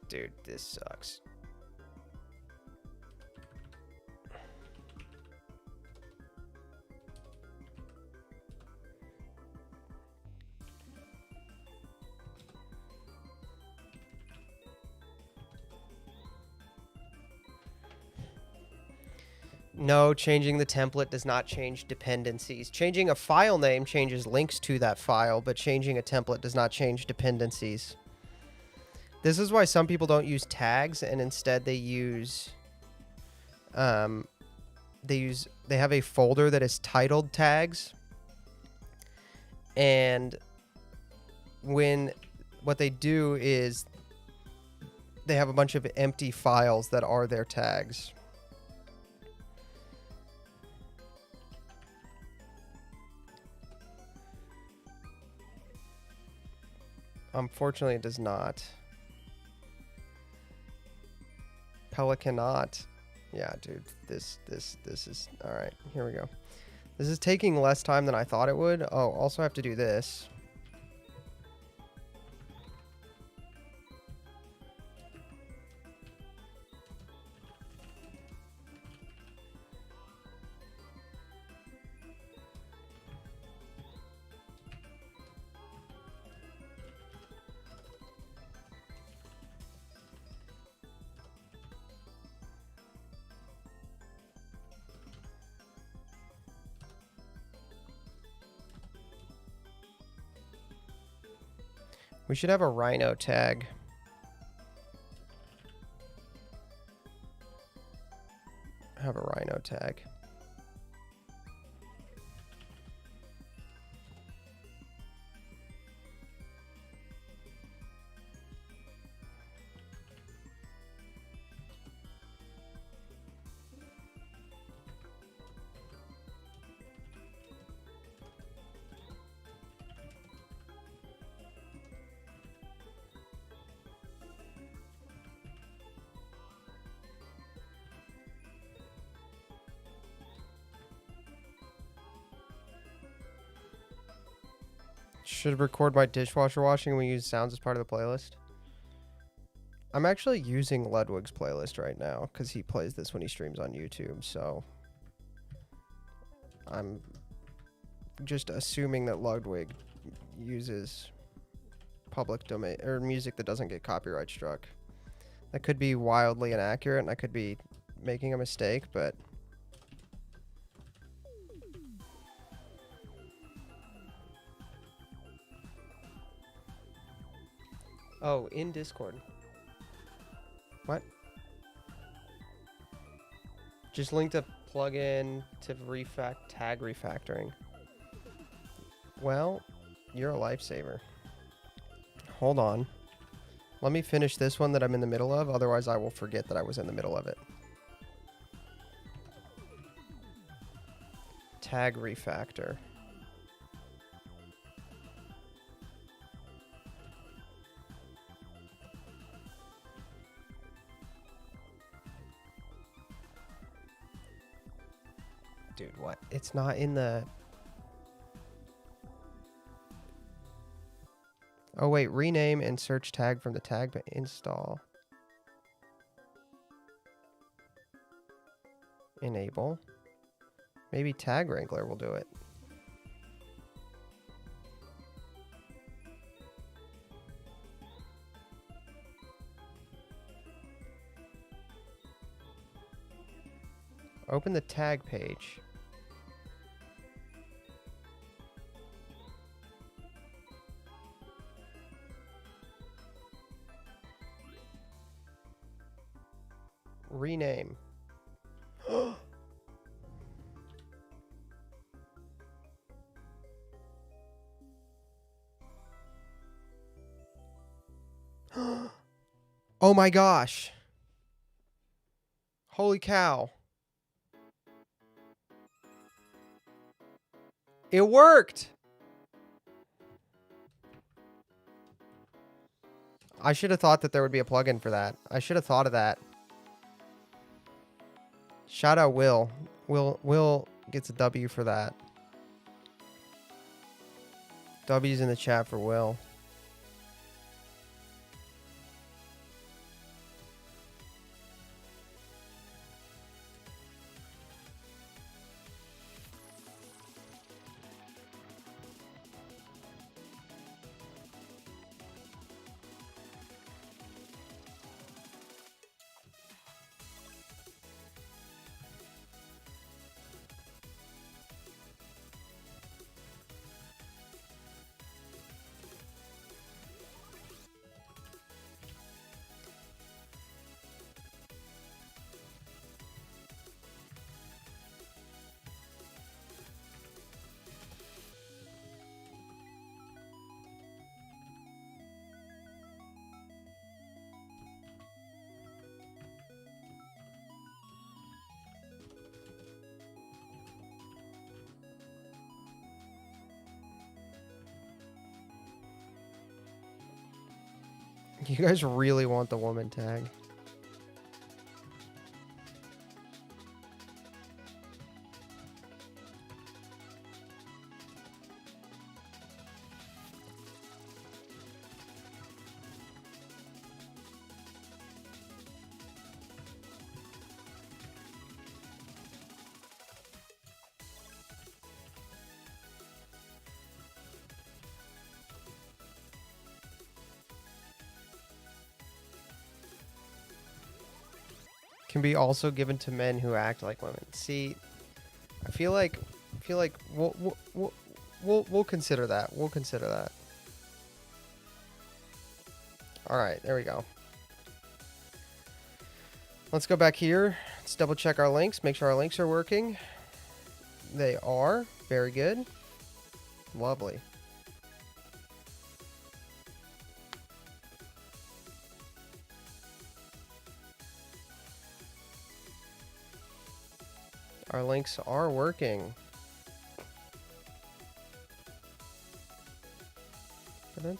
Dude, this sucks. No, changing the template does not change dependencies. Changing a file name changes links to that file, but changing a template does not change dependencies. This is why some people don't use tags and instead they use they have a folder that is titled tags, and what they do is they have a bunch of empty files that are their tags. Unfortunately, it does not. Pelicanot. Yeah, dude, this is all right. Here we go. This is taking less time than I thought it would. Oh, also have to do this. We should have a rhino tag. Have a rhino tag. Should record my dishwasher washing and we use sounds as part of the playlist. I'm actually using Ludwig's playlist right now because he plays this when he streams on YouTube, so I'm just assuming that Ludwig uses public domain or music that doesn't get copyright struck. That could be wildly inaccurate and I could be making a mistake, but oh, in Discord. What? Just linked a plugin to tag refactoring. Well, you're a lifesaver. Hold on. Let me finish this one that I'm in the middle of, otherwise I will forget that I was in the middle of it. Tag refactor. Dude, what? It's not in the... Oh, wait. Rename and search tag from the tag, but install. Enable. Maybe Tag Wrangler will do it. Open the tag page. Rename. Oh my gosh. Holy cow. It worked. I should have thought that there would be a plugin for that. I should have thought of that. Shout out Will. Will gets a W for that. W's in the chat for Will. You guys really want the woman tag. Can be also given to men who act like women. See, I feel like we'll consider that. We'll consider that. All right, there we go. Let's go back here. Let's double check our links. Make sure our links are working. They are. Very good. Lovely. Our links are working. Can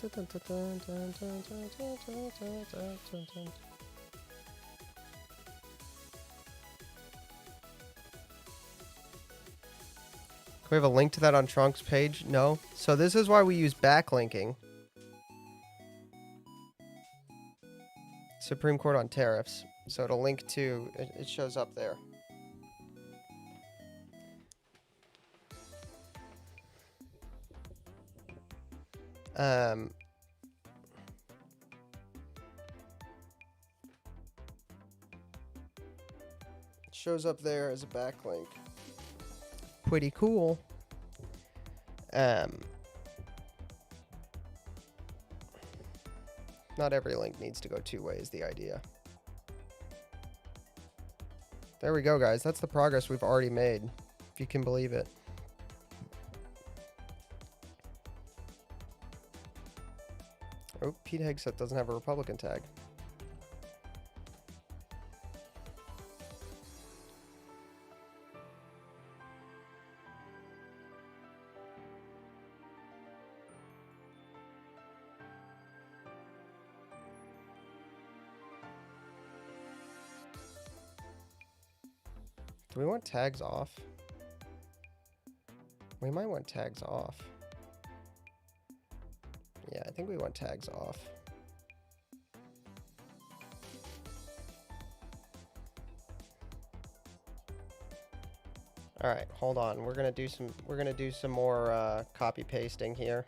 we have a link to that on Trunk's page? No. So this is why we use backlinking. Supreme Court on tariffs. So it'll link to, it shows up there. It shows up there as a backlink. Pretty cool. Not every link needs to go two ways, the idea. There we go, guys. That's the progress we've already made, if you can believe it. Oh, Pete Hegseth doesn't have a Republican tag. Do we want tags off? We might want tags off. Yeah, I think we want tags off. All right, hold on. We're gonna do some more copy pasting here.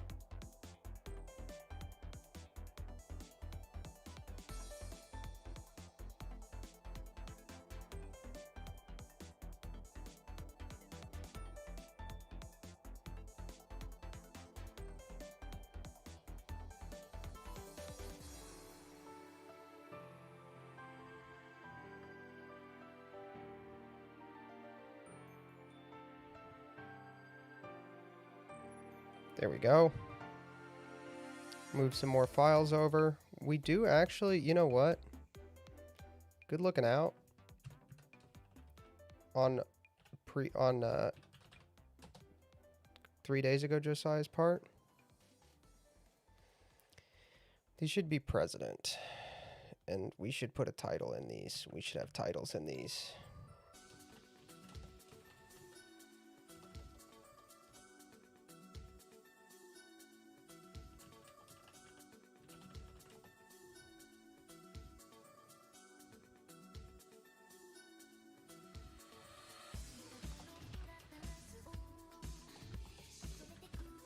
There we go. Move some more files over. We do actually, you know what? Good looking out. On 3 days ago, Josiah's part. These should be president. And we should put a title in these. We should have titles in these.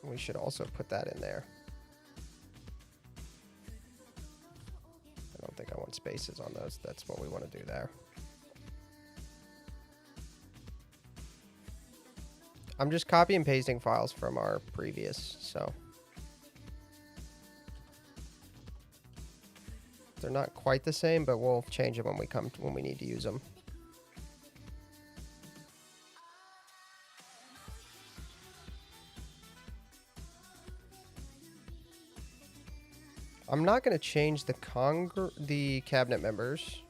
We should also put that in there. I don't think I want spaces on those. That's what we want to do there. I'm just copy and pasting files from our previous, so. They're not quite the same, but we'll change them when we need to use them. I'm not going to change the cabinet members.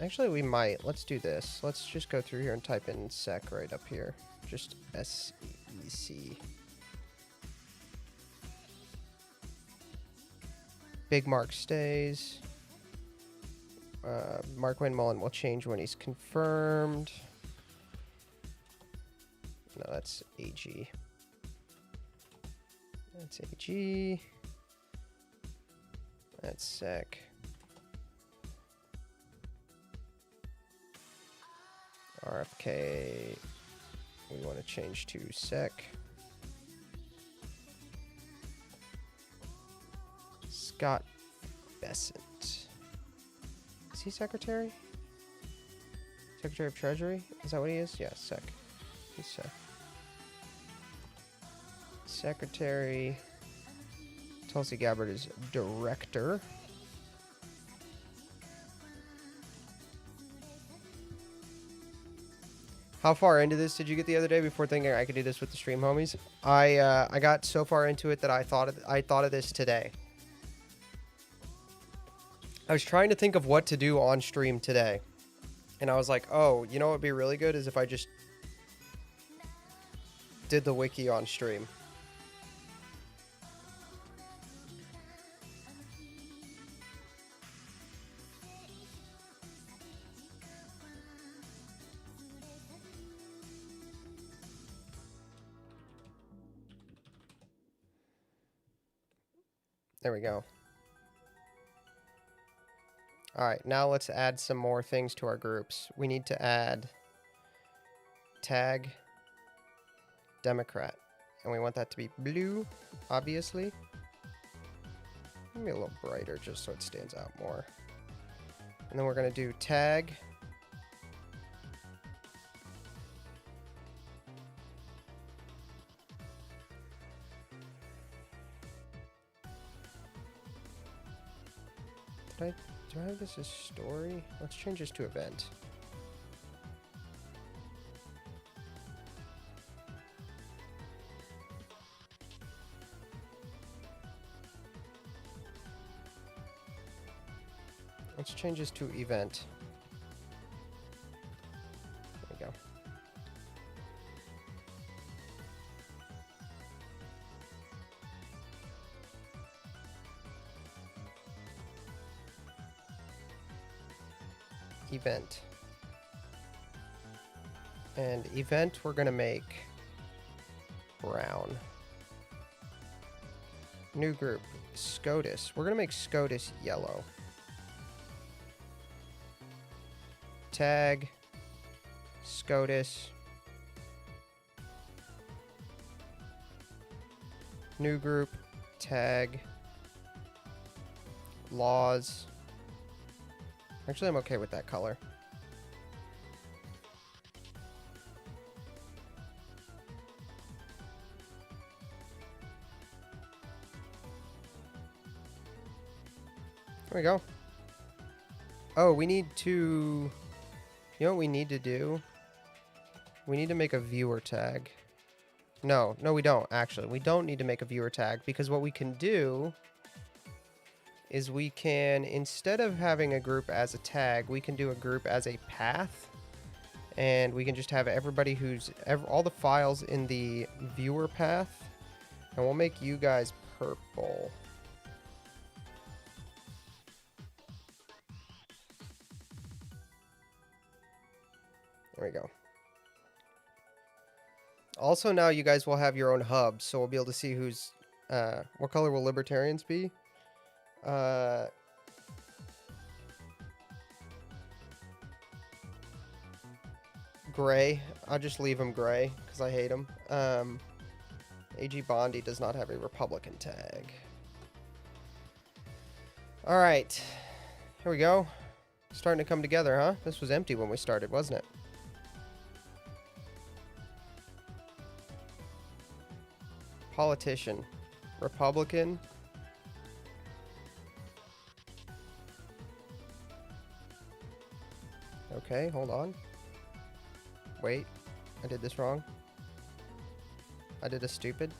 Actually, we might. Let's do this. Let's just go through here and type in sec right up here. Just SEC. Big Mark stays. Mark Windmullen will change when he's confirmed. No, that's AG. That's AG. That's sec. RFK, we want to change to sec. Scott Bessent. Is he secretary? Secretary of Treasury? Is that what he is? Yeah, sec. He's sec. Secretary. Tulsi Gabbard is director. How far into this did you get the other day before thinking I could do this with the stream homies? I got so far into it that I thought of this today. I was trying to think of what to do on stream today. And I was like, oh, you know what would be really good is if I just did the wiki on stream. There we go. All right, now let's add some more things to our groups. We need to add tag Democrat. And we want that to be blue, obviously. Maybe a little brighter just so it stands out more. And then we're going to do tag do I have this as story? Let's change this to event. Let's change this to event. There we go. Event. And event we're going to make brown. New group, SCOTUS. We're going to make SCOTUS yellow. Tag SCOTUS. New group, tag laws. Actually, I'm okay with that color. There we go. Oh, we need to... You know what we need to do? We need to make a viewer tag. No, we don't, actually. We don't need to make a viewer tag, because what we can do is we can, instead of having a group as a tag, we can do a group as a path. And we can just have everybody all the files in the viewer path. And we'll make you guys purple. There we go. Also, now you guys will have your own hub, so we'll be able to see who's... what color will libertarians be? Gray. I'll just leave him gray, because I hate him. AG Bondi does not have a Republican tag. Alright. Here we go. Starting to come together, huh? This was empty when we started, wasn't it? Politician. Republican. Okay, hold on. Wait, I did this wrong. I did a stupid.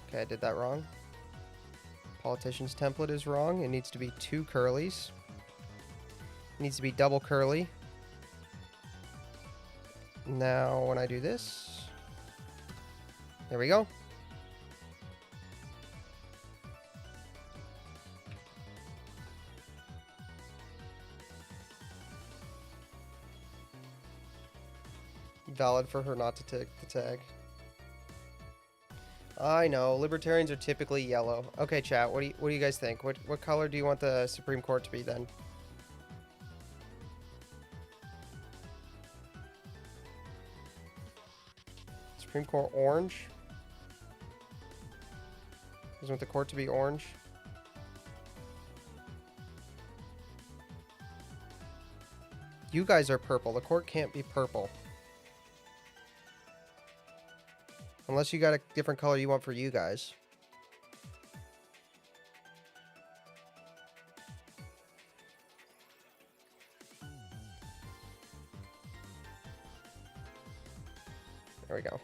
Okay, I did that wrong. Politician's template is wrong. It needs to be 2 curlies. It needs to be double curly. Now, when I do this, there we go. valid for her not to take the tag. I know, libertarians are typically yellow. Okay, chat, what do you guys think? What color do you want the Supreme Court to be then? Supreme Court orange? You guys want the court to be orange? You guys are purple. The court can't be purple. Unless you got a different color you want for you guys. There we go.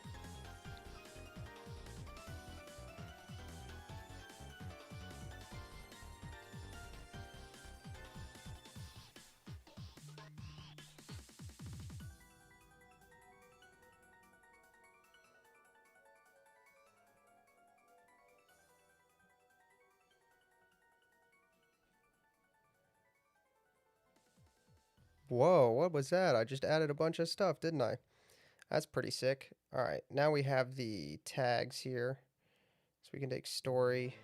Whoa, what was that? I just added a bunch of stuff, didn't I? That's pretty sick. All right, now we have the tags here. So we can take story,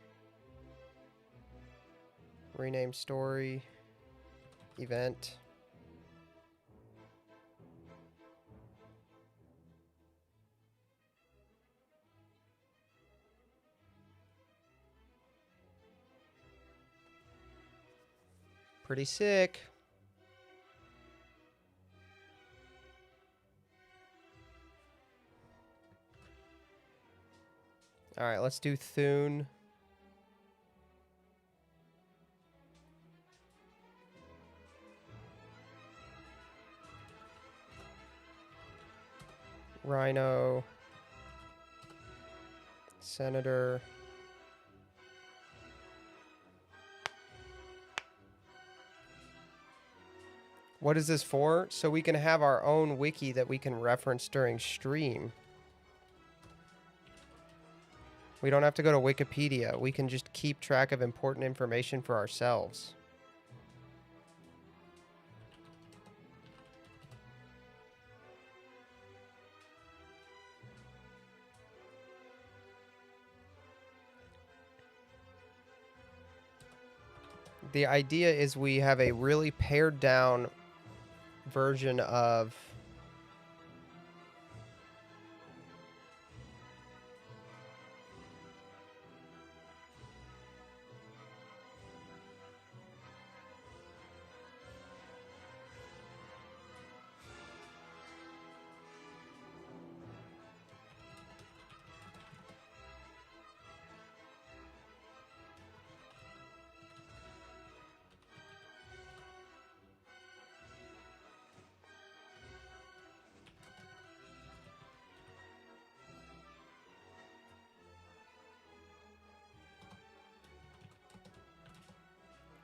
rename story, event. Pretty sick. All right, let's do Thune. Rhino. Senator. What is this for? So we can have our own wiki that we can reference during stream. We don't have to go to Wikipedia. We can just keep track of important information for ourselves. The idea is we have a really pared down version of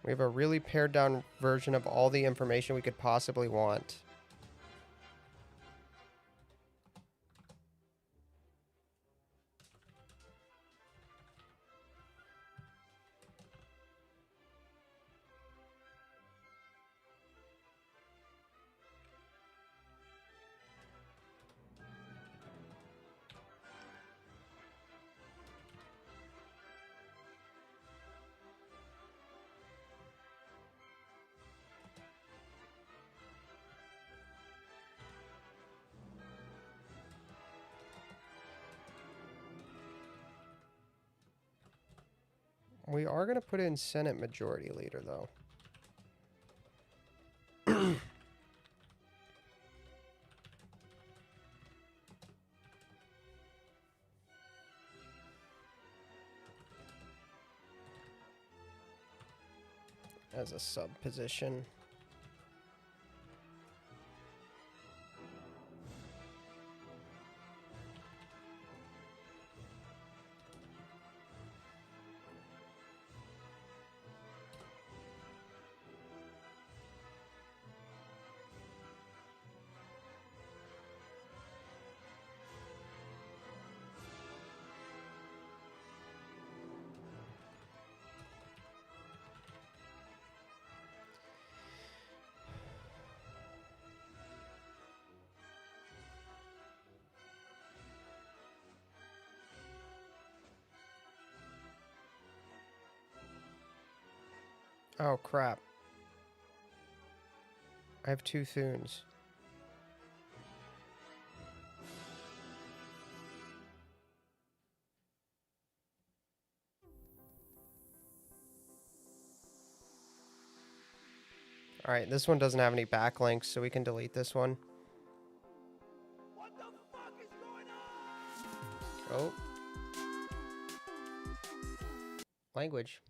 we have a really pared down version of all the information we could possibly want. We are going to put in Senate Majority Leader, though. As a sub position. Oh, crap. I have 2 Thunes. Alright, this one doesn't have any backlinks, so we can delete this one. What the fuck is going on? Oh. Language.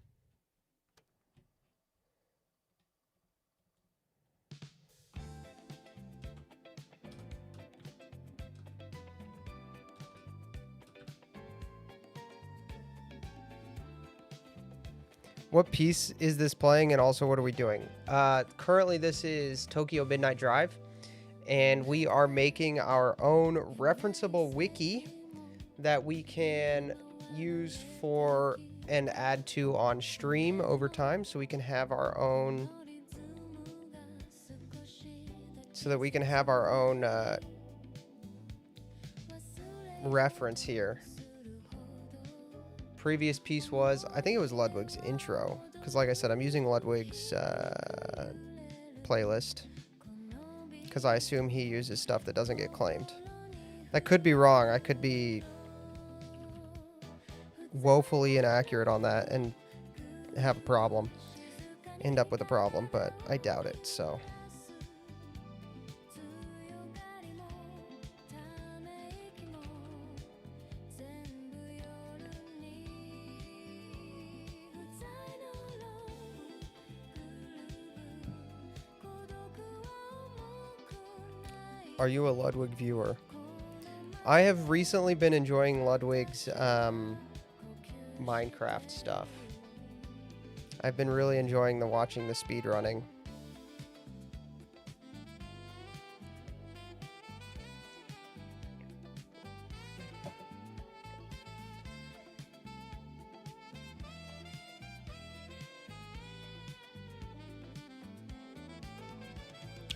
What piece is this playing, and also what are we doing? Currently, this is Tokyo Midnight Drive, and we are making our own referenceable wiki that we can use for and add to on stream over time, so we can have our own reference here. Previous piece was, I think it was Ludwig's intro, because like I said, I'm using Ludwig's playlist, because I assume he uses stuff that doesn't get claimed. That could be wrong. I could be woefully inaccurate on that and have a problem, end up with a problem, but I doubt it, so. Are you a Ludwig viewer? I have recently been enjoying Ludwig's Minecraft stuff. I've been really enjoying watching the speedrunning.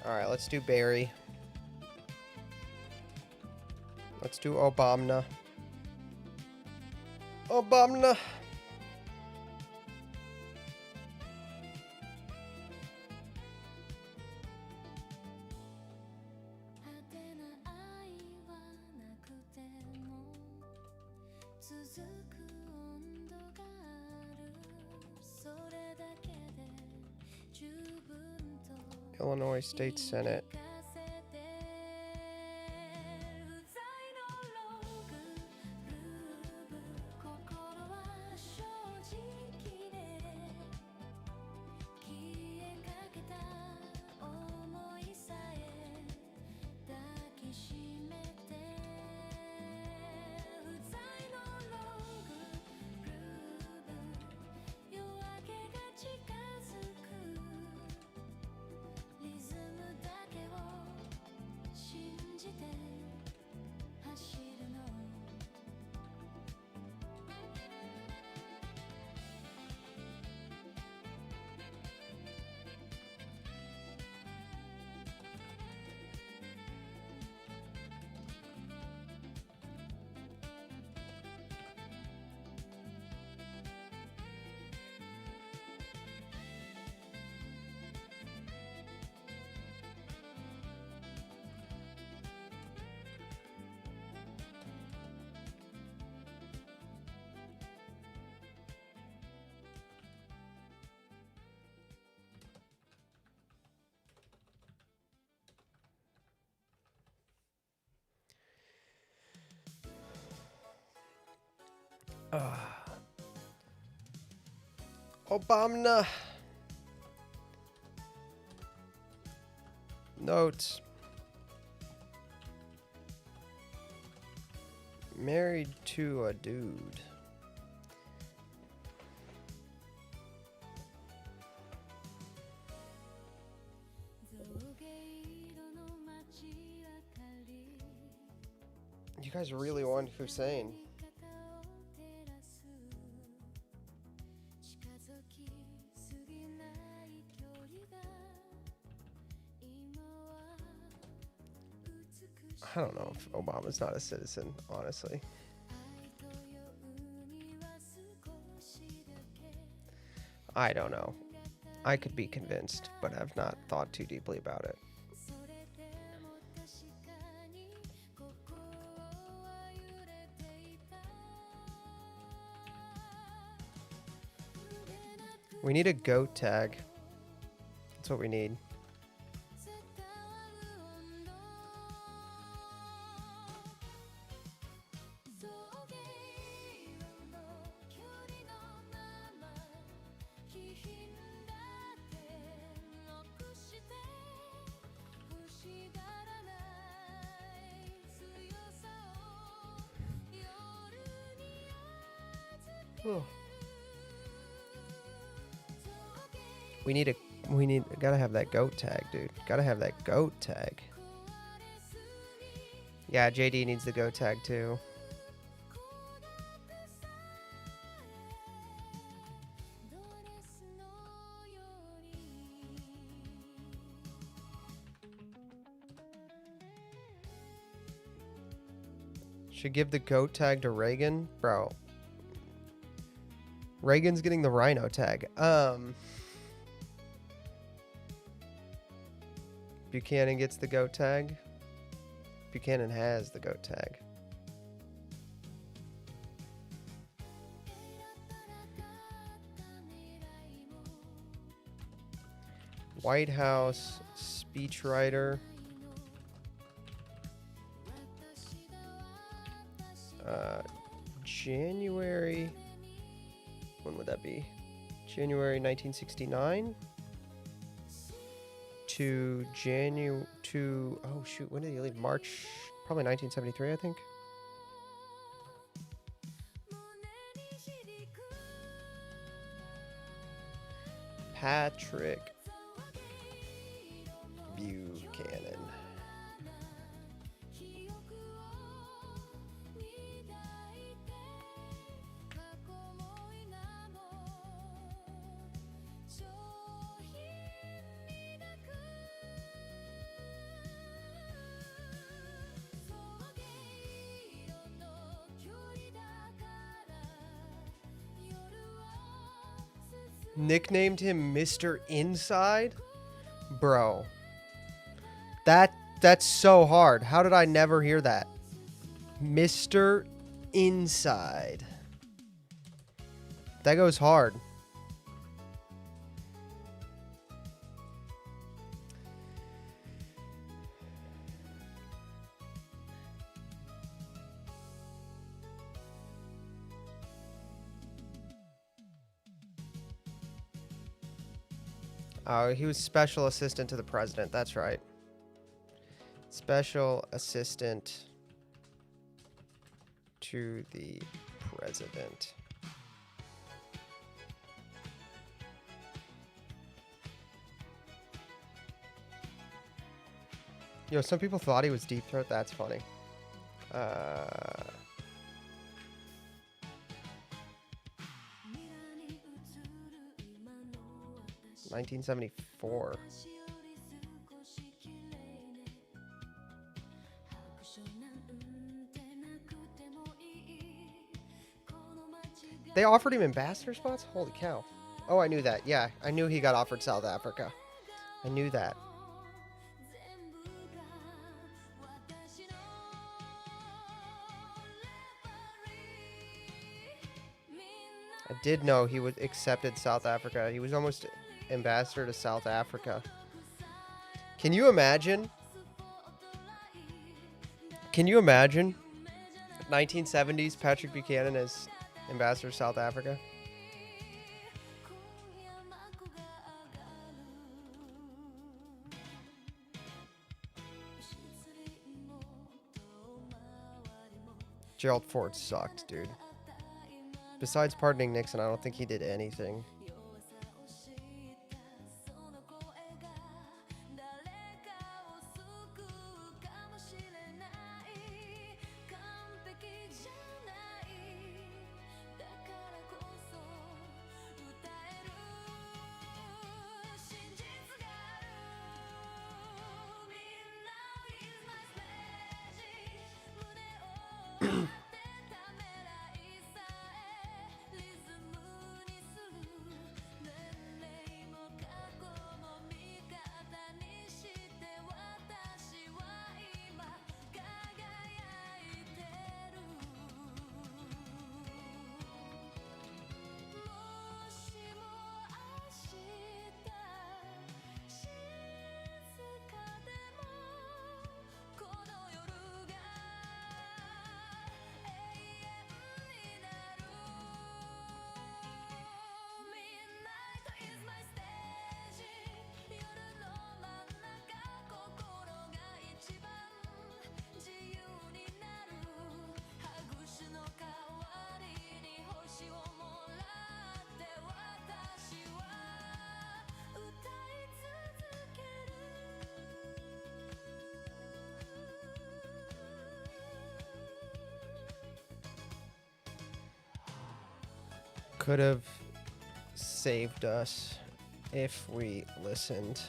Alright, let's do Barry. Let's do Obama. Obama. Illinois State Senate. Obama. Notes. Married to a dude. You guys really want Hussein. I don't know if Obama's not a citizen, honestly. I don't know. I could be convinced, but I've not thought too deeply about it. We need a goat tag. That's what we need. Oh. Gotta have that goat tag, dude. Gotta have that goat tag. Yeah, JD needs the goat tag too. Should give the goat tag to Reagan, bro. Reagan's getting the rhino tag. Buchanan gets the goat tag. Buchanan has the goat tag. White House speechwriter. January. When would that be? January 1969 to oh shoot, when did he leave? March, probably 1973, I think. Patrick Buchanan. Nicknamed him Mr. Inside? Bro. That's so hard. How did I never hear that? Mr. Inside. That goes hard. Oh, he was special assistant to the president. That's right. Special assistant to the president. Yo, some people thought he was Deep Throat. That's funny. 1974. They offered him ambassador spots? Holy cow. Oh, I knew that. Yeah, I knew he got offered South Africa. I knew that. I did know he would accepted South Africa. He was almost ambassador to South Africa. Can you imagine? Can you imagine 1970s Patrick Buchanan as ambassador to South Africa? Gerald Ford sucked, dude. Besides pardoning Nixon, I don't think he did anything. could have saved us if we listened.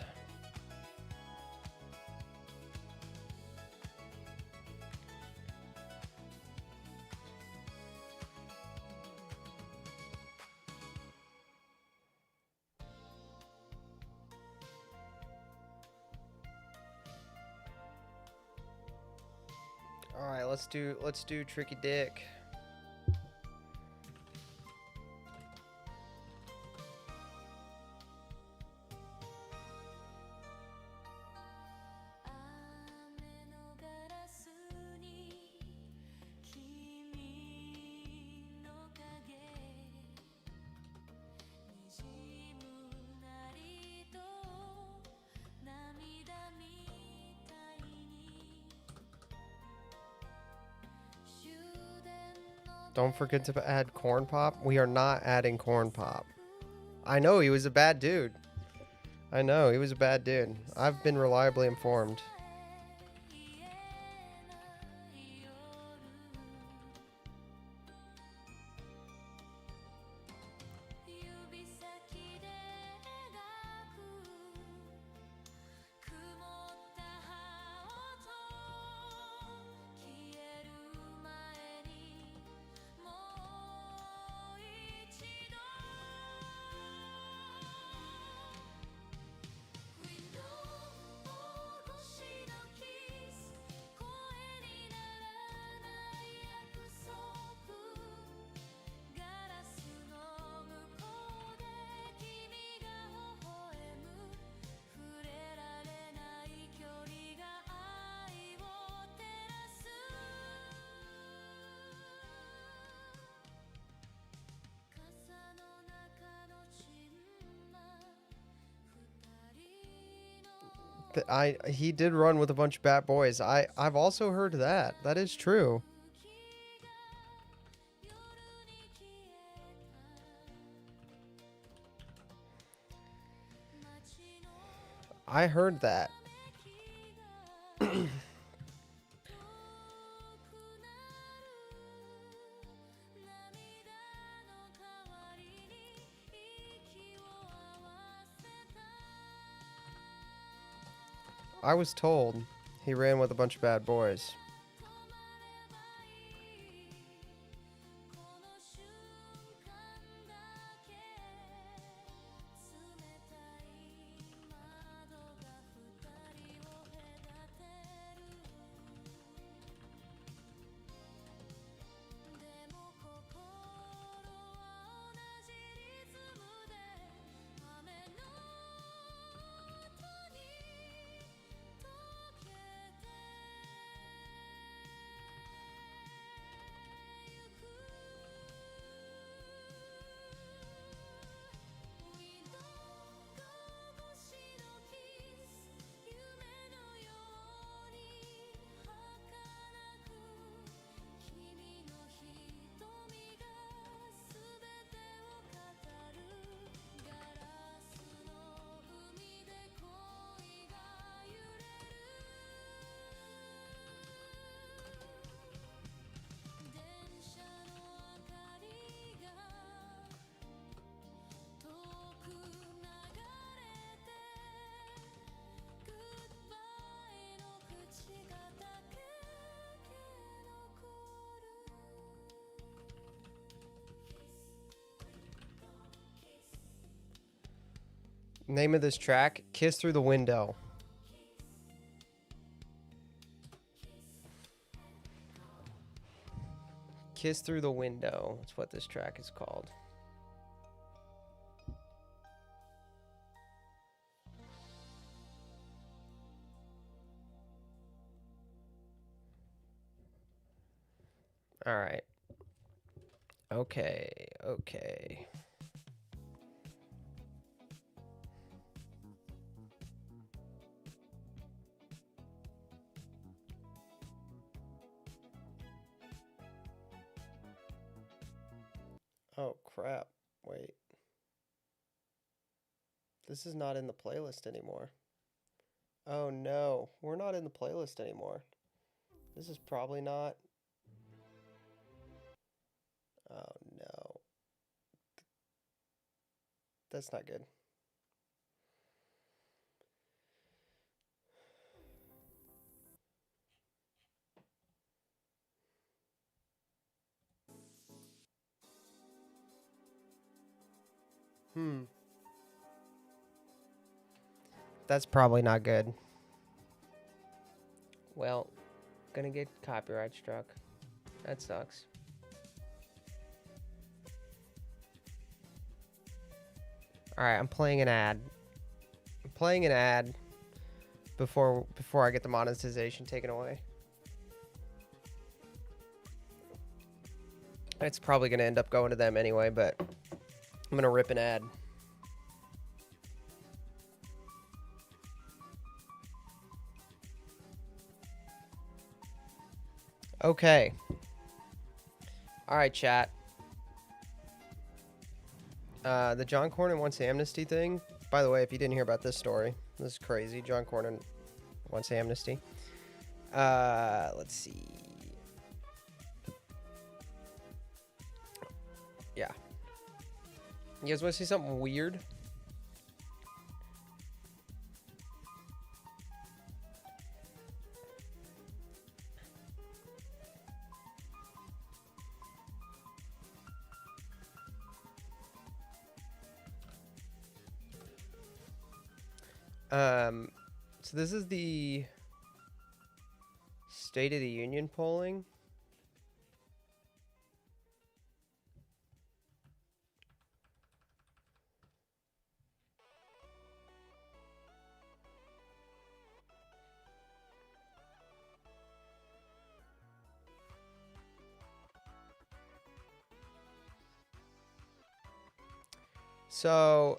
All right, let's do Tricky Dick. Don't forget to add Corn Pop. We are not adding Corn Pop. I know he was a bad dude. I know he was a bad dude. I've been reliably informed. He did run with a bunch of bad boys. I've also heard that. That is true. I heard that. I was told he ran with a bunch of bad boys. Name of this track, Kiss Through the Window. Kiss Through the Window. That's what this track is called. All right. Okay. Oh, crap. Wait. This is not in the playlist anymore. Oh, no. We're not in the playlist anymore. This is probably not... Oh, no. That's not good. That's probably not good. Well, gonna get copyright struck. That sucks. Alright, I'm playing an ad. I'm playing an ad before I get the monetization taken away. It's probably gonna end up going to them anyway, but I'm gonna rip an ad. Okay. Alright, chat. The John Cornyn wants amnesty thing. By the way, if you didn't hear about this story, this is crazy. John Cornyn wants amnesty. Let's see. Yeah. You guys want to see something weird? So this is the State of the Union polling. So,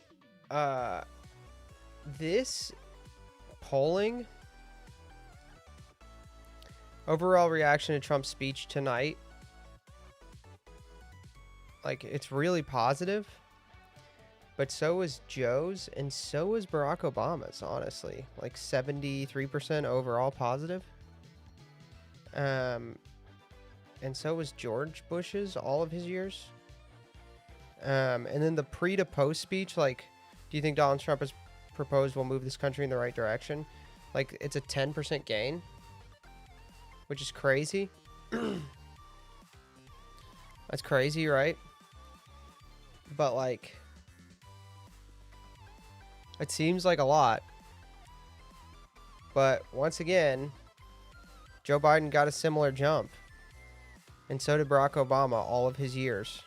this polling, overall reaction to Trump's speech tonight, like, it's really positive, but so was Joe's, and so was Barack Obama's, honestly. Like, 73% overall positive. And so was George Bush's, all of his years. And then the pre to post speech, like, do you think Donald Trump has proposed will move this country in the right direction? Like, it's a 10% gain, which is crazy. That's crazy, right? But, like, it seems like a lot. But once again, Joe Biden got a similar jump. And so did Barack Obama all of his years.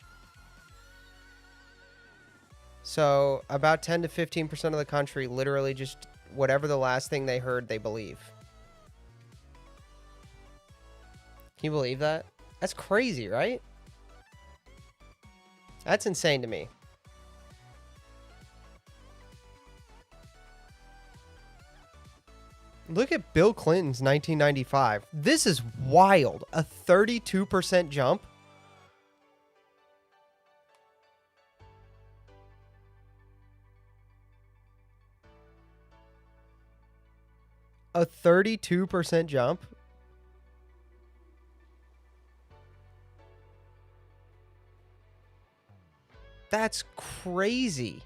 So about 10 to 15% of the country literally just whatever the last thing they heard, they believe. Can you believe that? That's crazy, right? That's insane to me. Look at Bill Clinton's 1995. This is wild. A 32% jump. A 32% jump. That's crazy.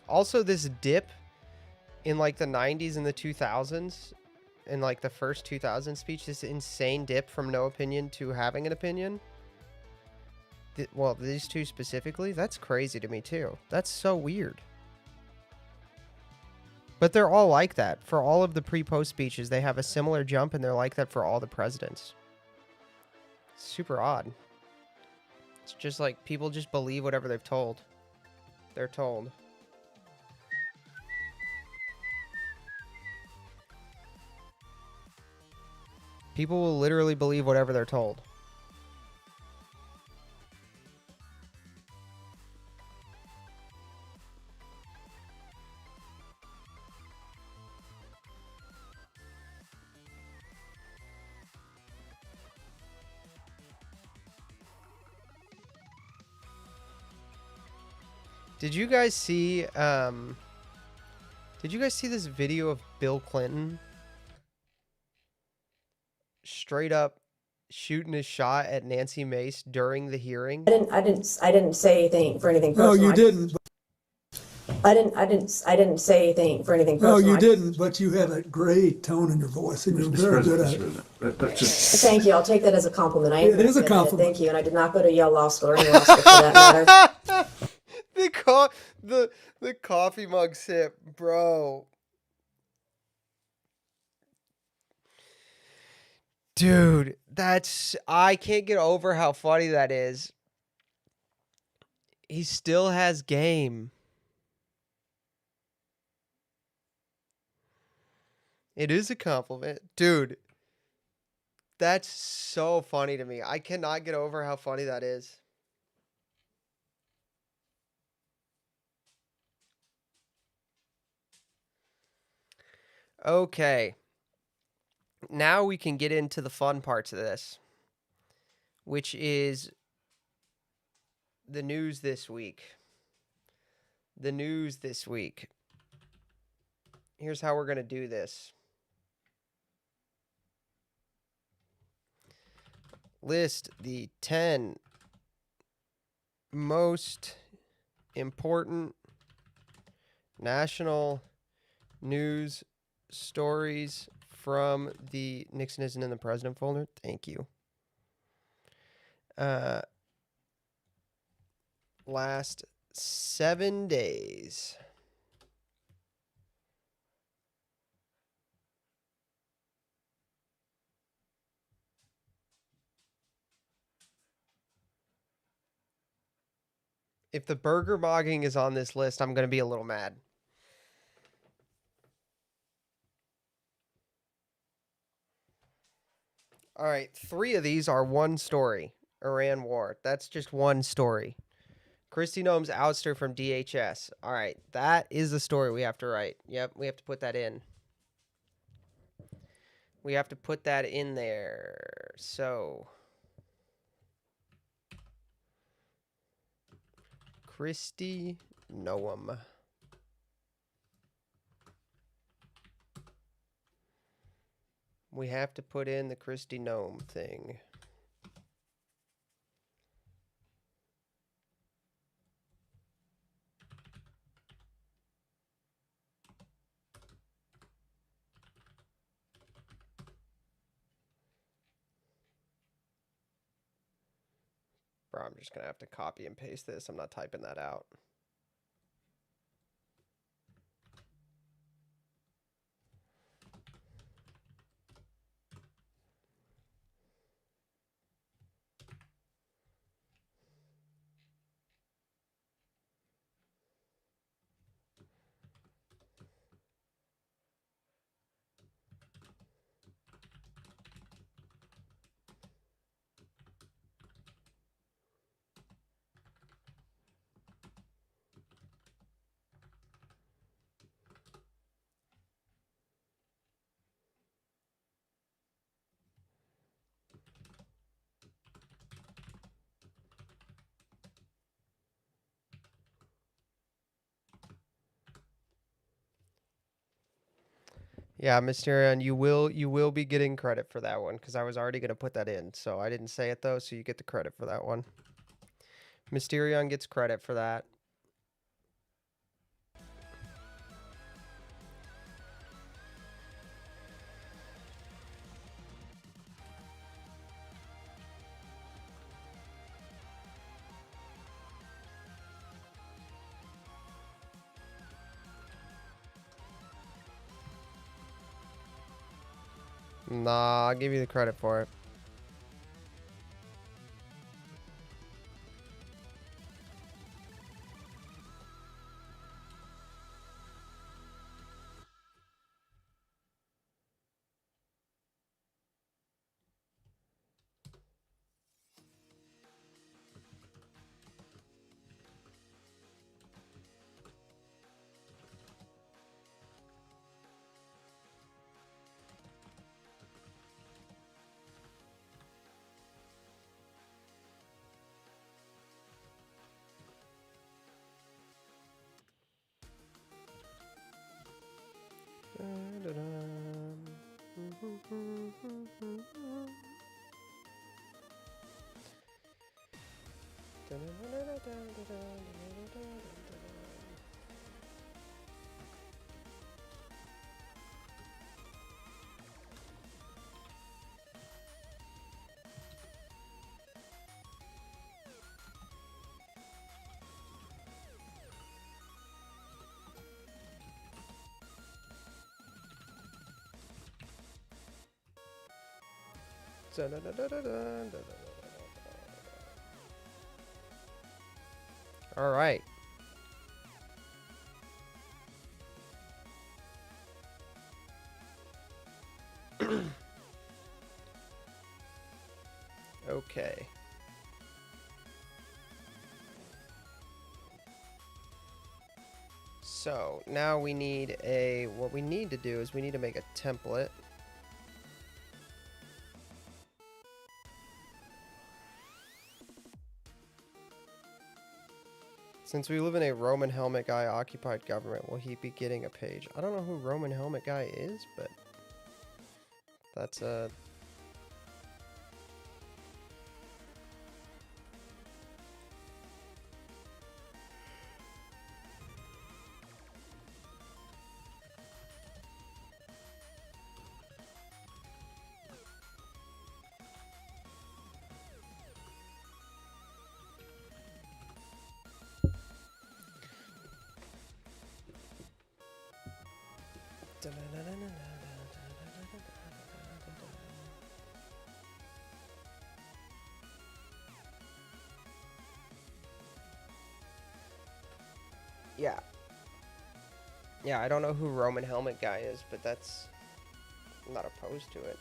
Also, this dip in like the 90s and the 2000s, in like the first 2000 speech, this insane dip from no opinion to having an opinion. Well, these two specifically, that's crazy to me too. That's so weird. But they're all like that. For all of the pre-post speeches, they have a similar jump, and they're like that for all the presidents. Super odd. It's just like people just believe whatever they're told. People will literally believe whatever they're told. Did you guys see Did you guys see this video of Bill Clinton straight up shooting a shot at Nancy Mace during the hearing? I didn't say anything for anything No, personal. you didn't. I didn't say anything for anything No, personal. you didn't, but you have a great tone in your voice, and you're very good at it. Thank you. I'll take that as a compliment. I am It is a very good at it. compliment. Thank you. And I did not go to Yale Law School or anywhere else for that matter. The coffee mug sip, bro. Dude, I can't get over how funny that is. He still has game. It is a compliment. Dude, that's so funny to me. I cannot get over how funny that is. Okay. Now we can get into the fun parts of this, which is the news this week. The news this week. Here's how we're going to do this. List the 10 most important national news stories from the Nixon isn't in the president folder. Thank you. Last 7 days. If the burger mogging is on this list, I'm going to be a little mad. All right, 3 of these are one story. Iran war. That's just one story. Kristi Noem's ouster from DHS. All right, that is the story we have to write. Yep, we have to put that in. We have to put that in there. So, Kristi Noem. We have to put in the Kristi Noem thing. Bro, I'm just going to have to copy and paste this. I'm not typing that out. Yeah, Mysterion, you will be getting credit for that one because I was already gonna put that in, so I didn't say it though, so you get the credit for that one. Mysterion gets credit for that. Nah, I'll give you the credit for it. All right. Okay. So now we need what we need to do is we need to make a template. Since we live in a Roman helmet guy occupied government, will he be getting a page? I don't know who Roman helmet guy is, but that's yeah. Yeah, I don't know who Roman helmet guy is, but I'm not opposed to it.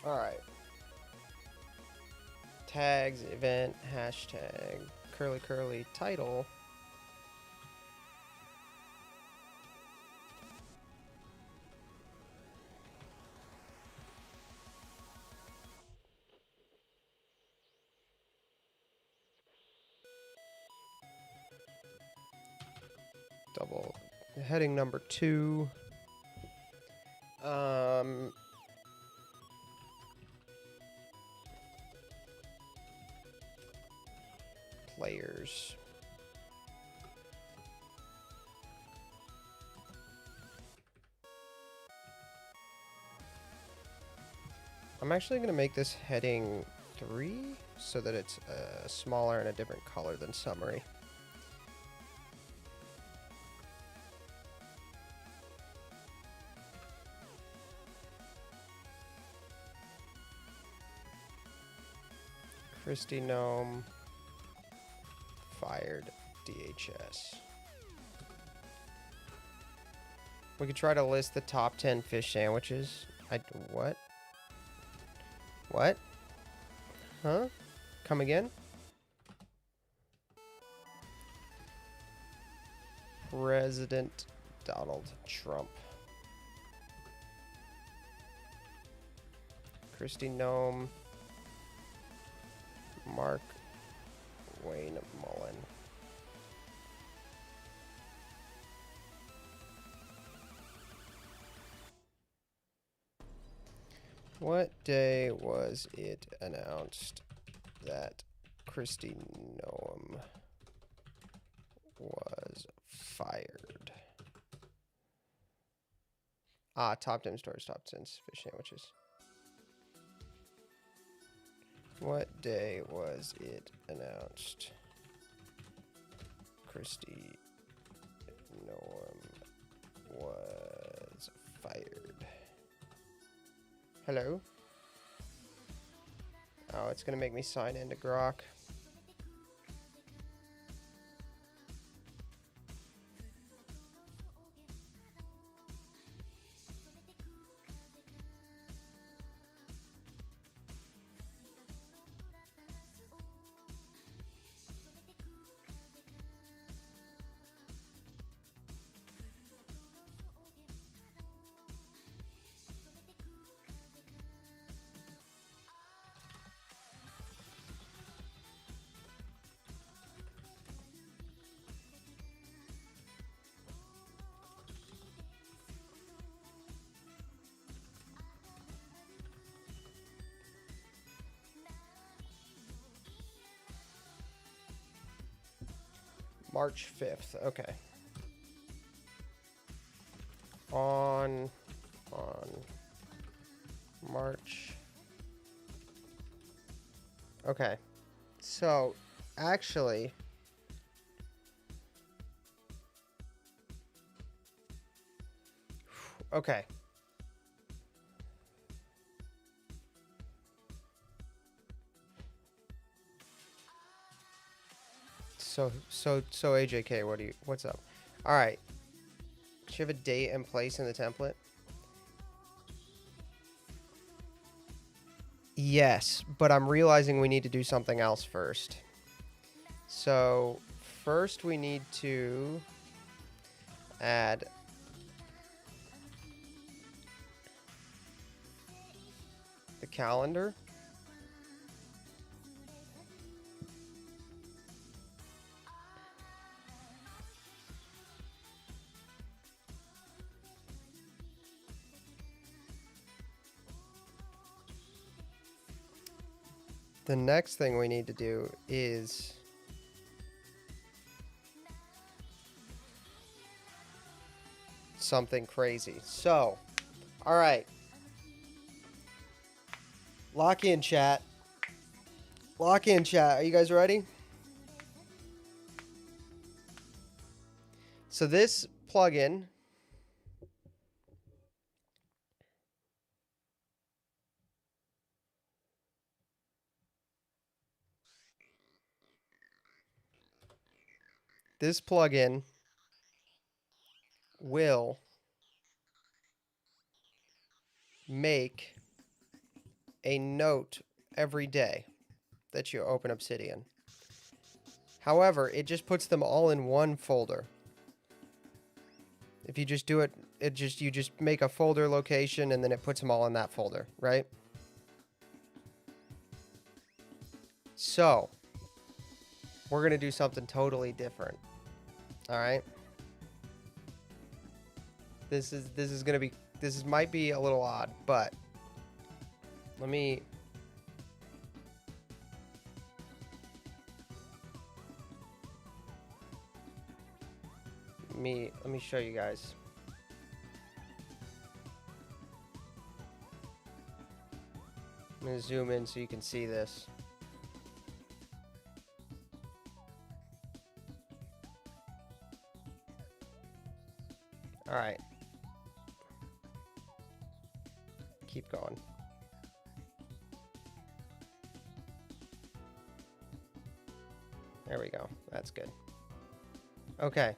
Alright. Tags, event, hashtag, curly curly, title. Double heading number 2. Players. I'm actually going to make this heading 3 so that it's smaller and a different color than summary. Christy Gnome fired DHS. We could try to list the top 10 fish sandwiches. What? What? Huh? Come again? President Donald Trump. Christy Gnome. Mark Wayne Mullen. What day was it announced that Christy Noam was fired? Top 10 stores, top 10 fish sandwiches. What day was it announced Christy Noam was fired? Hello? Oh, it's gonna make me sign into Grok. March 5th. Okay. On March. Okay. So, actually, okay. So AJK, what's up? All right. Do you have a date and place in the template? Yes, but I'm realizing we need to do something else first. So, first we need to add the calendar. The next thing we need to do is something crazy. So, all right. Lock in, chat. Lock in, chat. Are you guys ready? So this plugin will make a note every day that you open Obsidian. However, it just puts them all in one folder. If you just do it, you just make a folder location and then it puts them all in that folder, right? So, we're going to do something totally different. All right? This might be a little odd, but let me show you guys. I'm going to zoom in so you can see this. All right. Keep going. There we go. That's good. Okay.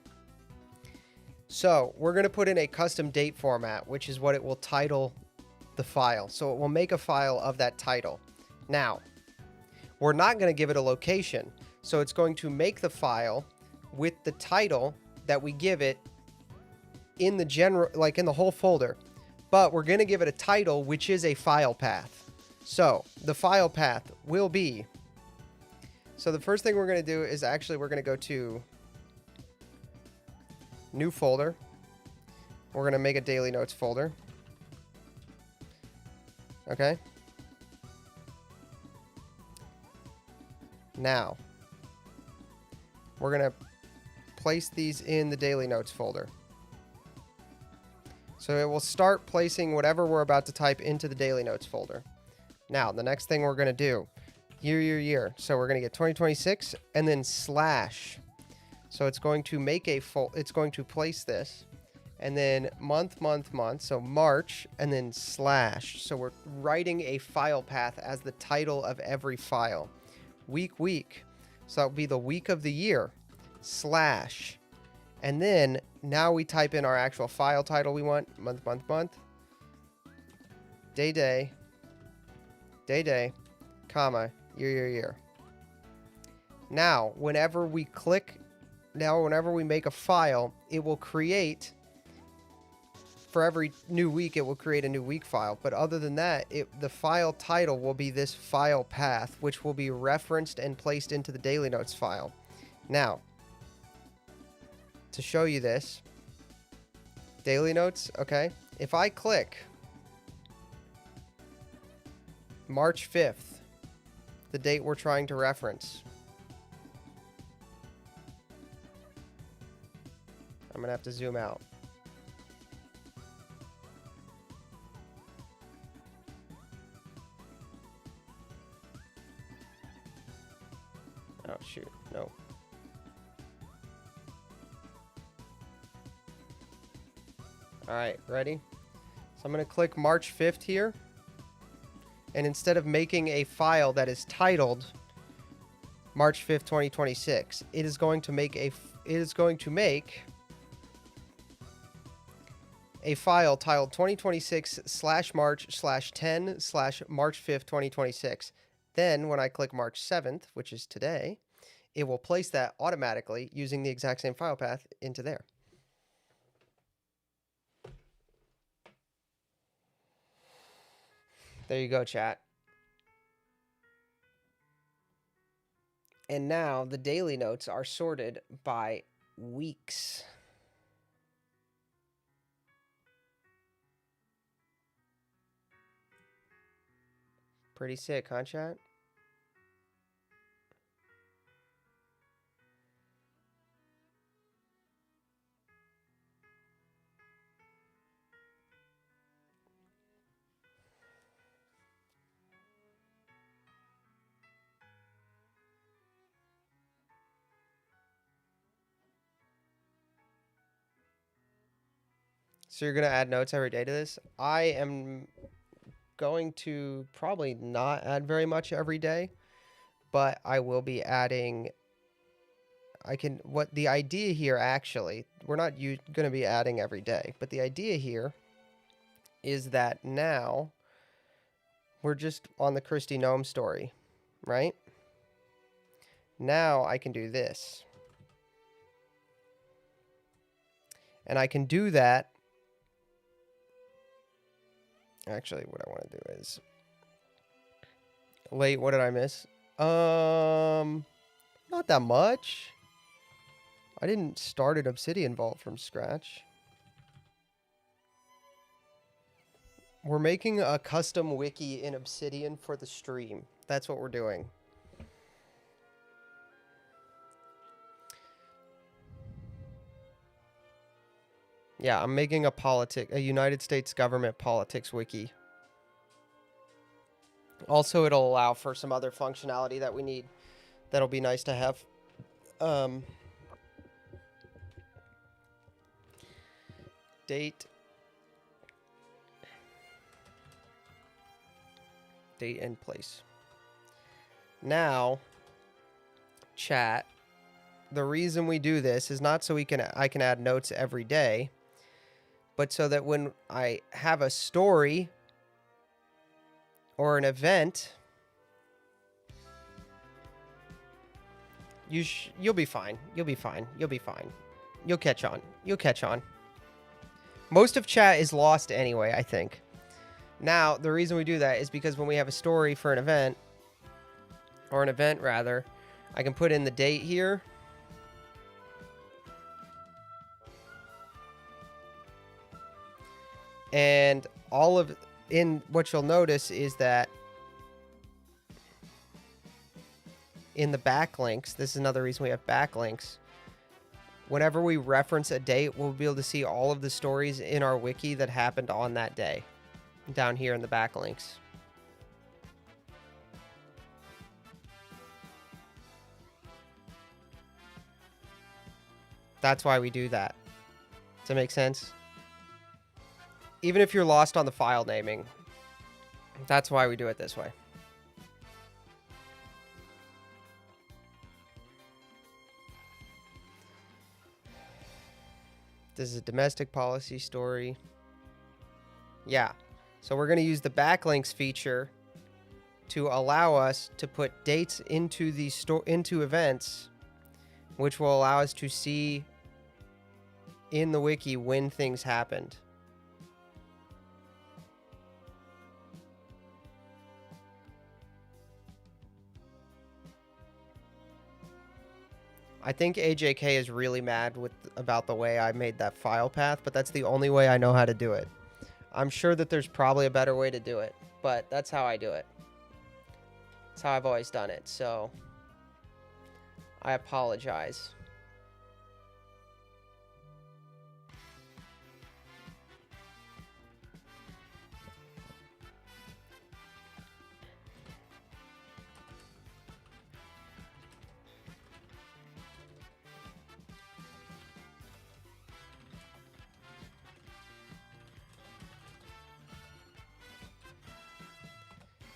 So we're going to put in a custom date format, which is what it will title the file. So it will make a file of that title. Now, we're not going to give it a location. So it's going to make the file with the title that we give it in the general, like in the whole folder. But we're going to give it a title, which is a file path. So the file path will be, so the first thing we're going to do is actually we're going to go to new folder. We're going to make a daily notes folder. Okay. Now, we're going to place these in the daily notes folder. So it will start placing whatever we're about to type into the daily notes folder. Now, the next thing we're going to do, year. So we're going to get 2026 and then slash. So it's going to make it's going to place this and then month. So March and then slash. So we're writing a file path as the title of every file. Week. So that would be the week of the year slash. And then now we type in our actual file title we want. Month. Day, comma, year. Now, whenever we make a file, it will create, for every new week, it will create a new week file. But other than that, the file title will be this file path, which will be referenced and placed into the daily notes file. Now, to show you this, daily notes, okay? If I click March 5th, the date we're trying to reference, I'm gonna have to zoom out. Oh shoot, no. Alright, ready? So I'm gonna click March 5th here. And instead of making a file that is titled March 5th, 2026, it is going to make a file titled 2026/March/10/March 5th, 2026. Then when I click March 7th, which is today, it will place that automatically using the exact same file path into there. There you go, chat. And now the daily notes are sorted by weeks. Pretty sick, huh, chat? So you're going to add notes every day to this? I am going to probably not add very much every day, but I will be adding... What the idea here, actually, we're not going to be adding every day, but the idea here is that now we're just on the Christy Gnome story, right? Now I can do this. And I can do that. Actually, what I want to do is... Wait, what did I miss? Not that much. I didn't start an Obsidian Vault from scratch. We're making a custom wiki in Obsidian for the stream. That's what we're doing. Yeah, I'm making a United States government politics wiki. Also, it'll allow for some other functionality that we need. That'll be nice to have. Date and place. Now, chat, the reason we do this is not so I can add notes every day, but so that when I have a story or an event, you'll be fine. You'll be fine. You'll be fine. You'll catch on. You'll catch on. Most of chat is lost anyway, I think. Now, the reason we do that is because when we have a story for an event, or an event rather, I can put in the date here. And what you'll notice is that in the backlinks, this is another reason we have backlinks. Whenever we reference a date, we'll be able to see all of the stories in our wiki that happened on that day down here in the backlinks. That's why we do that. Does that make sense? Even if you're lost on the file naming, that's why we do it this way. This is a domestic policy story. Yeah. So we're going to use the backlinks feature to allow us to put dates into the into events, which will allow us to see in the wiki when things happened. I think AJK is really mad about the way I made that file path, but that's the only way I know how to do it. I'm sure that there's probably a better way to do it, but that's how I do it. That's how I've always done it, so I apologize.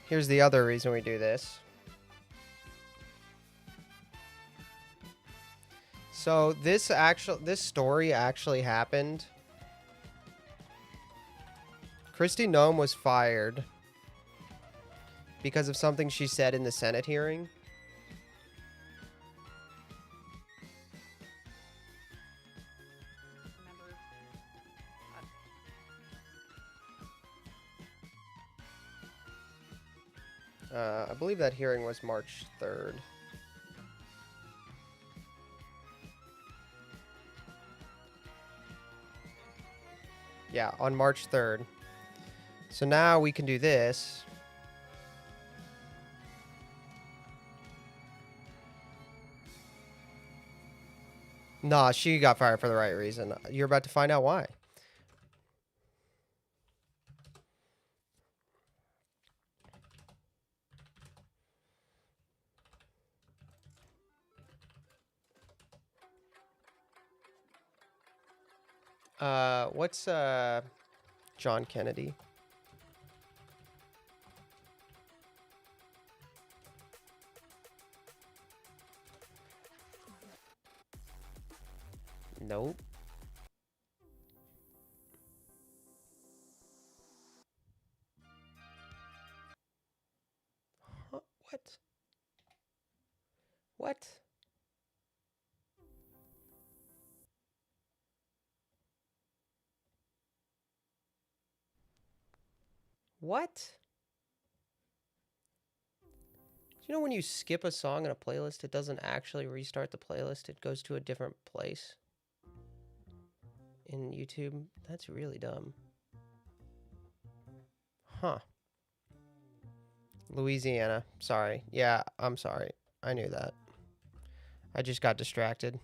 Here's the other reason we do this. So this story actually happened. Kristi Noem was fired because of something she said in the Senate hearing. I believe that hearing was March 3rd. Yeah, on March 3rd. So now we can do this. Nah, she got fired for the right reason. You're about to find out why. What's John Kennedy? Nope. Huh? What? What? What? Do you know when you skip a song in a playlist, it doesn't actually restart the playlist? It goes to a different place in YouTube? That's really dumb. Huh. Louisiana. Sorry. Yeah, I'm sorry. I knew that. I just got distracted.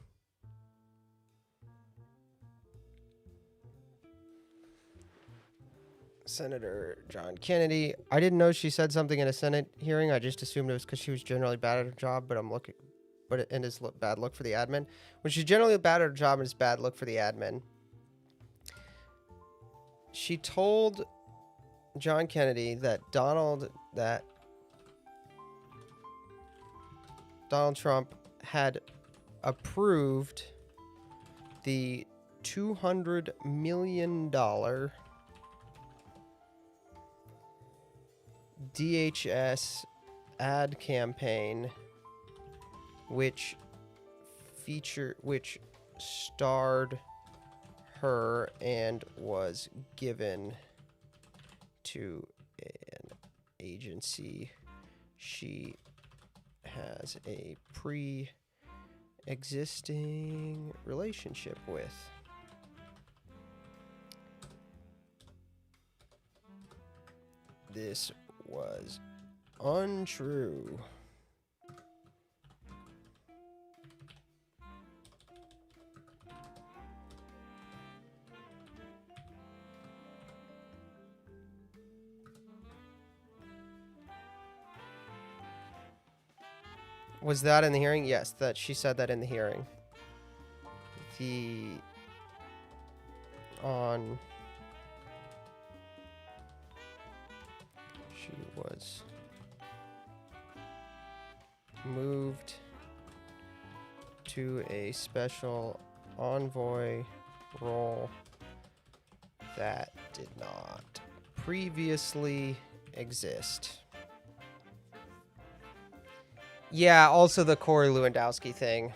Senator John Kennedy. I didn't know she said something in a Senate hearing. I just assumed it was because she was generally bad at her job, but it is bad look for the admin. When she's generally bad at her job, it's bad look for the admin. She told John Kennedy that Donald Trump had approved the $200 million DHS ad campaign, which starred her and was given to an agency she has a pre-existing relationship with. This was untrue. Was that in the hearing? Yes, that she said that in the hearing. She was moved to a special envoy role that did not previously exist. Yeah, also the Corey Lewandowski thing.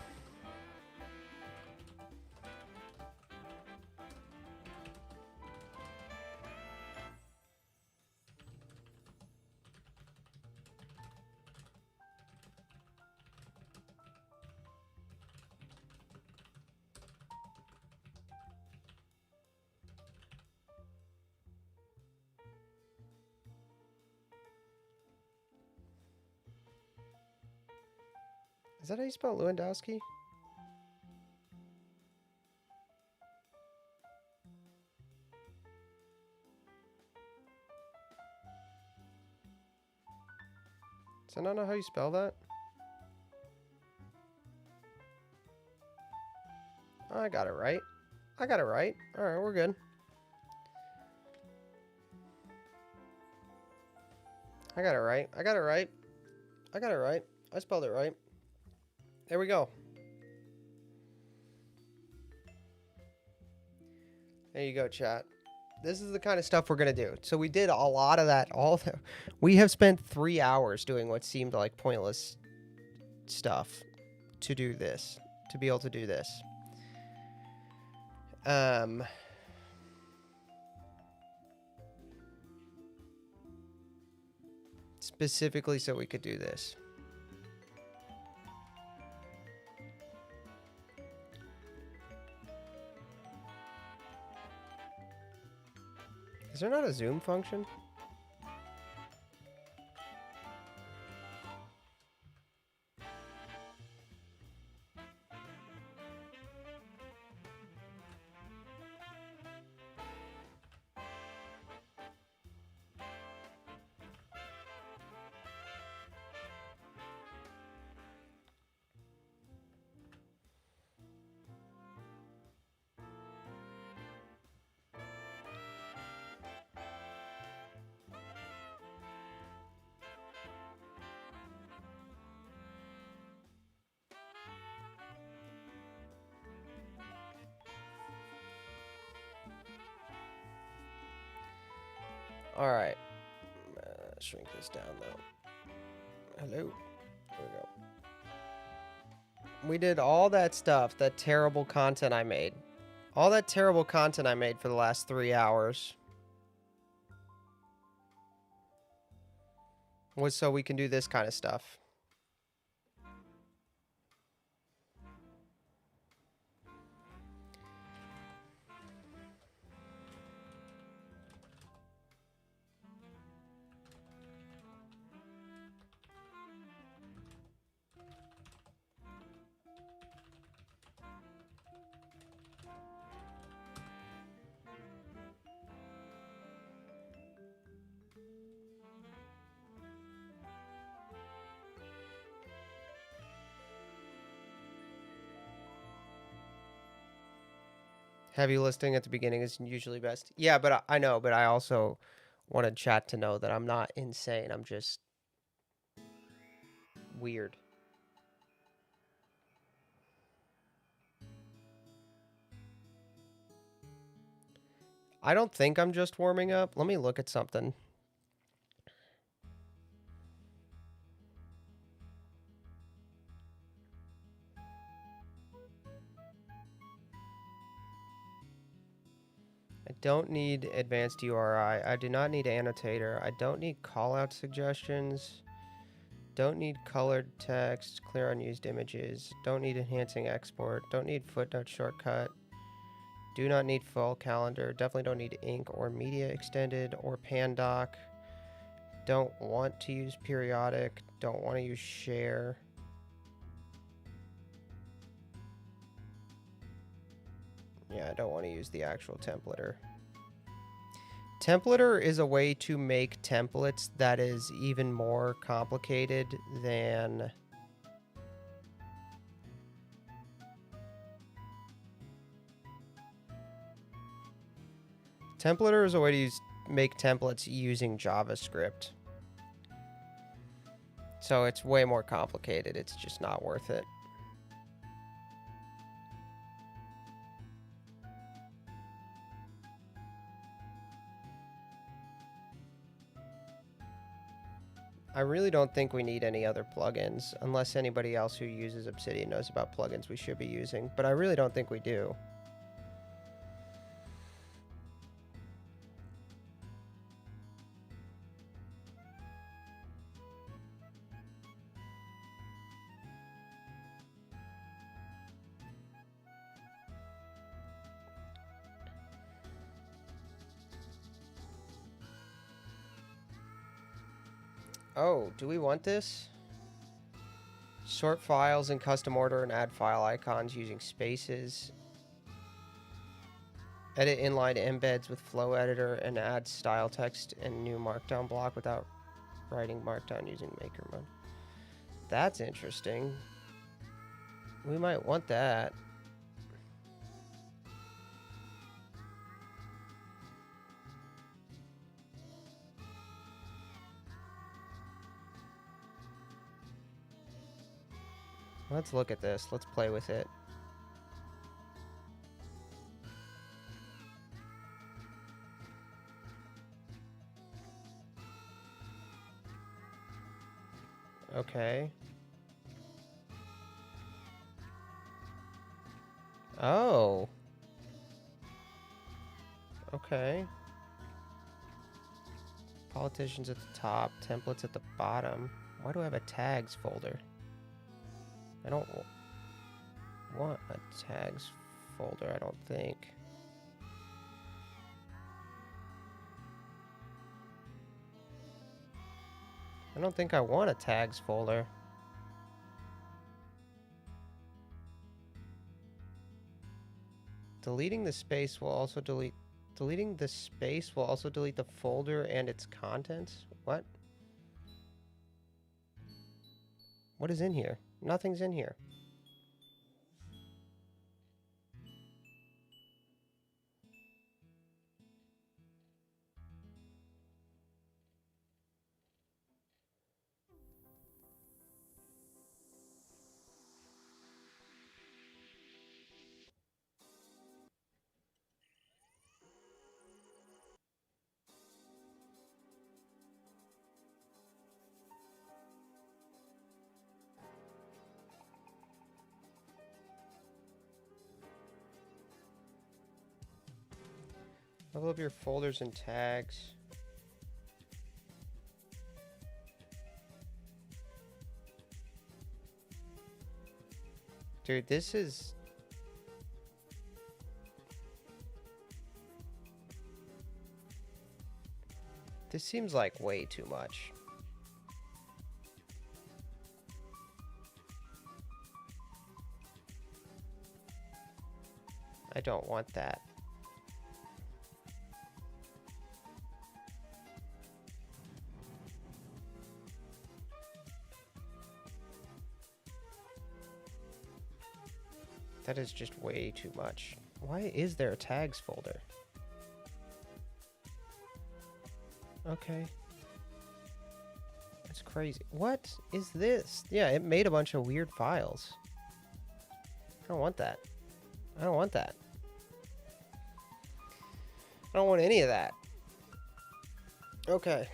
Is that how you spell Lewandowski? Does that not know how you spell that? Oh, I got it right. I got it right. All right, we're good. I got it right. I got it right. I got it right. I spelled it right. There we go. There you go, chat. This is the kind of stuff we're going to do. So we did a lot of that. We have spent 3 hours doing what seemed like pointless stuff to do this, to be able to do this. Specifically so we could do this. Is there not a zoom function? All right. Shrink this down though. Hello. There we go. We did all that stuff, that terrible content I made. All that terrible content I made for the last 3 hours was so we can do this kind of stuff. Heavy listing at the beginning is usually best. Yeah, but I know, but I also wanted chat to know that I'm not insane. I'm just weird. I don't think I'm just warming up. Let me look at something. I don't need advanced URI. I do not need annotator. I don't need callout suggestions. Don't need colored text, clear unused images. Don't need enhancing export. Don't need footnote shortcut. Do not need full calendar. Definitely don't need ink or media extended or pandoc. Don't want to use periodic. Don't want to use share. Yeah, I don't want to use the actual templater. Templater is a way to make templates that is even more complicated than Templater is a way to make templates using JavaScript. So it's way more complicated. It's just not worth it. I really don't think we need any other plugins, unless anybody else who uses Obsidian knows about plugins we should be using, but I really don't think we do. Oh, do we want this? Sort files in custom order and add file icons using spaces. Edit inline embeds with flow editor and add style text and new markdown block without writing markdown using maker mode. That's interesting. We might want that. Let's look at this. Let's play with it. Okay. Oh. Okay. Politicians at the top, templates at the bottom. Why do I have a tags folder? I don't want a tags folder, I don't think. I don't think I want a tags folder. Deleting the space will also delete... Deleting the space will also delete the folder and its contents? What? What is in here? Nothing's in here. Level up your folders and tags. Dude, this is... This seems like way too much. I don't want that. That is just way too much. Why is there a tags folder? Okay. That's crazy. What is this? Yeah, it made a bunch of weird files. I don't want that. I don't want that. I don't want any of that. Okay.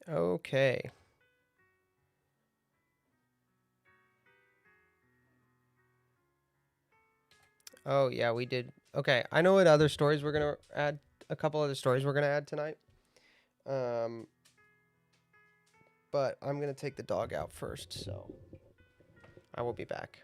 Okay. Oh, yeah, we did. Okay, I know what other stories we're going to add. A couple other stories we're going to add tonight. But I'm going to take the dog out first, so I will be back.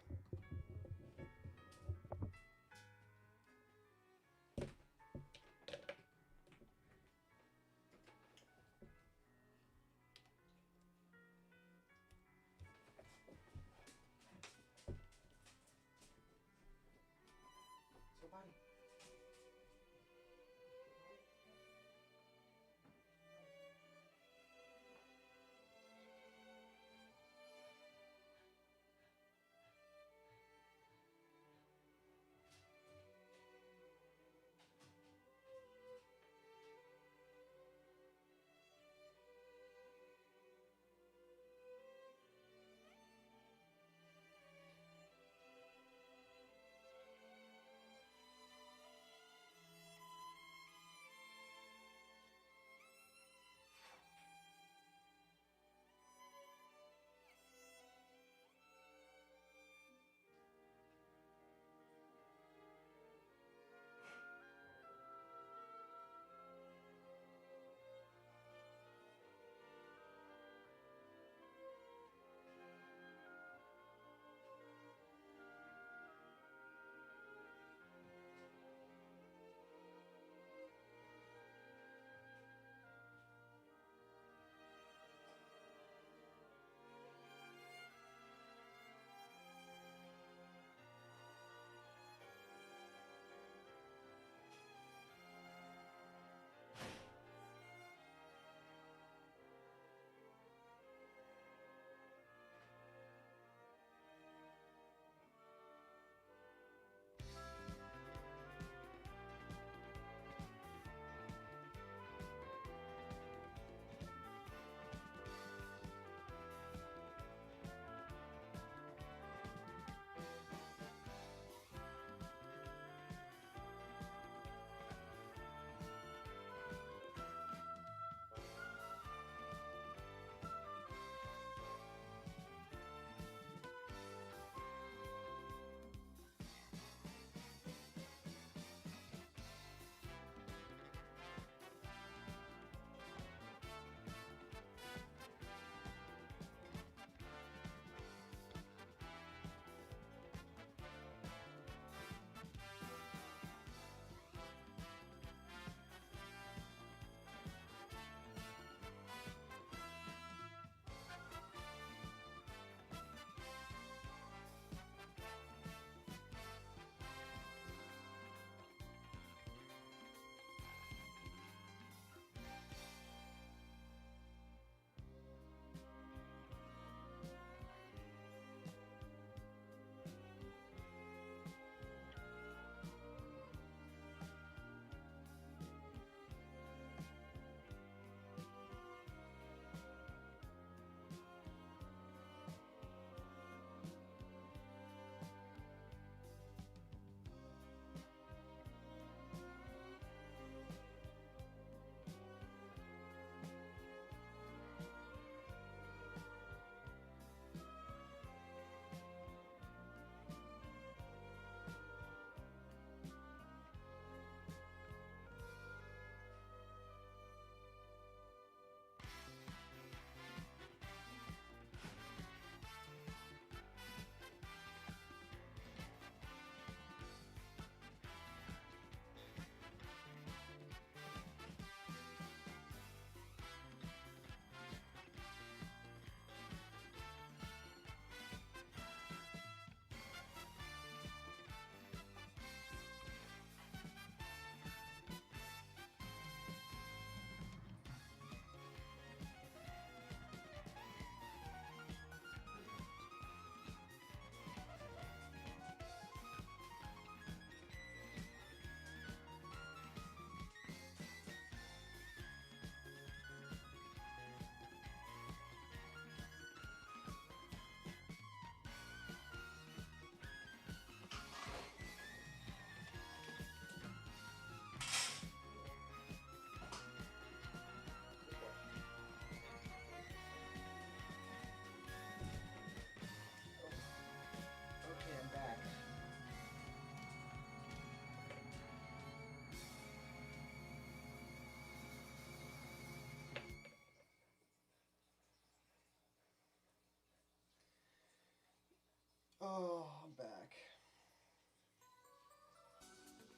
Oh, I'm back.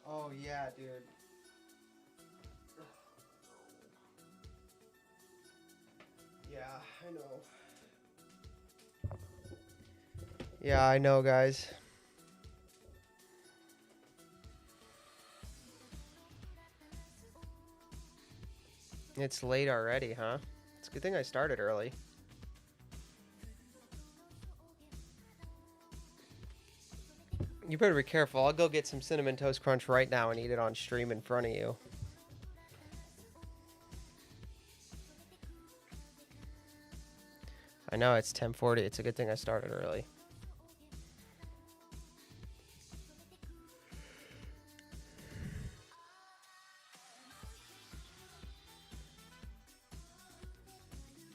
Oh, yeah, dude. Yeah, I know. Yeah, I know, guys. It's late already, huh? It's a good thing I started early. You better be careful. I'll go get some Cinnamon Toast Crunch right now and eat it on stream in front of you. I know, it's 10:40. It's a good thing I started early.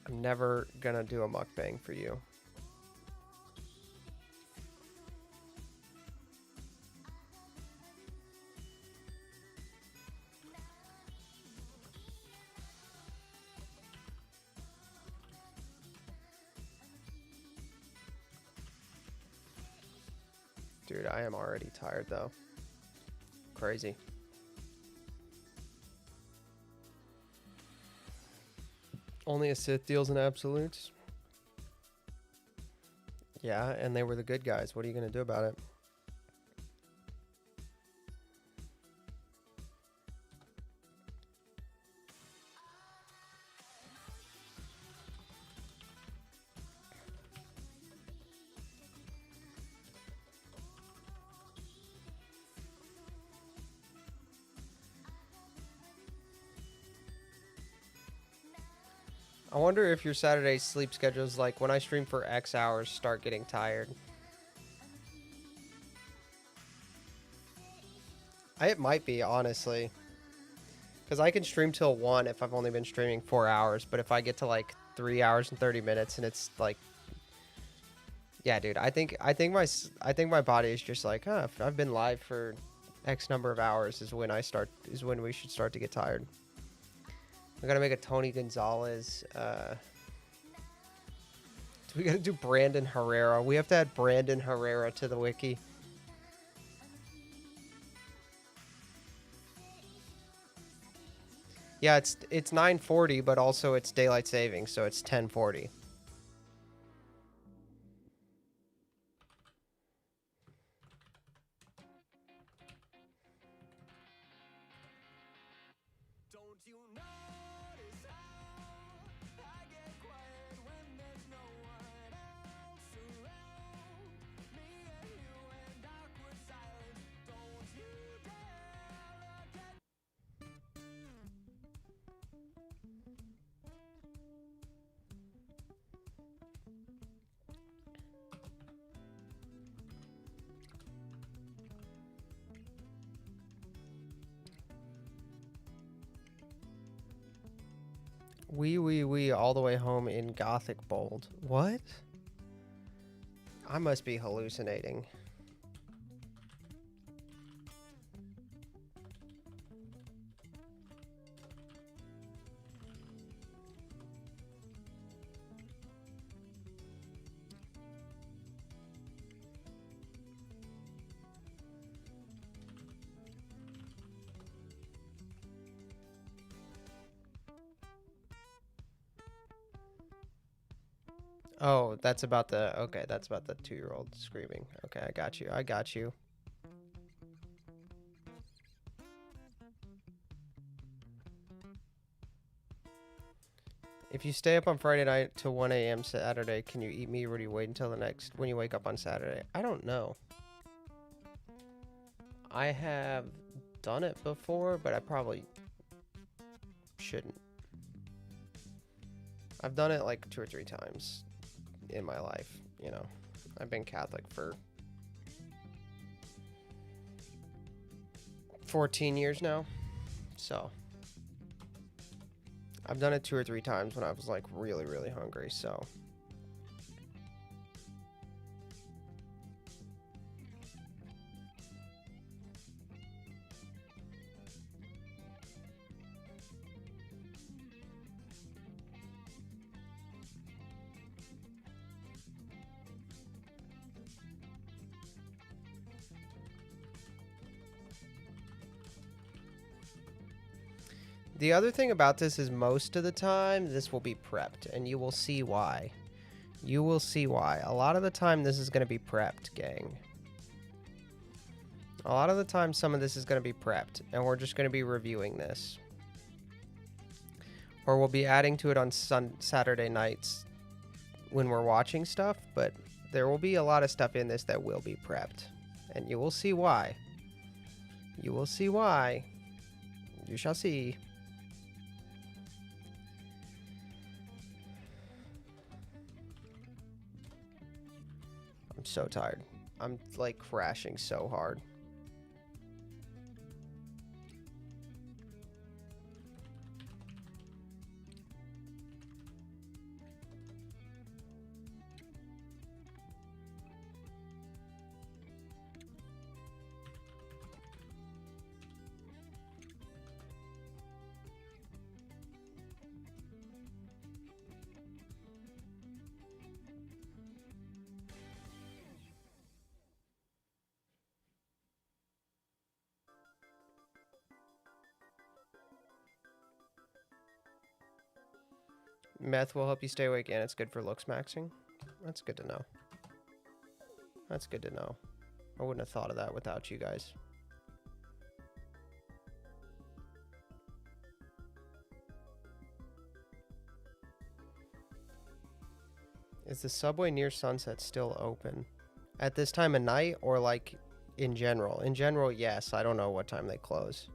I'm never gonna do a mukbang for you. Dude, I am already tired though. Crazy. Only a Sith deals in absolutes. Yeah, and they were the good guys. What are you gonna do about it? I wonder if your Saturday sleep schedules, like when I stream for X hours, start getting tired. It might be, honestly. Because I can stream till 1 if I've only been streaming 4 hours. But if I get to like 3 hours and 30 minutes and it's like... Yeah, dude, I think my body is just like, huh, if I've been live for X number of hours is when we should start to get tired. We gotta make a Tony Gonzalez. We gotta do Brandon Herrera. We have to add Brandon Herrera to the wiki. Yeah, it's 9:40, but also it's daylight saving, so it's 10:40. We all the way home in Gothic bold. What? I must be hallucinating. Oh, that's about the... Okay, that's about the 2-year-old screaming. Okay, I got you. I got you. If you stay up on Friday night till 1 a.m. Saturday, can you eat meat or do you wait until when you wake up on Saturday? I don't know. I have done it before, but I probably shouldn't. I've done it like 2 or 3 times in my life, you know. I've been Catholic for 14 years now, so I've done it 2 or 3 times when I was like really, really hungry, so. The other thing about this is most of the time this will be prepped, and you will see why. You will see why. A lot of the time this is going to be prepped, gang. A lot of the time some of this is going to be prepped, and we're just going to be reviewing this. Or we'll be adding to it on Saturday nights when we're watching stuff, but there will be a lot of stuff in this that will be prepped. And you will see why. You will see why. You shall see. I'm so tired. I'm like crashing so hard. Meth will help you stay awake and it's good for looks maxing. That's good to know. That's good to know. I wouldn't have thought of that without you guys. Is the subway near Sunset still open? At this time of night or like in general? In general, yes. I don't know what time they close.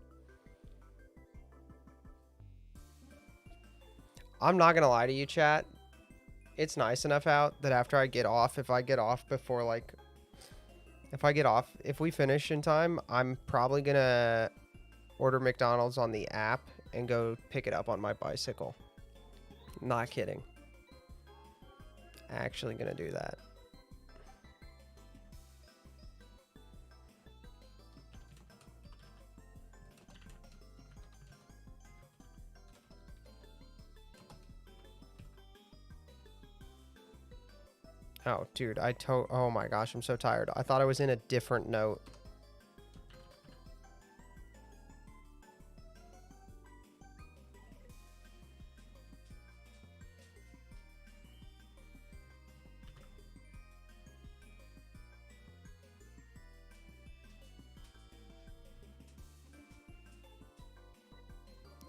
I'm not gonna lie to you, chat. It's nice enough out that after I get off, if I get off before like... if we finish in time, I'm probably gonna order McDonald's on the app and go pick it up on my bicycle. Not kidding. Actually gonna do that. Oh, dude, oh my gosh, I'm so tired. I thought I was in a different note.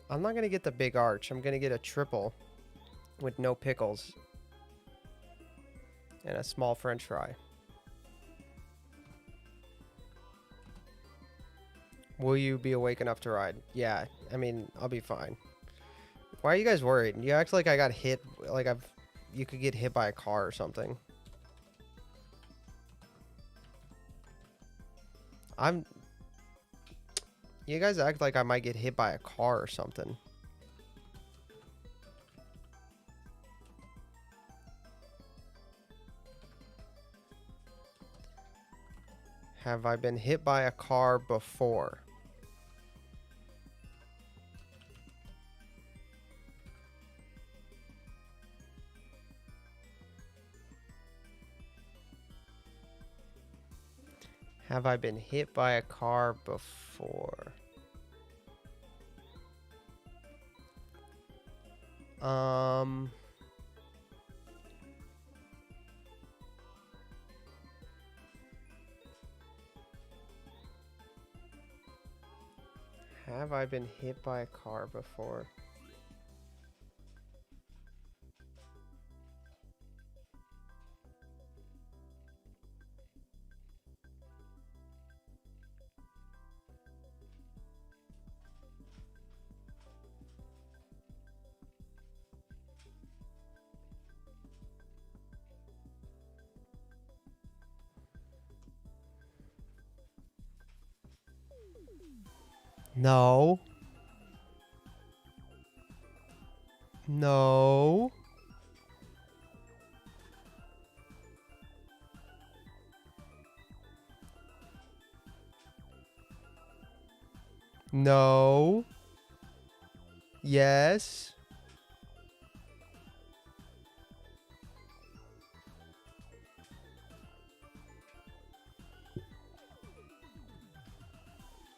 I'm not gonna get the big arch. I'm gonna get a triple with no pickles. And a small french fry. Will you be awake enough to ride? Yeah, I mean, I'll be fine. Why are you guys worried? You act like I got hit, like you could get hit by a car or something. You guys act like I might get hit by a car or something. Have I been hit by a car before? Have I been hit by a car before? Have I been hit by a car before? No. No. No. Yes.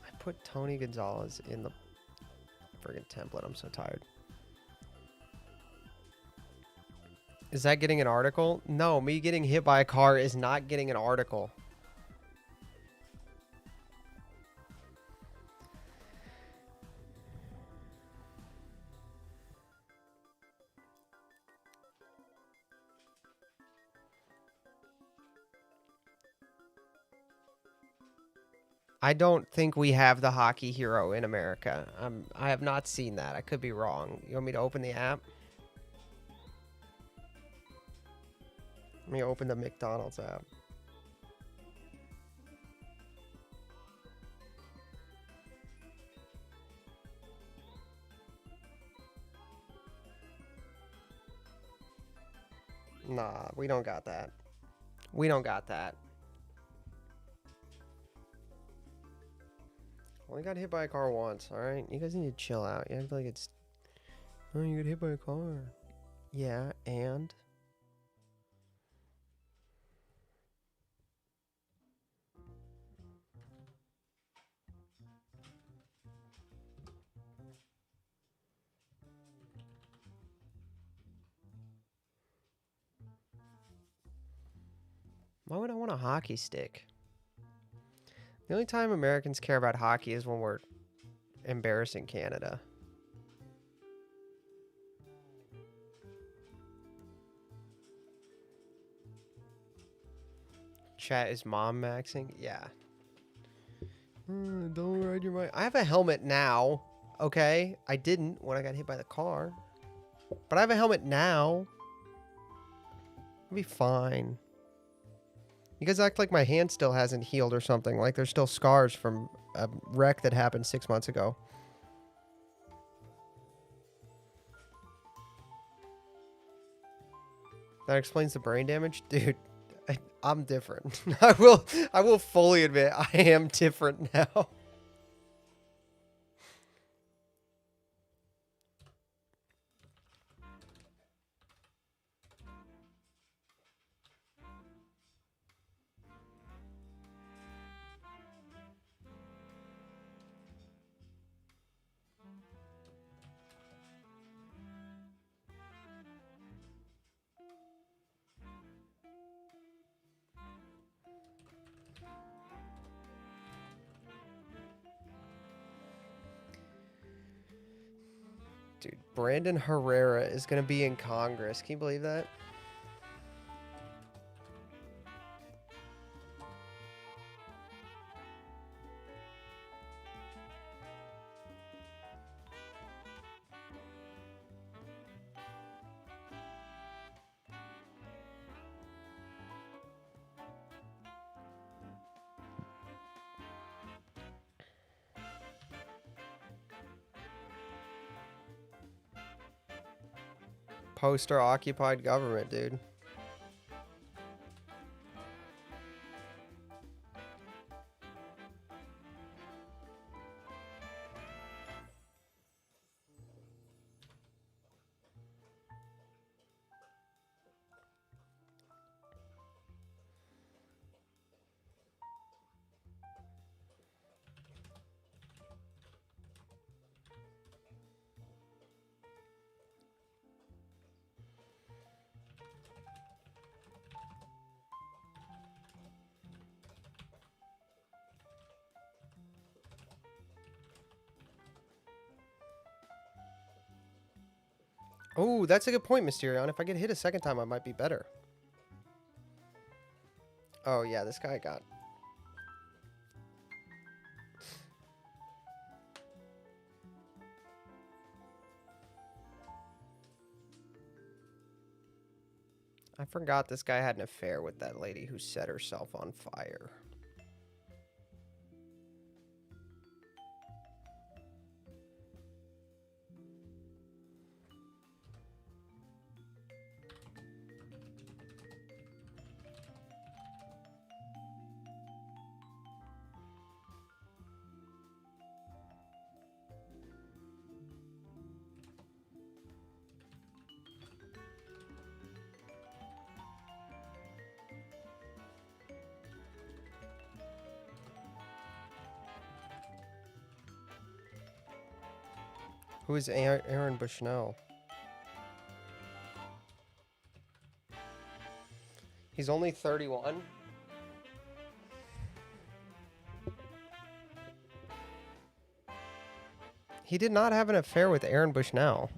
I put Tony Gonzalez in the friggin' template. I'm so tired. Is that getting an article? No, me getting hit by a car is not getting an article. I don't think we have the hockey hero in America. I have not seen that. I could be wrong. You want me to open the app? Let me open the McDonald's app. Nah, we don't got that. We don't got that. Only got hit by a car once, alright? You guys need to chill out. You act like it's... Oh, you got hit by a car. Yeah, and... Why would I want a hockey stick? The only time Americans care about hockey is when we're embarrassing Canada. Chat, is mom maxing? Yeah. Don't ride your bike. I have a helmet now. Okay? I didn't when I got hit by the car. But I have a helmet now. I'll be fine. You guys act like my hand still hasn't healed or something. Like there's still scars from a wreck that happened 6 months ago. That explains the brain damage? Dude, I'm different. I will fully admit I am different now. Dude, Brandon Herrera is going to be in Congress. Can you believe that? Poster occupied government, dude. Oh, that's a good point, Mysterion. If I get hit a second time, I might be better. Oh, yeah, this guy got... I forgot this guy had an affair with that lady who set herself on fire. Who is Aaron Bushnell? He's only 31. He did not have an affair with Aaron Bushnell.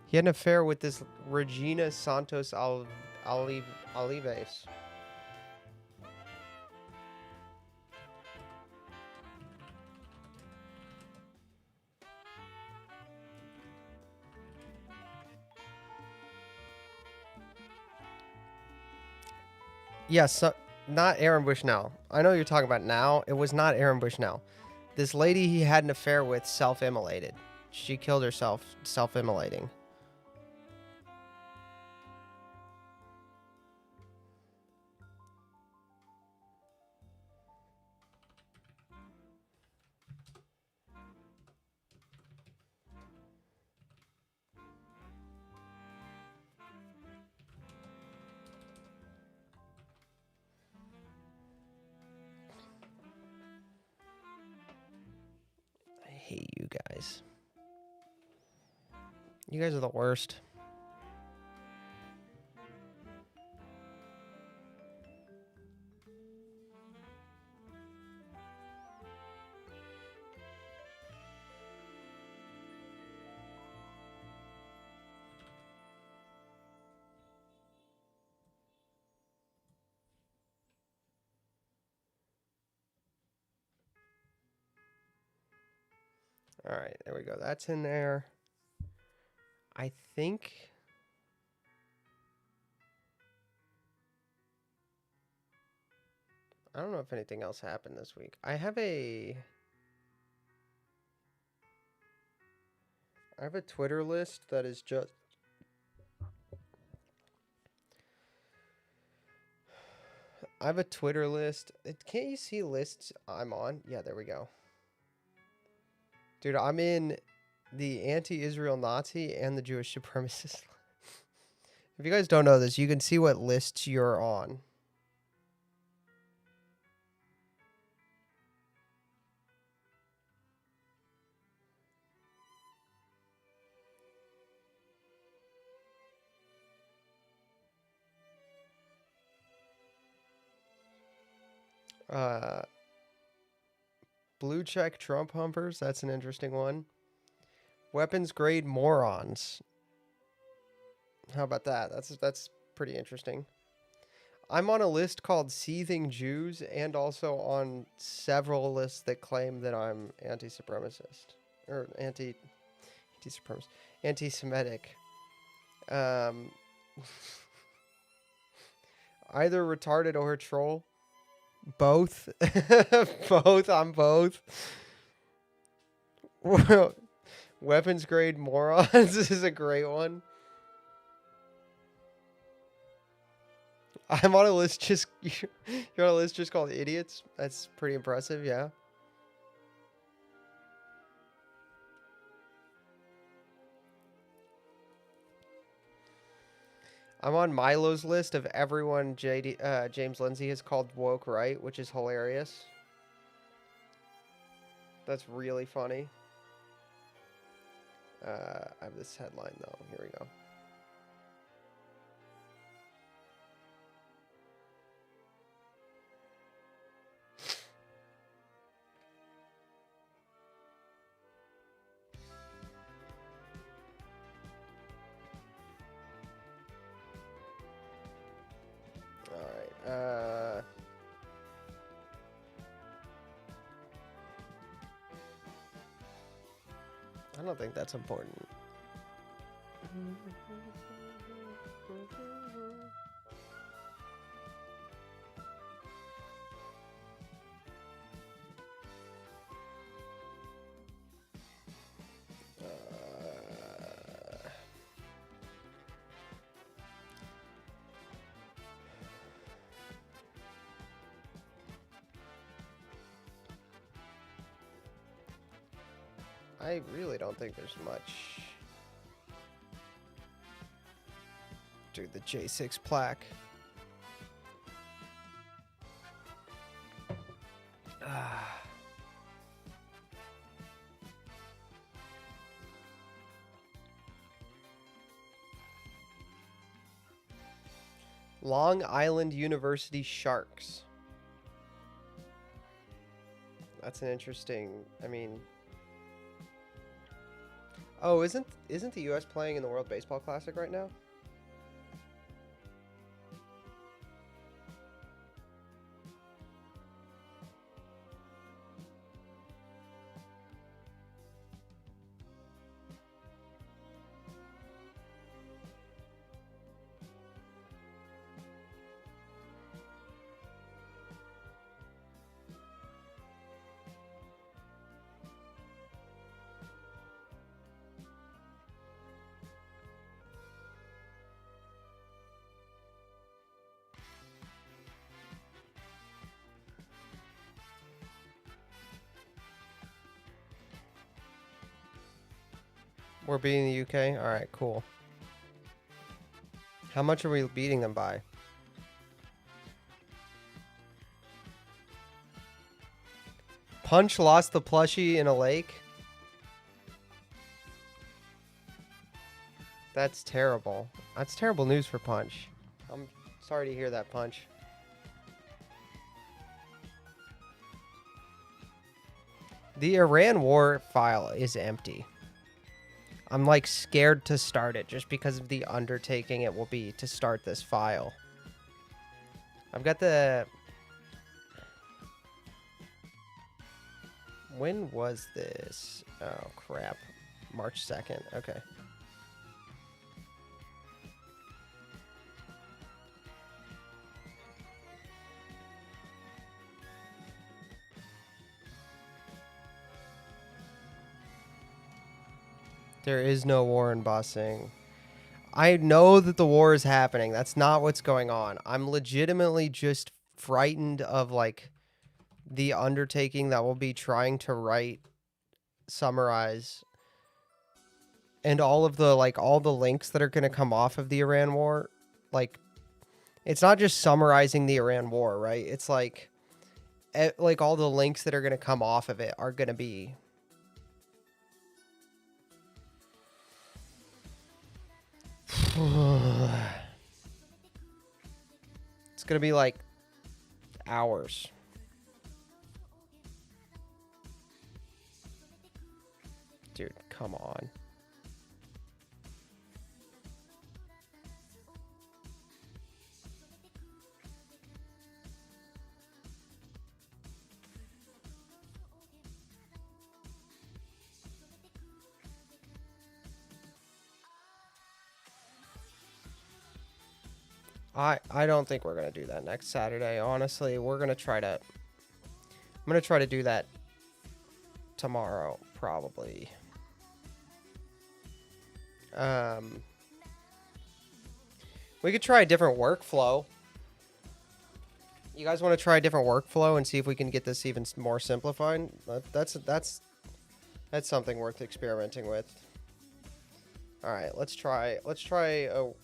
He had an affair with this Regina Santos Olives. Yes, not Aaron Bushnell. I know you're talking about now. It was not Aaron Bushnell. This lady he had an affair with self-immolated. She killed herself self-immolating. I hate you guys. You guys are the worst. All right, there we go. That's in there. I think... I don't know if anything else happened this week. I have a Twitter list that is just... I have a Twitter list. Can't you see lists I'm on? Yeah, there we go. Dude, I'm in the anti-Israel Nazi and the Jewish supremacist. If you guys don't know this, you can see what lists you're on. Blue check Trump humpers. That's an interesting one. Weapons grade morons. How about that? That's pretty interesting. I'm on a list called Seething Jews and also on several lists that claim that I'm anti-supremacist or anti-supremacist, anti-Semitic. Either retarded or a troll. Both. Both. I'm both. Weapons grade morons. This is a great one. I'm on a list just... You're on a list just called idiots? That's pretty impressive, yeah. I'm on Milo's list of everyone James Lindsay has called woke right, which is hilarious. That's really funny. I have this headline, though. Here we go. Alright, I don't think that's important. I really don't think there's much. Dude, the J6 plaque. Long Island University Sharks. That's an interesting. I mean, oh, isn't the U.S. playing in the World Baseball Classic right now? We're beating the UK? Alright, cool. How much are we beating them by? Punch lost the plushie in a lake? That's terrible. That's terrible news for Punch. I'm sorry to hear that, Punch. The Iran war file is empty. I'm like scared to start it just because of the undertaking it will be to start this file. I've got the... When was this? Oh, crap. March 2nd. Okay. There is no war in Ba Sing. I know that the war is happening. That's not what's going on. I'm legitimately just frightened of, like, the undertaking that will be trying to write, summarize, and all of the, like, all the links that are going to come off of the Iran war. Like, it's not just summarizing the Iran war, right? It's like all the links that are going to come off of it are going to be... It's gonna be like hours. Dude, come on. I don't think we're gonna do that next Saturday. Honestly, I'm gonna try to do that tomorrow, probably. We could try a different workflow. You guys want to try a different workflow and see if we can get this even more simplified? That's something worth experimenting with. All right, let's try a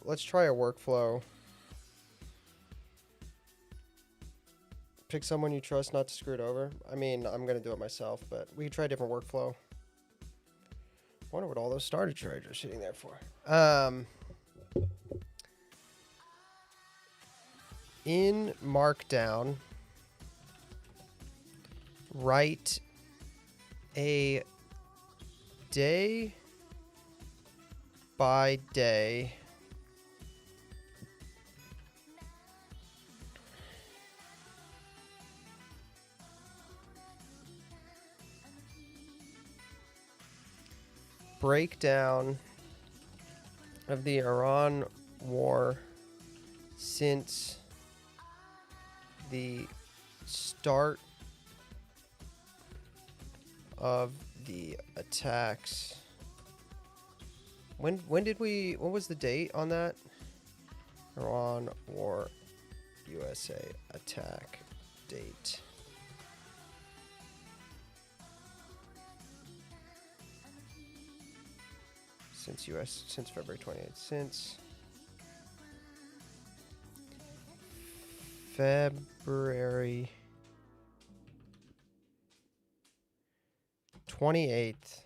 workflow. Pick someone you trust not to screw it over. I mean, I'm going to do it myself, but we can try a different workflow. I wonder what all those starter charges are sitting there for. In Markdown, write a day by day breakdown of the Iran war since the start of the attacks. When what was the date on that? Iran war USA attack date. Since February 28th. Since February 28th.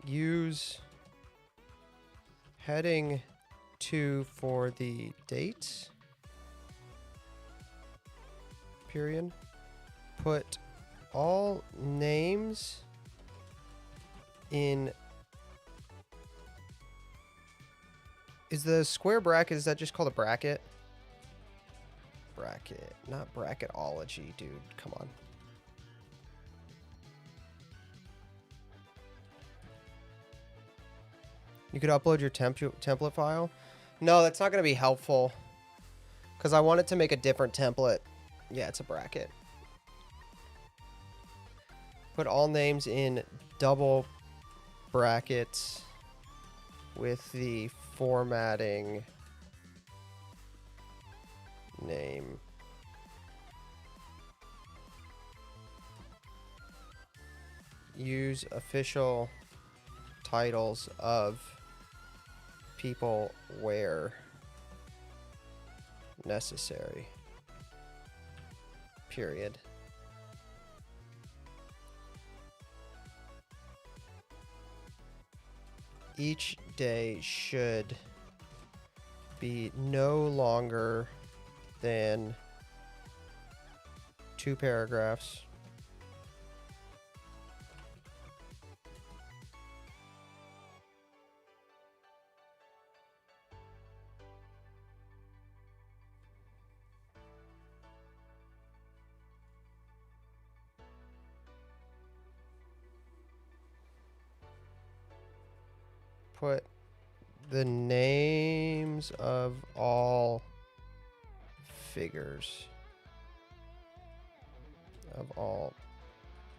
Use heading to for the dates. Period. Put all names in. Is the square bracket, is that just called a bracket? Bracket, not bracketology, dude. Come on. You could upload your template file. No, that's not going to be helpful. Because I want it to make a different template. Yeah, it's a bracket. Put all names in double brackets with the formatting name. Use official titles of people where necessary. Period. Each day should be no longer than 2 paragraphs. Put the names of all figures of all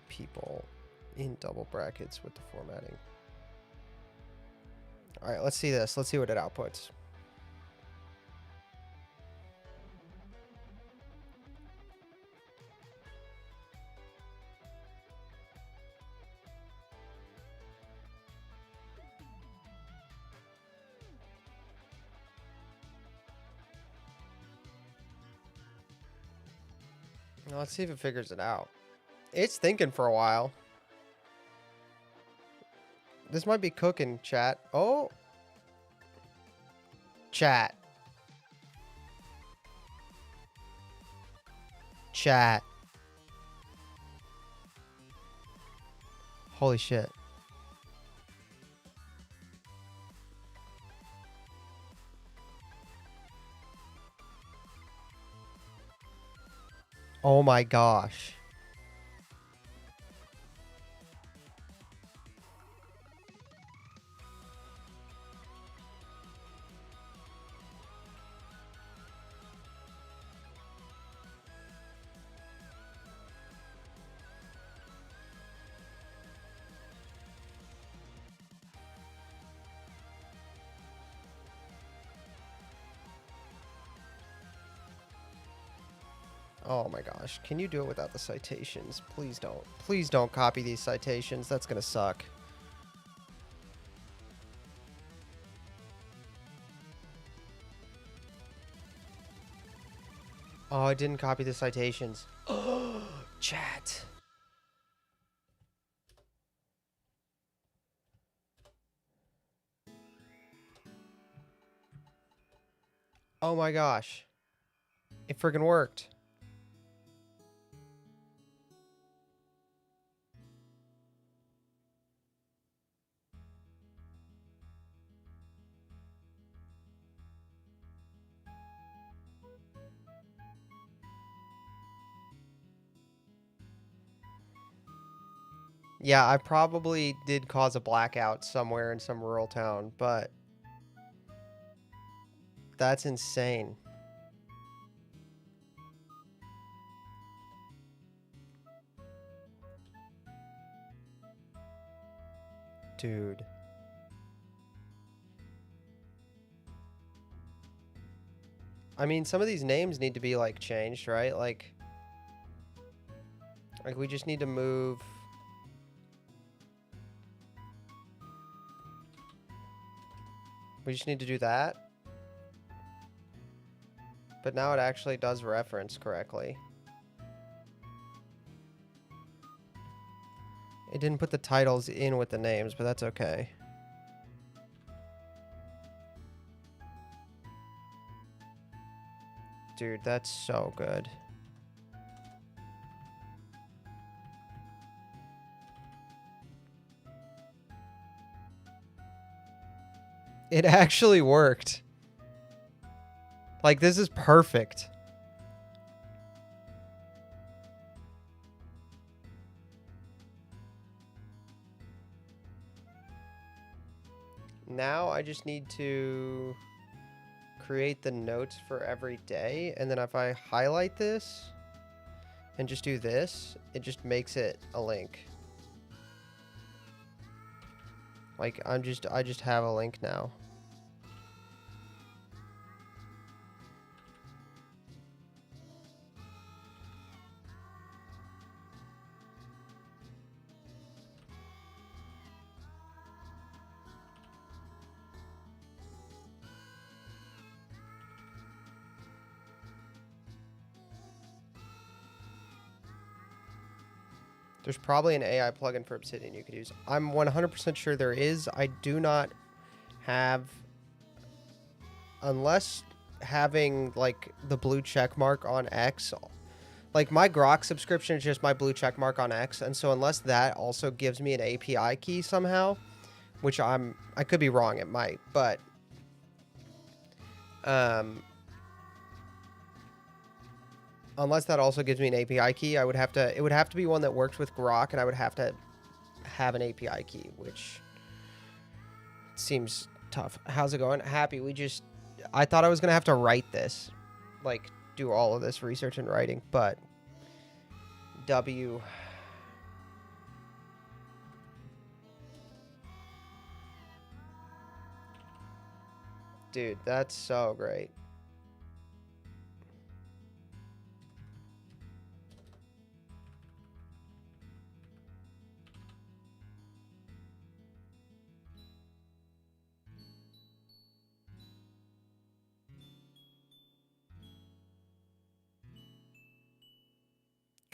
people in double brackets with the formatting. All right, let's see this. Let's see what it outputs. Now let's see if it figures it out. It's thinking for a while. This might be cooking, chat. Oh. Chat. Chat. Holy shit. Oh my gosh. Oh my gosh. Can you do it without the citations? Please don't. Please don't copy these citations. That's gonna suck. Oh, I didn't copy the citations. Oh, chat. Oh my gosh. It friggin' worked. Yeah, I probably did cause a blackout somewhere in some rural town, but that's insane. Dude. I mean, some of these names need to be, like, changed, right? Like we just need to move... We just need to do that. But now it actually does reference correctly. It didn't put the titles in with the names, but that's okay. Dude, that's so good. It actually worked. Like, this is perfect. Now I just need to create the notes for every day. And then if I highlight this and just do this, it just makes it a link. Like, I just have a link now. There's probably an AI plugin for Obsidian you could use. I'm 100% sure there is. I do not have, unless having like the blue check mark on X. Like my Grok subscription is just my blue check mark on X, and so unless that also gives me an API key somehow, which I could be wrong, it might, but unless that also gives me an API key, it would have to be one that works with Grok, and I would have to have an API key, which seems tough. How's it going? Happy. I thought I was going to have to write this, like do all of this research and writing, but W. Dude, that's so great.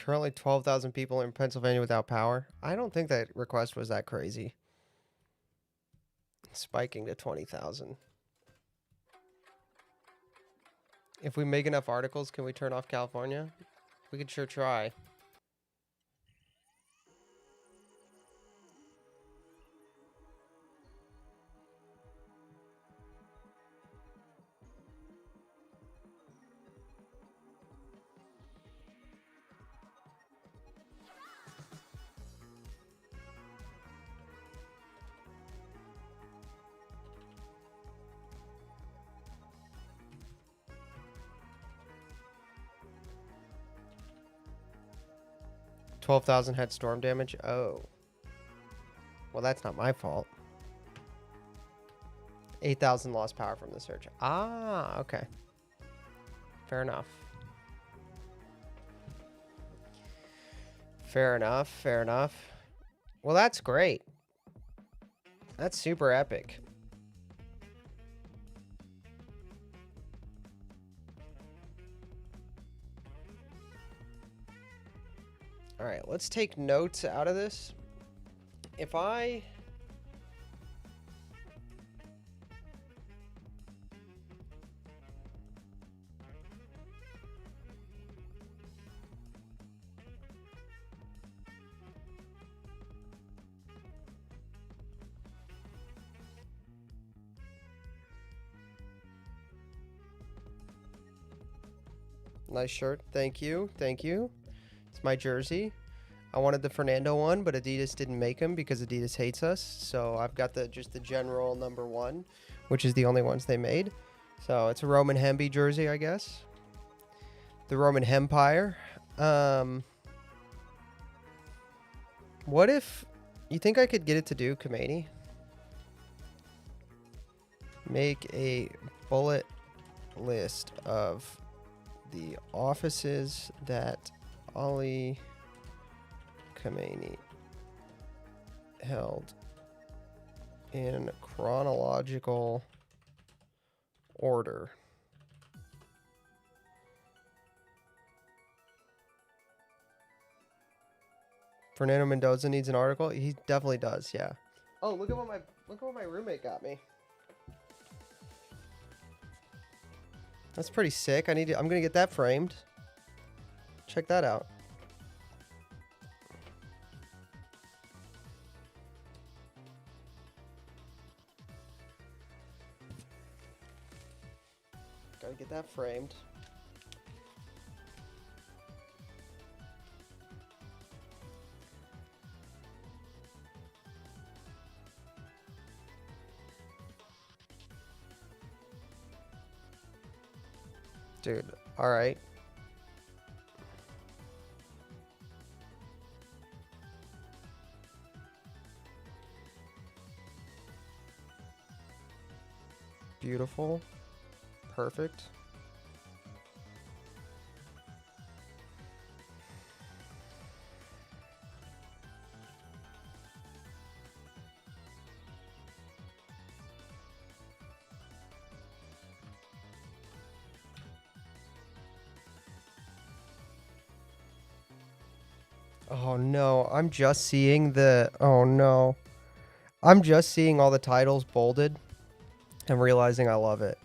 Currently 12,000 people in Pennsylvania without power. I don't think that request was that crazy. Spiking to 20,000. If we make enough articles, can we turn off California? We could sure try. $12,000 had storm damage. Oh. Well, that's not my fault. 8,000 lost power from the surge. Ah, okay. Fair enough. Fair enough. Fair enough. Well, that's great. That's super epic. All right, let's take notes out of this. If I... Nice shirt. Thank you. Thank you. It's my jersey. I wanted the Fernando one, but Adidas didn't make them because Adidas hates us. So I've got just the general #1, which is the only ones they made. So it's a Roman Hemby jersey, I guess. The Roman Hempire. What if... You think I could get it to do, Khomeini? Make a bullet list of the offices that Ali Khomeini held in chronological order. Fernando Mendoza needs an article. He definitely does. Yeah. Oh, look at what my roommate got me. That's pretty sick. I'm gonna get that framed. Check that out. Gotta get that framed. Dude, alright. Beautiful. Perfect. Oh no, I'm just seeing the... Oh no. I'm just seeing all the titles bolded and realizing I love it.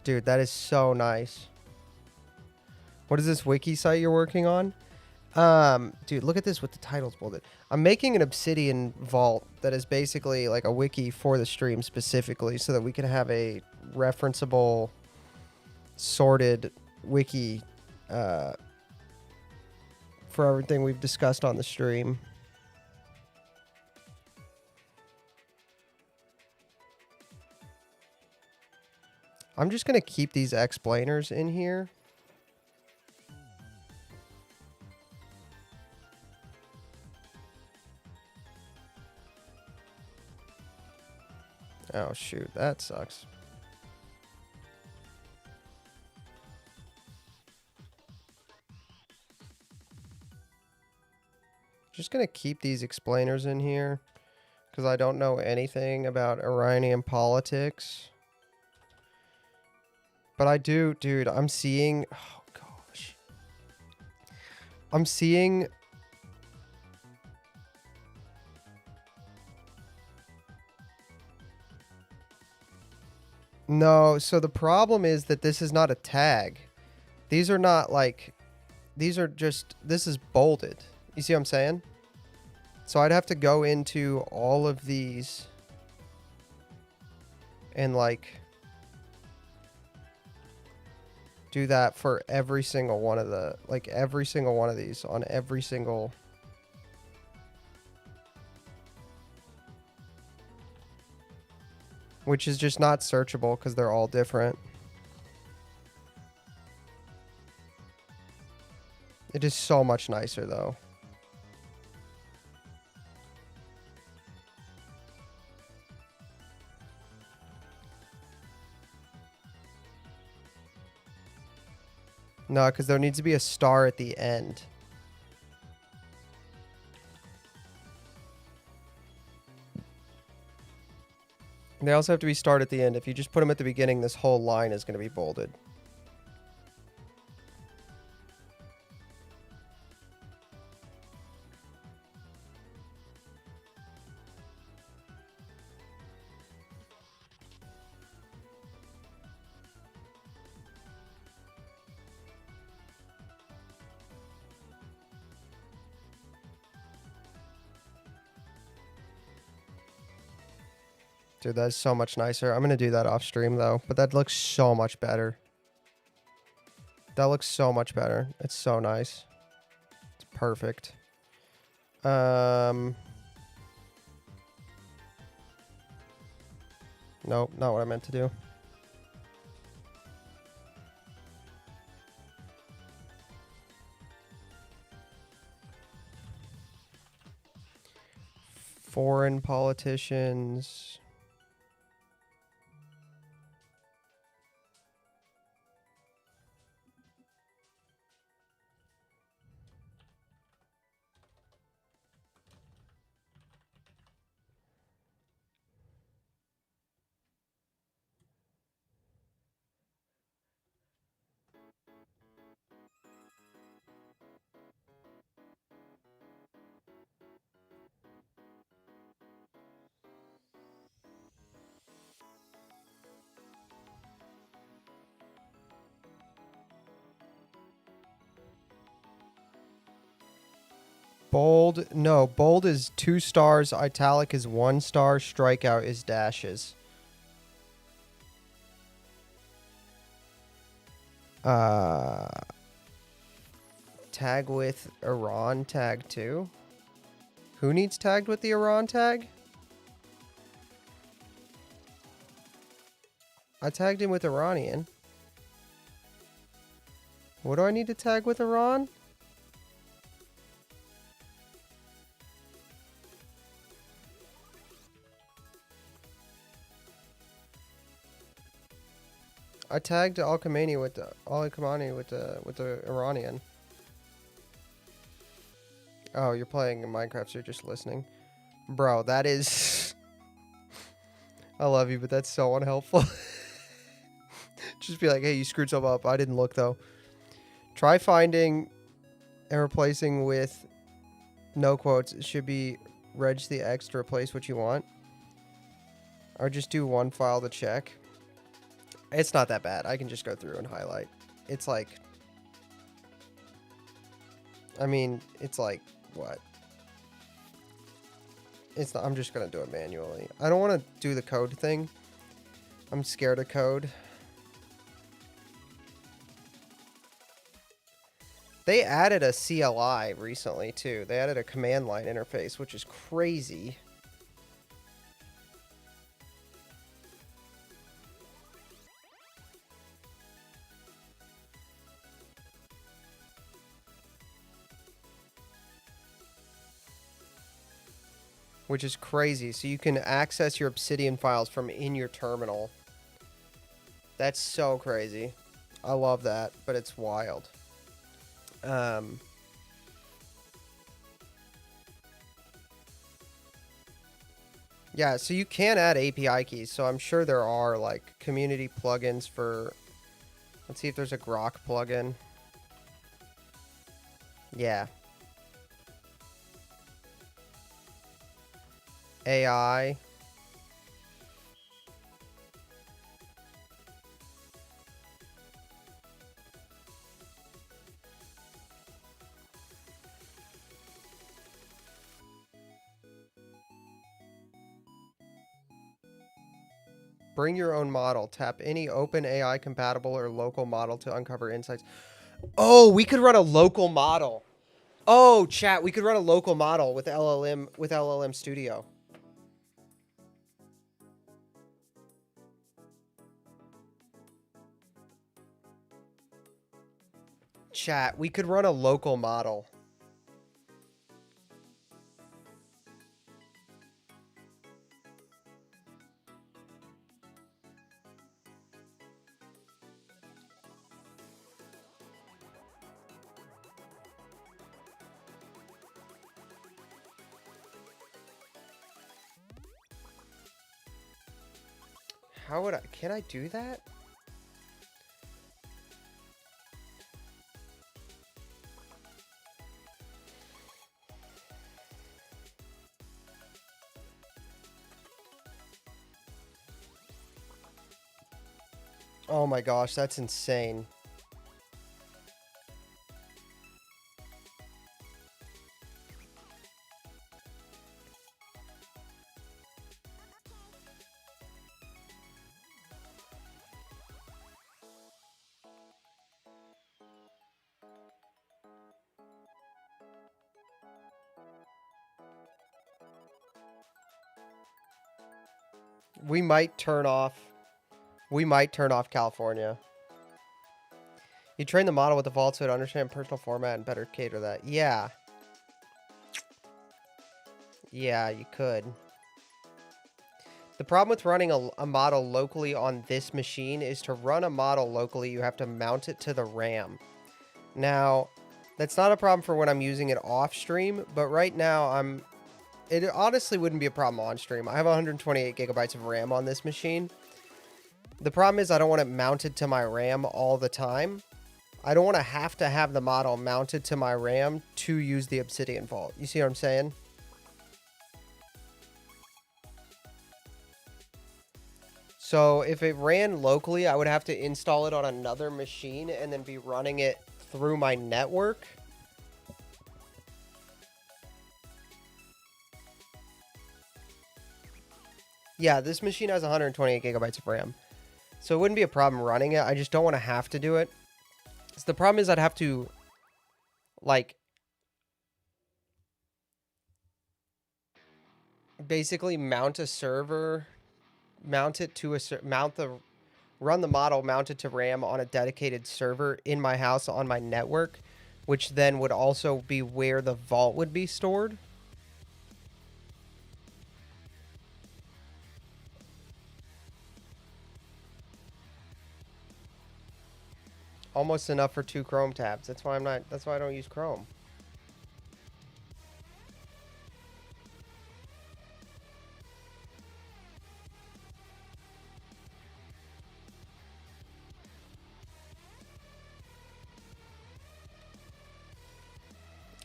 Dude, that is so nice. What is this wiki site you're working on? Dude, look at this with the titles bolded. I'm making an Obsidian vault that is basically like a wiki for the stream specifically so that we can have a referenceable, sorted wiki for everything we've discussed on the stream. I'm just going to keep these explainers in here. Oh, shoot. That sucks. Just going to keep these explainers in here because I don't know anything about Iranian politics. But I do, dude, I'm seeing... Oh, gosh. I'm seeing... No, so the problem is that this is not a tag. These are not like... These are just... This is bolded. You see what I'm saying? So I'd have to go into all of these and like do that for every single one of the, like every single one of these on every single. Which is just not searchable because they're all different. It is so much nicer though. No, because there needs to be a star at the end. They also have to be starred at the end. If you just put them at the beginning, this whole line is going to be bolded. Dude, that is so much nicer. I'm going to do that off stream, though. But that looks so much better. That looks so much better. It's so nice. It's perfect. Nope, not what I meant to do. Foreign politicians... Bold, no, bold is 2 stars, italic is 1 star, strikeout is dashes. Tag with Iran tag 2. Who needs tagged with the Iran tag? I tagged him with Iranian. What do I need to tag with Iran? I tagged Al Khamenei with the Iranian. Oh, you're playing in Minecraft, so you're just listening. Bro, that is... I love you, but that's so unhelpful. Just be like, hey, you screwed something up. I didn't look, though. Try finding and replacing with no quotes. It should be reg the X to replace what you want. Or just do one file to check. It's not that bad. I can just go through and highlight. It's like... I mean, it's like, what? It's not, I'm just going to do it manually. I don't want to do the code thing. I'm scared of code. They added a CLI recently, too. They added a command line interface, which is crazy. Which is crazy. So you can access your Obsidian files from in your terminal. That's so crazy. I love that, but it's wild. Yeah, so you can add API keys. So I'm sure there are like community plugins for... Let's see if there's a Grok plugin. Yeah. AI. Bring your own model. Tap any open AI compatible or local model to uncover insights. Oh, we could run a local model. Oh, chat, we could run a local model with LLM Studio. Chat, we could run a local model. How would I... Can I do that? Oh my gosh, that's insane. We might turn off California. You train the model with the vault so it understand personal format and better cater that. Yeah. Yeah, you could. The problem with running a model locally on this machine is to run a model locally, you have to mount it to the RAM. Now, that's not a problem for when I'm using it off stream, but right now it honestly wouldn't be a problem on stream. I have 128 gigabytes of RAM on this machine. The problem is I don't want it mounted to my RAM all the time. I don't want to have the model mounted to my RAM to use the Obsidian Vault. You see what I'm saying? So if it ran locally, I would have to install it on another machine and then be running it through my network. Yeah, this machine has 128 gigabytes of RAM. So it wouldn't be a problem running it. I just don't want to have to do it. So the problem is I'd have to, like, basically mount a server, mount it to a run the model mounted to RAM on a dedicated server in my house on my network, which then would also be where the vault would be stored. Almost enough for 2 Chrome tabs. That's why I don't use Chrome.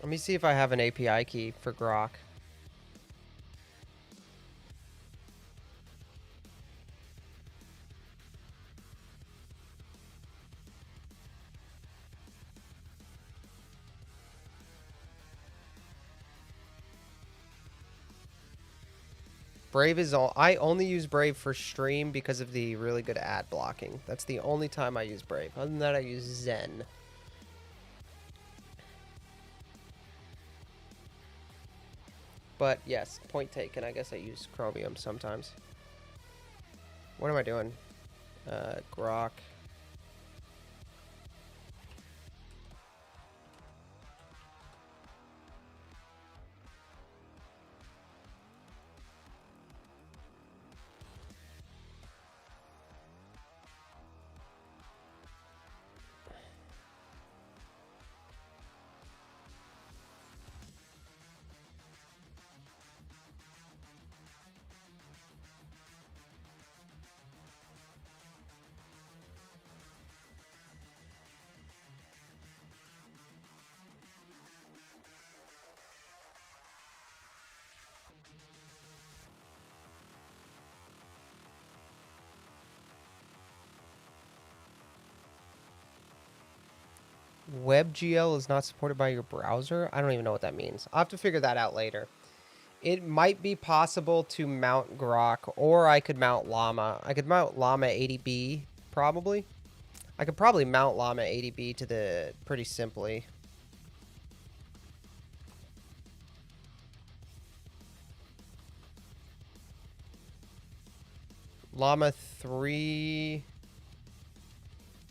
Let me see if I have an API key for Grok. Brave is all. I only use Brave for stream because of the really good ad blocking. That's the only time I use Brave. Other than that, I use Zen. But yes, point taken. I guess I use Chromium sometimes. What am I doing? Grok. WebGL is not supported by your browser? I don't even know what that means. I'll have to figure that out later. It might be possible to mount Grok, or I could mount Llama. I could mount Llama 80B, probably. I could probably mount Llama 80B to the pretty simply. Llama 3...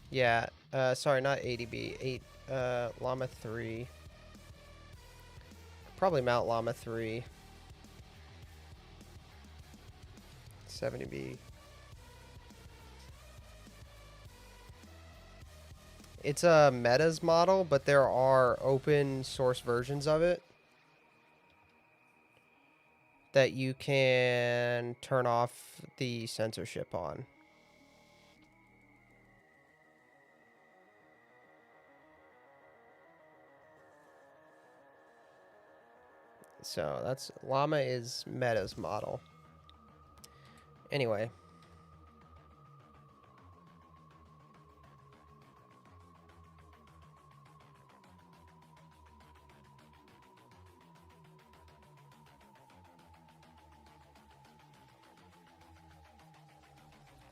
Yeah, sorry, not 80B. Llama 3. Probably mount Llama 3. 70B. It's a Meta's model, but there are open source versions of it that you can turn off the censorship on. So that's Llama is Meta's model. Anyway.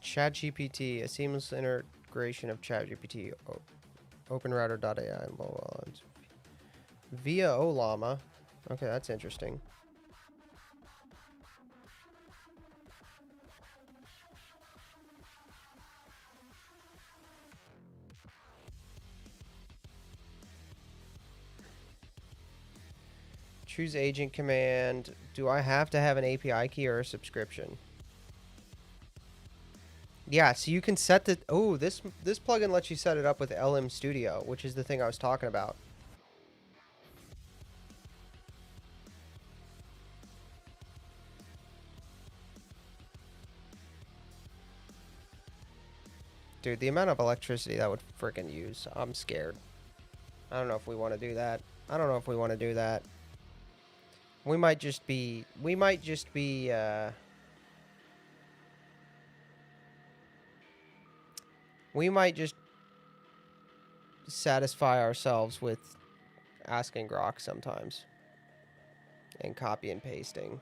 ChatGPT, a seamless integration of ChatGPT, OpenRouter.ai, and blah, blah, blah. Via OLlama. Okay, that's interesting. Choose agent command. Do I have to have an API key or a subscription? Yeah, so you can set the... Oh, this plugin lets you set it up with LM Studio, which is the thing I was talking about. Dude, the amount of electricity that would freaking use, I'm scared. I don't know if we want to do that. I don't know if we want to do that. We might just be... We might just satisfy ourselves with asking Grok sometimes. And copy and pasting.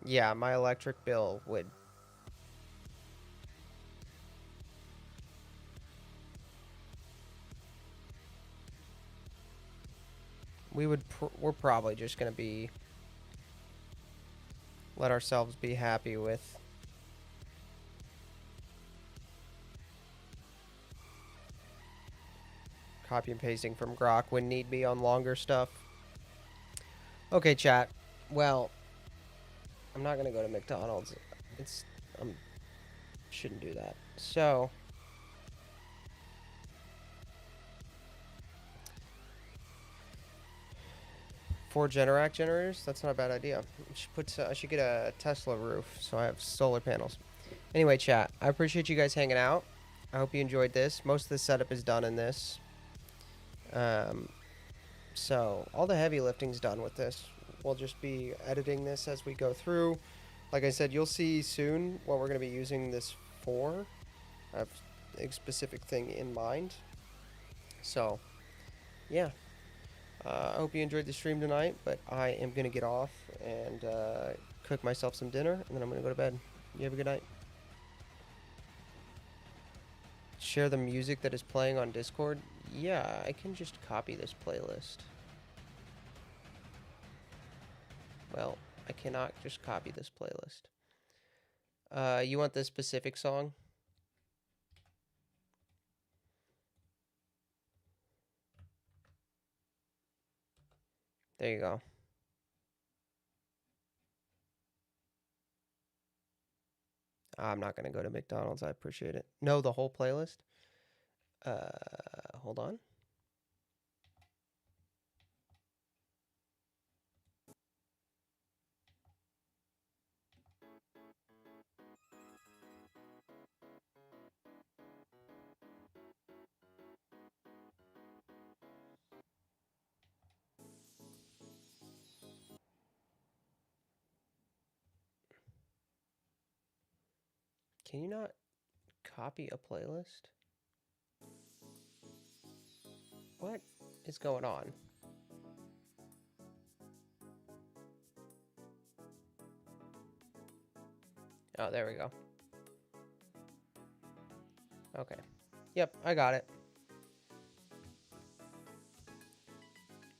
Yeah, my electric bill would. We're probably just gonna be. Let ourselves be happy with. Copy and pasting from Grok when need be on longer stuff. Okay, chat. Well, I'm not gonna go to McDonald's. It's shouldn't do that. So four Generac generators. That's not a bad idea. I should get a Tesla roof so I have solar panels. Anyway, chat. I appreciate you guys hanging out. I hope you enjoyed this. Most of the setup is done in this. So all the heavy lifting's done with this. We'll just be editing this as we go through. Like I said, you'll see soon what we're going to be using this for. I have a specific thing in mind. So, yeah. I hope you enjoyed the stream tonight, but I am going to get off and cook myself some dinner, and then I'm going to go to bed. You have a good night. Share the music that is playing on Discord. Yeah, I can just copy this playlist. Well, I cannot just copy this playlist. You want this specific song? There you go. I'm not going to go to McDonald's. I appreciate it. No, the whole playlist? Hold on. Can you not copy a playlist? What is going on? Oh, there we go. Okay. Yep, I got it.